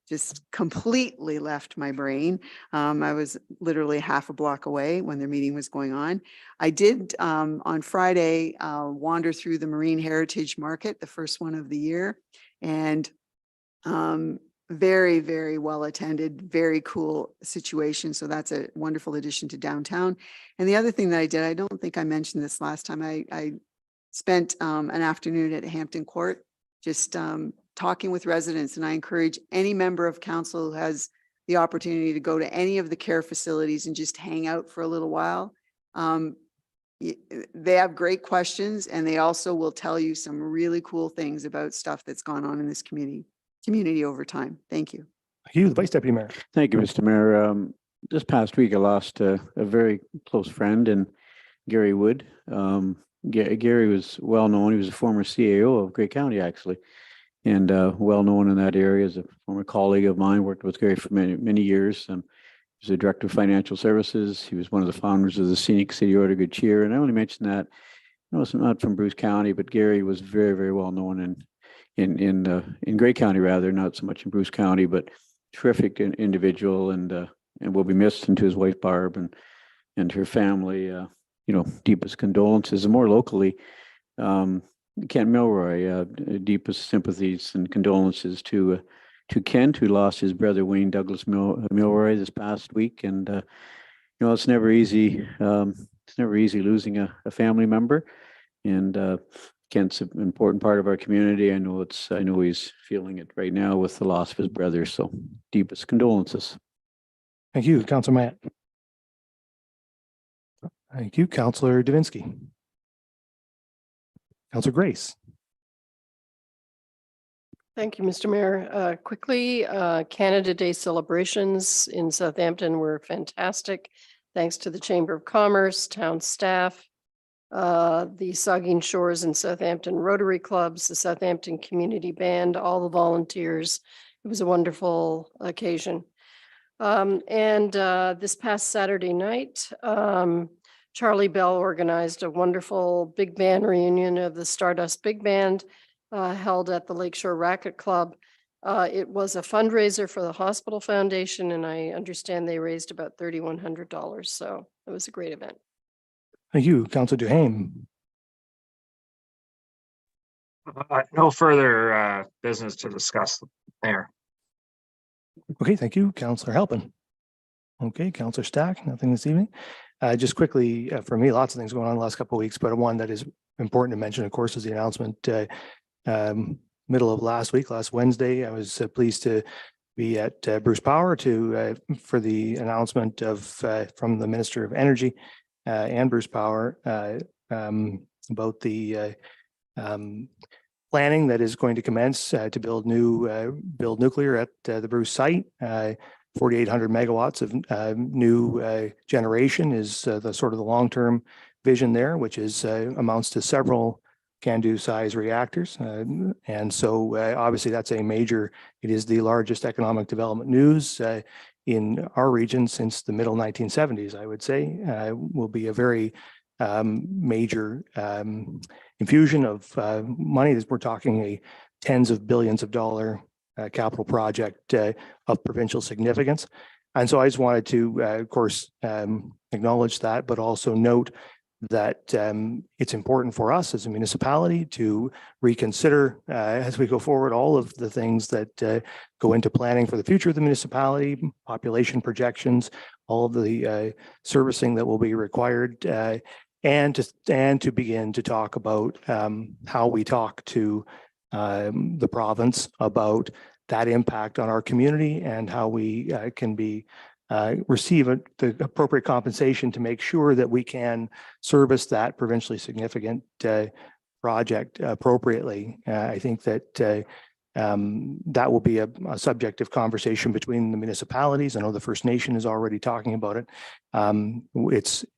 Just completely left my brain. I was literally half a block away when their meeting was going on. I did on Friday wander through the Marine Heritage Market, the first one of the year, and very, very well attended, very cool situation. So that's a wonderful addition to downtown. And the other thing that I did, I don't think I mentioned this last time, I spent an afternoon at Hampton Court, just talking with residents, and I encourage any member of council who has the opportunity to go to any of the care facilities and just hang out for a little while. They have great questions, and they also will tell you some really cool things about stuff that's gone on in this community over time. Thank you. Thank you, the Vice Deputy Mayor. Thank you, Mr. Mayor. This past week, I lost a very close friend in Gary Wood. Gary was well known. He was a former CAO of Grey County, actually, and well known in that area as a former colleague of mine. Worked with Gary for many years. He was the Director of Financial Services. He was one of the founders of the Scenic City Order Good Cheer. And I only mention that, it's not from Bruce County, but Gary was very, very well known in Grey County, rather, not so much in Bruce County, but terrific individual, and will be missed, and to his wife Barb and her family, deepest condolences. And more locally, Kent Milroy, deepest sympathies and condolences to Kent, who lost his brother Wayne Douglas Milroy this past week. And it's never easy. It's never easy losing a family member, and Kent's an important part of our community. I know he's feeling it right now with the loss of his brother. So deepest condolences. Thank you, Councillor Matt. Thank you, Councillor Davinsky. Councillor Grace. Thank you, Mr. Mayor. Quickly, Canada Day celebrations in Southampton were fantastic. Thanks to the Chamber of Commerce, town staff, the Saugeen Shores and Southampton Rotary Clubs, the Southampton Community Band, all the volunteers. It was a wonderful occasion. And this past Saturday night, Charlie Bell organized a wonderful big band reunion of the Stardust Big Band held at the Lakeshore Racquet Club. It was a fundraiser for the Hospital Foundation, and I understand they raised about $3,100. So it was a great event. Thank you, Councillor Duhaime. No further business to discuss there. Okay, thank you, Councillor Halpin. Okay, Councillor Stack, nothing this evening. Just quickly, for me, lots of things going on the last couple of weeks, but one that is important to mention, of course, is the announcement middle of last Wednesday. I was pleased to be at Bruce Power to for the announcement of from the Minister of Energy and Bruce Power about the planning that is going to commence to build nuclear at the Bruce site. 4,800 megawatts of new generation is the sort of the long-term vision there, which is amounts to several CANDU size reactors. And so obviously that's a major, it is the largest economic development news in our region since the middle 1970s, I would say. Will be a very major infusion of money. We're talking a tens of billions of dollar capital project of provincial significance. And so I just wanted to, of course, acknowledge that, but also note that it's important for us as a municipality to reconsider as we go forward all of the things that go into planning for the future of the municipality, population projections, all of the servicing that will be required, and to begin to talk about how we talk to the province about that impact on our community and how we can be receive the appropriate compensation to make sure that we can service that provincially significant project appropriately. I think that that will be a subject of conversation between the municipalities. I know the First Nation is already talking about it.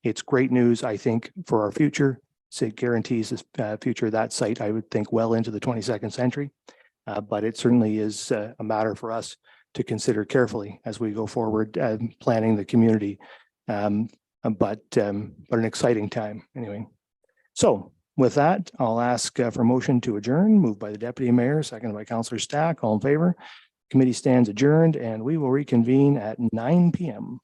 It's great news, I think, for our future. So it guarantees the future of that site, I would think, well into the 22nd century. But it certainly is a matter for us to consider carefully as we go forward planning the community. But an exciting time anyway. So with that, I'll ask for motion to adjourn, moved by the Deputy Mayor, seconded by Councillor Stack. All in favor? Committee stands adjourned and we will reconvene at 9 p.m.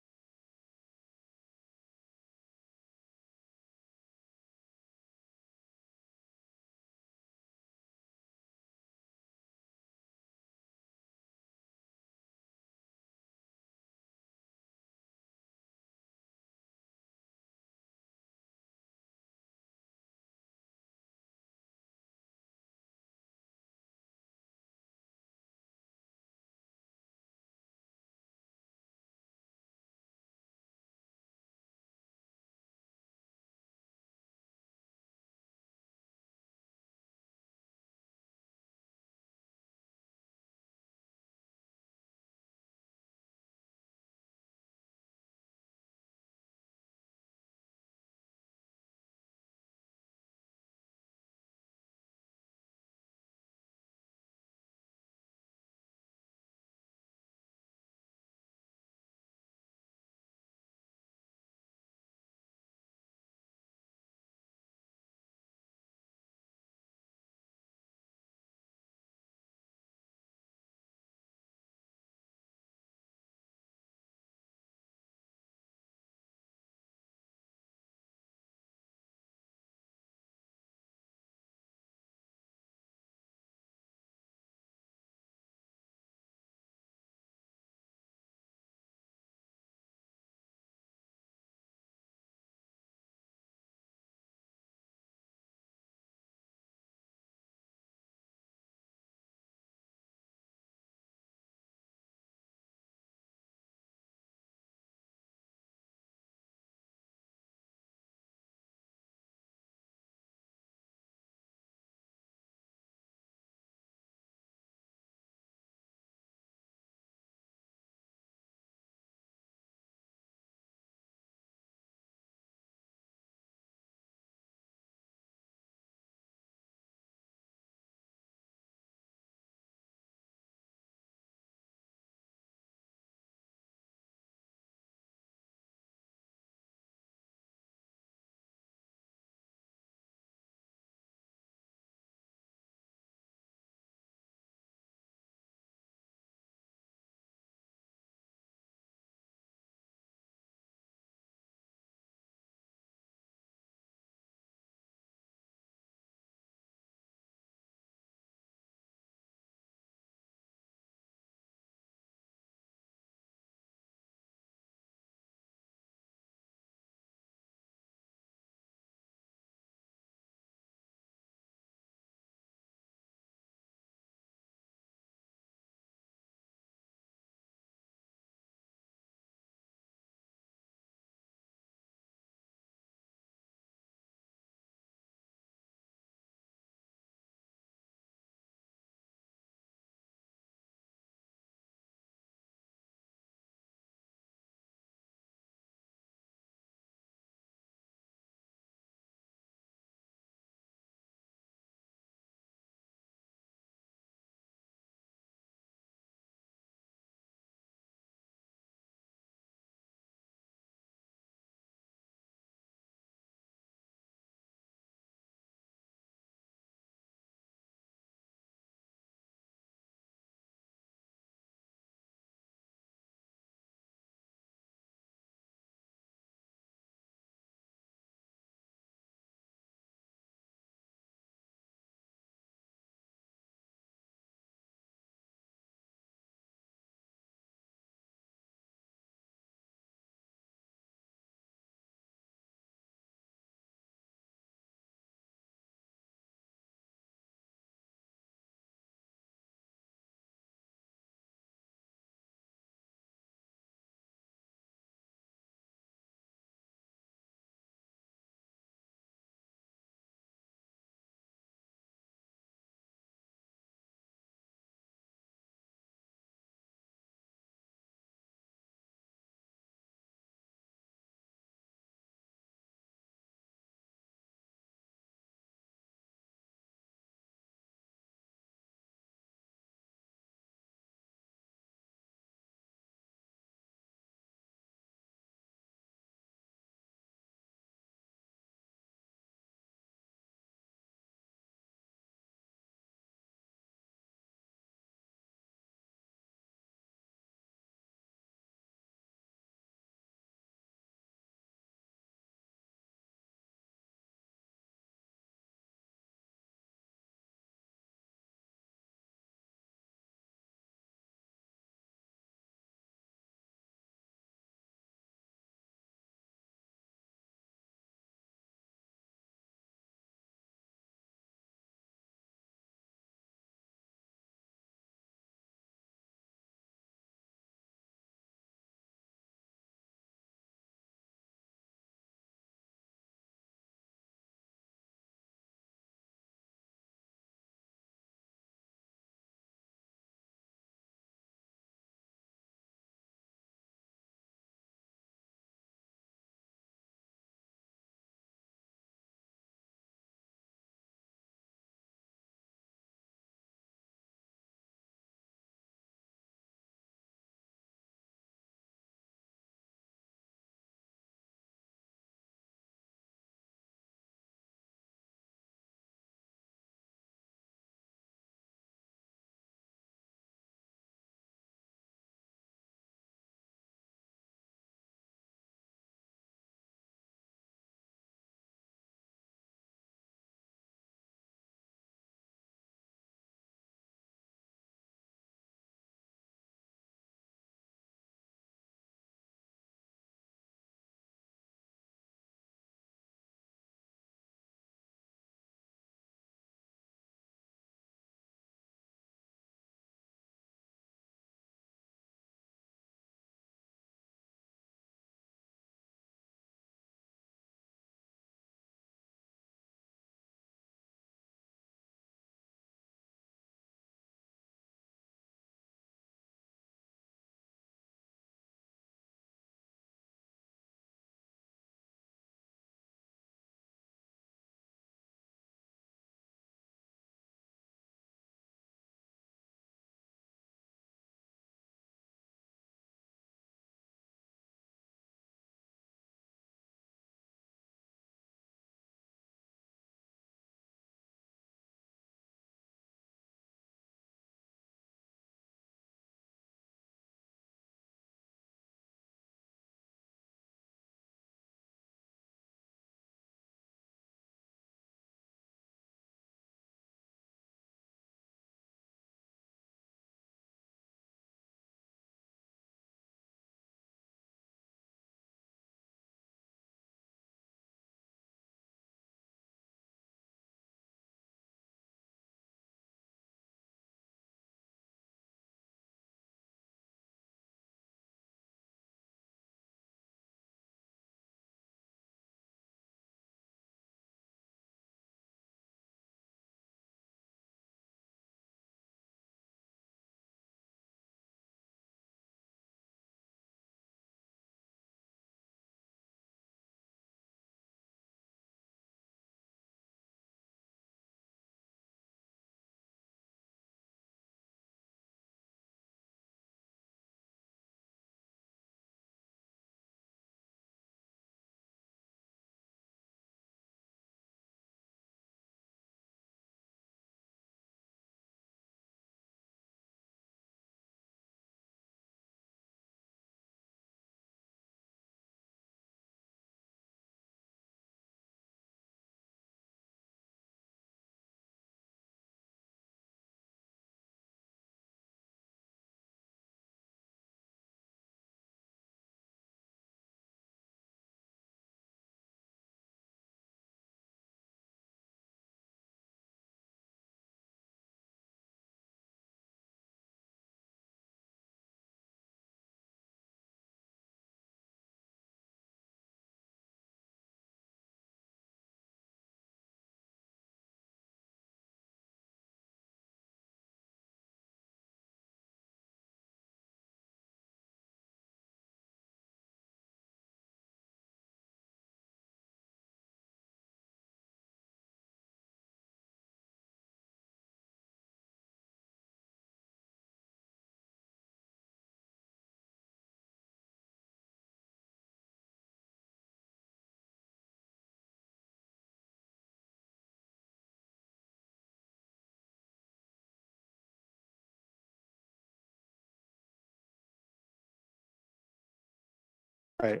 Right.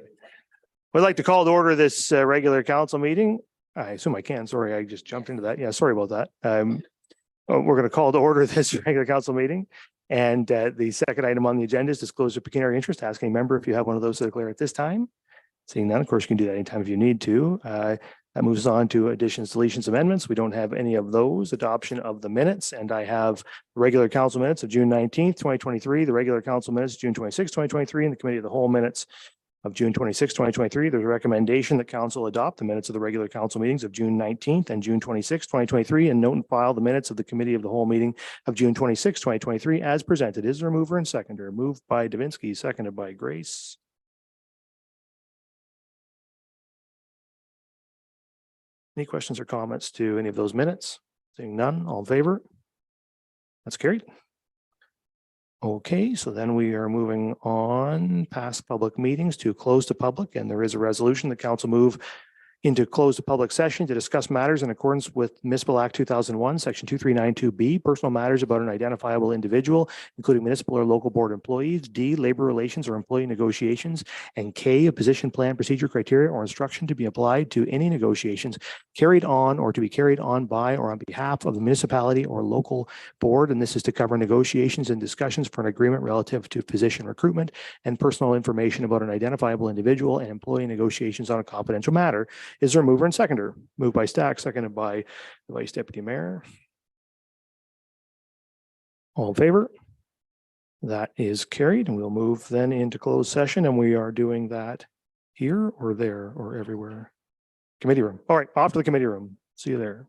We'd like to call to order this regular council meeting. I assume I can. Sorry, I just jumped into that. Yeah, sorry about that. We're going to call to order this regular council meeting. And the second item on the agenda is disclosure of pecuniary interest. Ask any member if you have one of those to declare at this time. Seeing none, of course, you can do that anytime if you need to. That moves on to additions, deletions, amendments. We don't have any of those. Adoption of the minutes. And I have regular council minutes of June 19th, 2023, the regular council minutes, June 26th, 2023, and the committee of the whole minutes of June 26th, 2023. There's a recommendation that council adopt the minutes of the regular council meetings of June 19th and June 26th, 2023, and note and file the minutes of the committee of the whole meeting of June 26th, 2023, as presented. Is there a mover and seconder? Moved by Davinsky, seconded by Grace. Any questions or comments to any of those minutes? Seeing none, all in favor? That's carried. Okay, so then we are moving on past public meetings to close to public, and there is a resolution. The council move into closed public session to discuss matters in accordance with Municipal Act 2001, Section 2392B, personal matters about an identifiable individual, including municipal or local board employees, D, labor relations or employee negotiations, and K, a position plan, procedure, criteria, or instruction to be applied to any negotiations carried on or to be carried on by or on behalf of the municipality or local board. And this is to cover negotiations and discussions for an agreement relative to position recruitment and personal information about an identifiable individual and employee negotiations on a confidential matter. Is there a mover and seconder? Moved by Stack, seconded by the Vice Deputy Mayor. All in favor? That is carried, and we'll move then into closed session, and we are doing that here or there or everywhere. Committee room. All right, off to the committee room. See you there.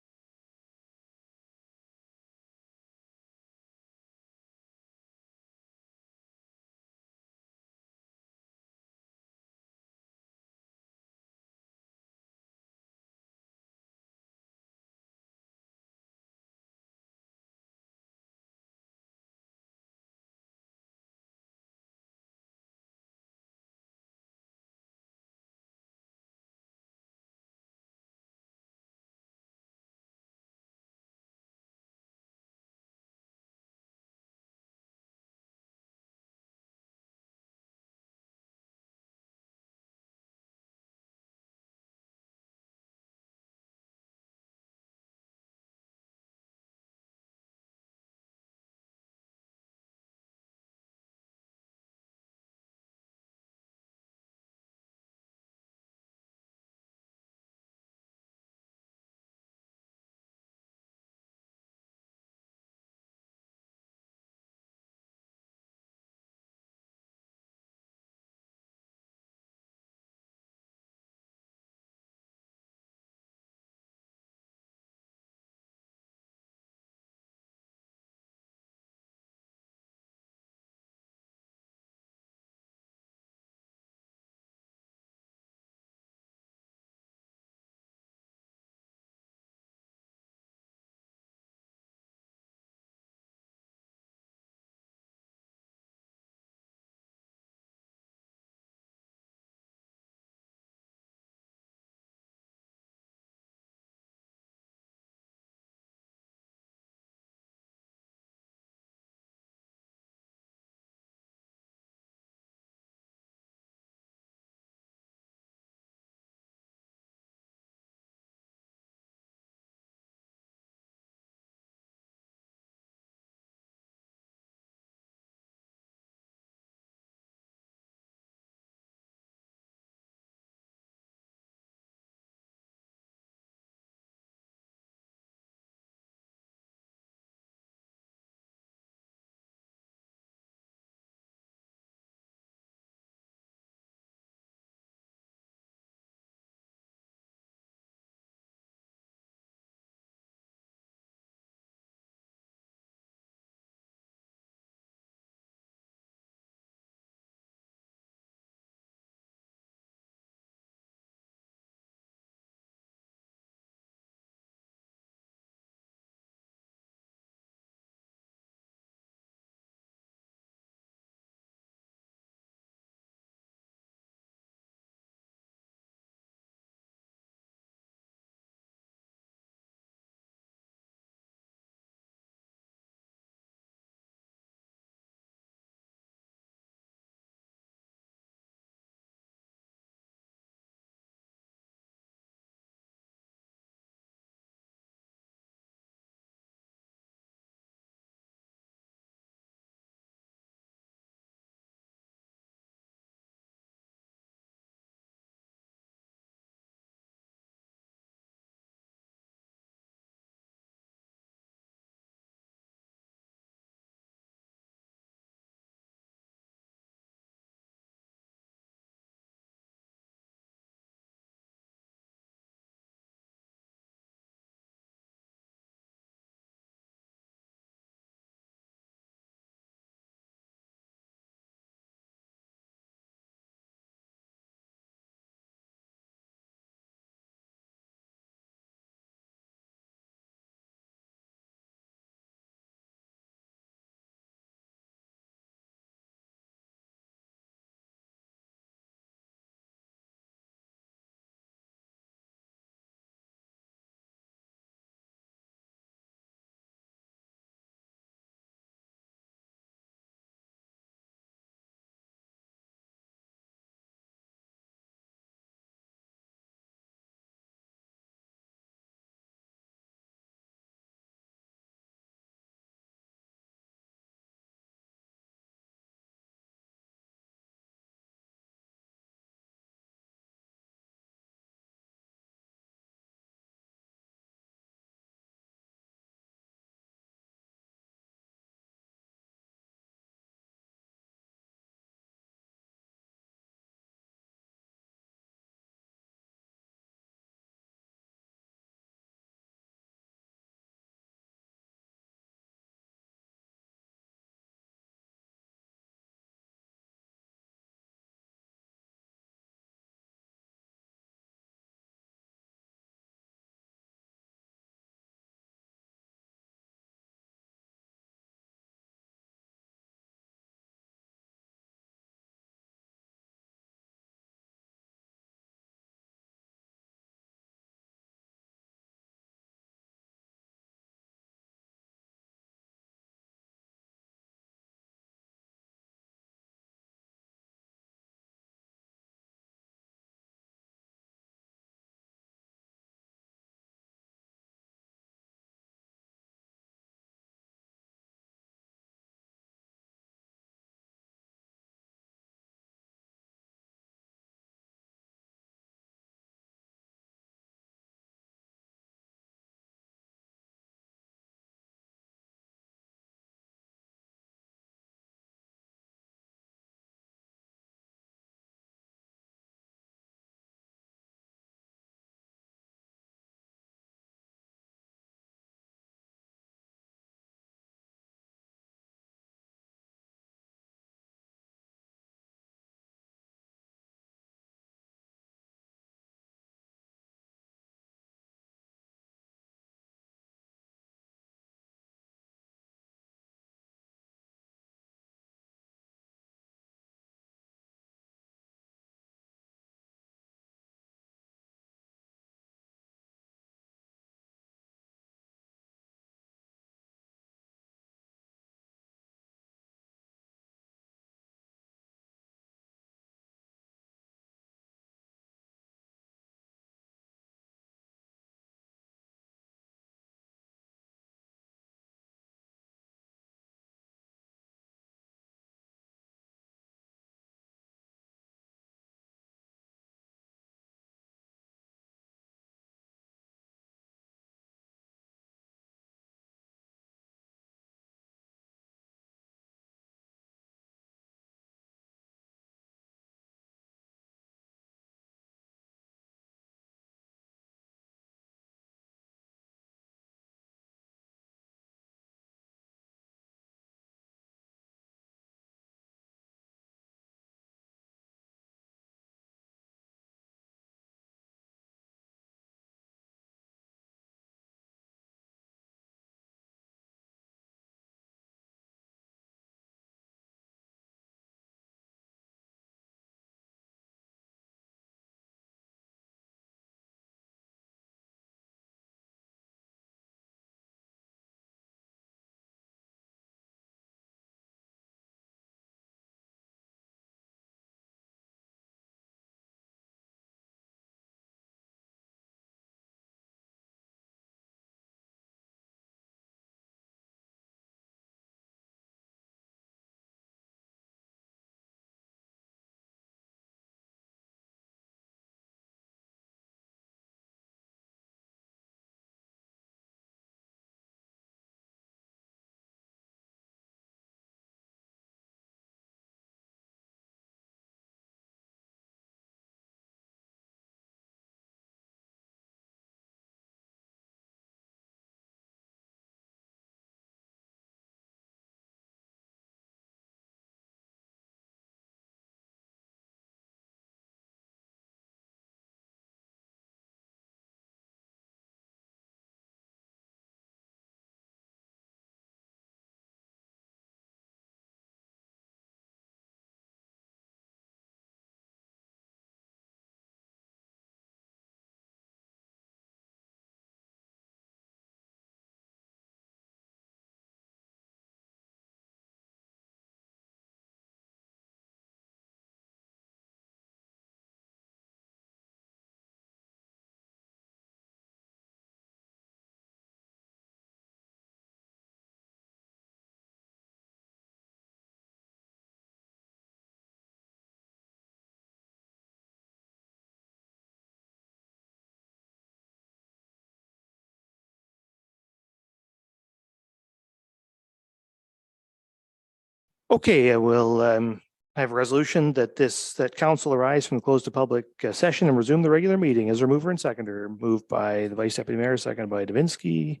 Okay, I will I have a resolution that that council arise from the close to public session and resume the regular meeting. Is there mover and seconder? Moved by the Vice Deputy Mayor, seconded by Davinsky.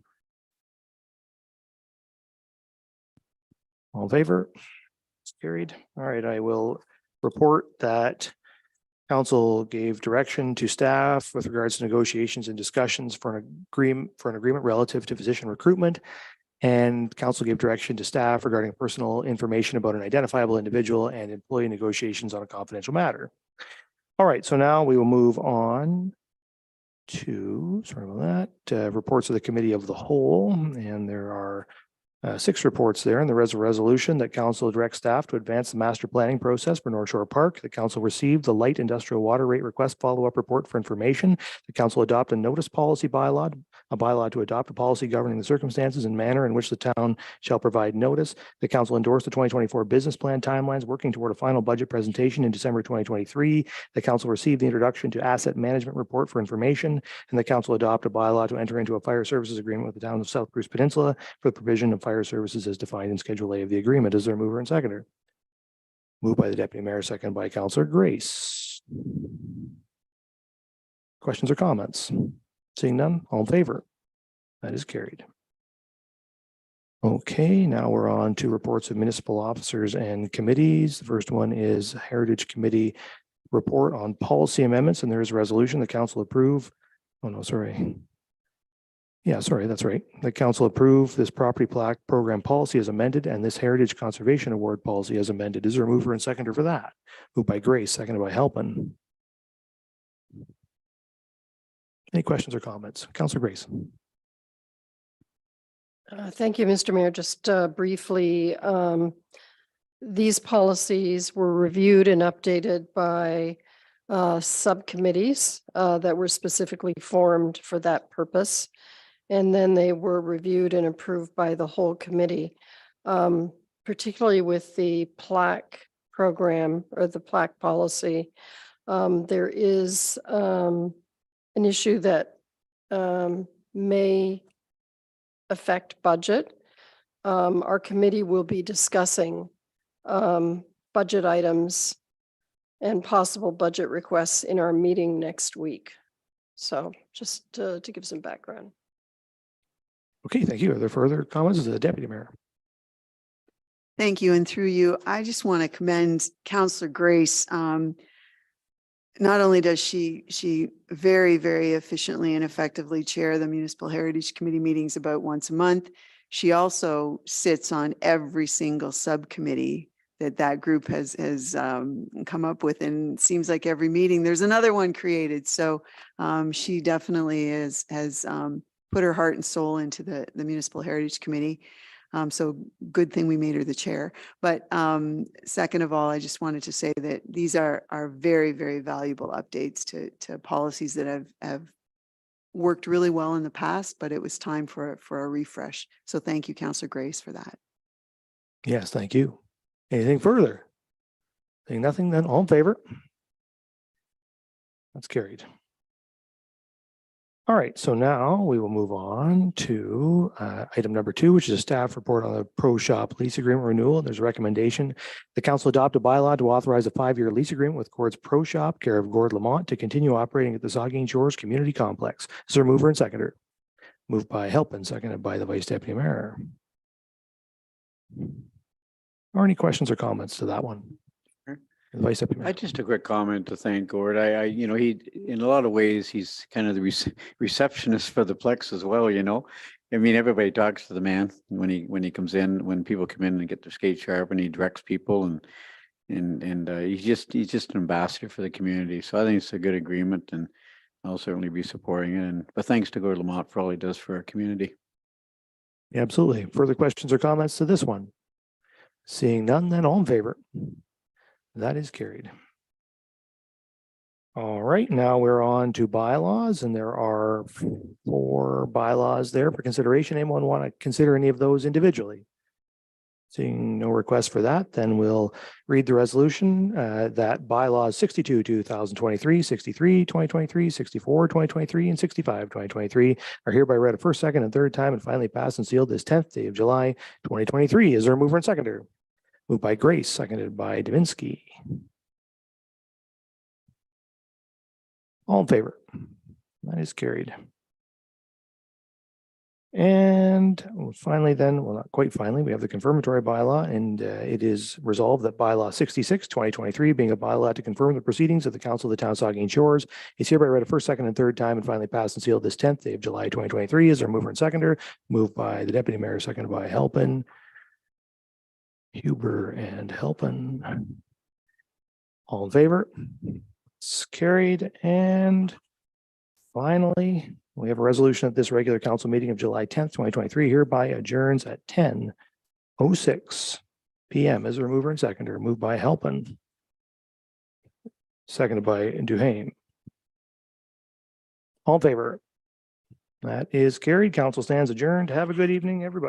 All in favor? It's carried. All right, I will report that council gave direction to staff with regards to negotiations and discussions for an agreement relative to physician recruitment. And council gave direction to staff regarding personal information about an identifiable individual and employee negotiations on a confidential matter. All right, so now we will move on to, sorry about that, reports of the Committee of the Whole. And there are 6 reports there, and there is a resolution that council directs staff to advance the master planning process for North Shore Park. The council received the light industrial water rate request follow-up report for information. The council adopt a notice policy bylaw, a bylaw to adopt a policy governing the circumstances and manner in which the town shall provide notice. The council endorsed the 2024 business plan timelines, working toward a final budget presentation in December 2023. The council received the introduction to asset management report for information, and the council adopt a bylaw to enter into a fire services agreement with the town of South Bruce Peninsula for the provision of fire services as defined in Schedule A of the agreement. Is there a mover and seconder? Moved by the Deputy Mayor, second by Councillor Grace. Questions or comments? Seeing none, all in favor? That is carried. Okay, now we're on to reports of municipal officers and committees. The first one is Heritage Committee report on policy amendments, and there is a resolution the council approve. Oh no, sorry. Yeah, sorry, that's right. The council approved this property plaque program policy as amended and this Heritage Conservation Award policy as amended. Is there a mover and seconder for that? Moved by Grace, seconded by Halpin. Any questions or comments? Councillor Grace. Thank you, Mr. Mayor. Just briefly, these policies were reviewed and updated by subcommittees that were specifically formed for that purpose. And then they were reviewed and approved by the whole committee, particularly with the plaque program or the plaque policy. There is an issue that may affect budget. Our committee will be discussing budget items and possible budget requests in our meeting next week. So just to give some background. Okay, thank you. Are there further comments of the Deputy Mayor? Thank you. And through you, I just want to commend Councillor Grace. Not only does she very, very efficiently and effectively chair the Municipal Heritage Committee meetings about once a month, she also sits on every single subcommittee that group has come up with, and it seems like every meeting there's another one created. So she definitely has put her heart and soul into the Municipal Heritage Committee. So good thing we made her the chair. But second of all, I just wanted to say that these are very, very valuable updates to policies that have worked really well in the past, but it was time for a refresh. So thank you, Councillor Grace, for that. Yes, thank you. Anything further? Saying nothing, then all in favor? That's carried. All right, so now we will move on to item number 2, which is a staff report on the Pro Shop lease agreement renewal. There's a recommendation. The council adopt a bylaw to authorize a 5-year lease agreement with Gord's Pro Shop, care of Gord Lamont, to continue operating at the Saugeen Shores Community Complex. Is there a mover and seconder? Moved by Halpin, seconded by the Vice Deputy Mayor. Are any questions or comments to that one? Vice Deputy Mayor. Just a quick comment to thank Gord. You know, he, in a lot of ways, he's kind of the receptionist for the Plex as well, you know. I mean, everybody talks to the man when he comes in, when people come in and get their skates sharp, and he directs people, and he's just an ambassador for the community. So I think it's a good agreement, and I'll certainly be supporting it. But thanks to Gord Lamont for all he does for our community. Yeah, absolutely. Further questions or comments to this one? Seeing none, then all in favor? That is carried. All right, now we're on to bylaws, and there are 4 bylaws there for consideration. Anyone want to consider any of those individually? Seeing no request for that, then we'll read the resolution that bylaws 62, 2023, 63, 2023, 64, 2023, and 65, 2023 are hereby read a first, second, and third time and finally passed and sealed this 10th day of July, 2023. Is there a mover and seconder? Moved by Grace, seconded by Davinsky. All in favor? That is carried. And finally then, well, not quite finally, we have the confirmatory bylaw, and it is resolved that bylaw 66, 2023, being a bylaw to confirm the proceedings of the Council of the Town of Saugeen Shores, is hereby read a first, second, and third time and finally passed and sealed this 10th day of July 2023. Is there a mover and seconder? Moved by the Deputy Mayor, seconded by Halpin. Huber and Halpin. All in favor? It's carried. And finally, we have a resolution at this regular council meeting of July 10th, 2023, hereby adjourns at 10:06 PM. As a mover and seconder, moved by Halpin, seconded by Duhane. All in favor? That is carried. Council stands adjourned. Have a good evening, everybody.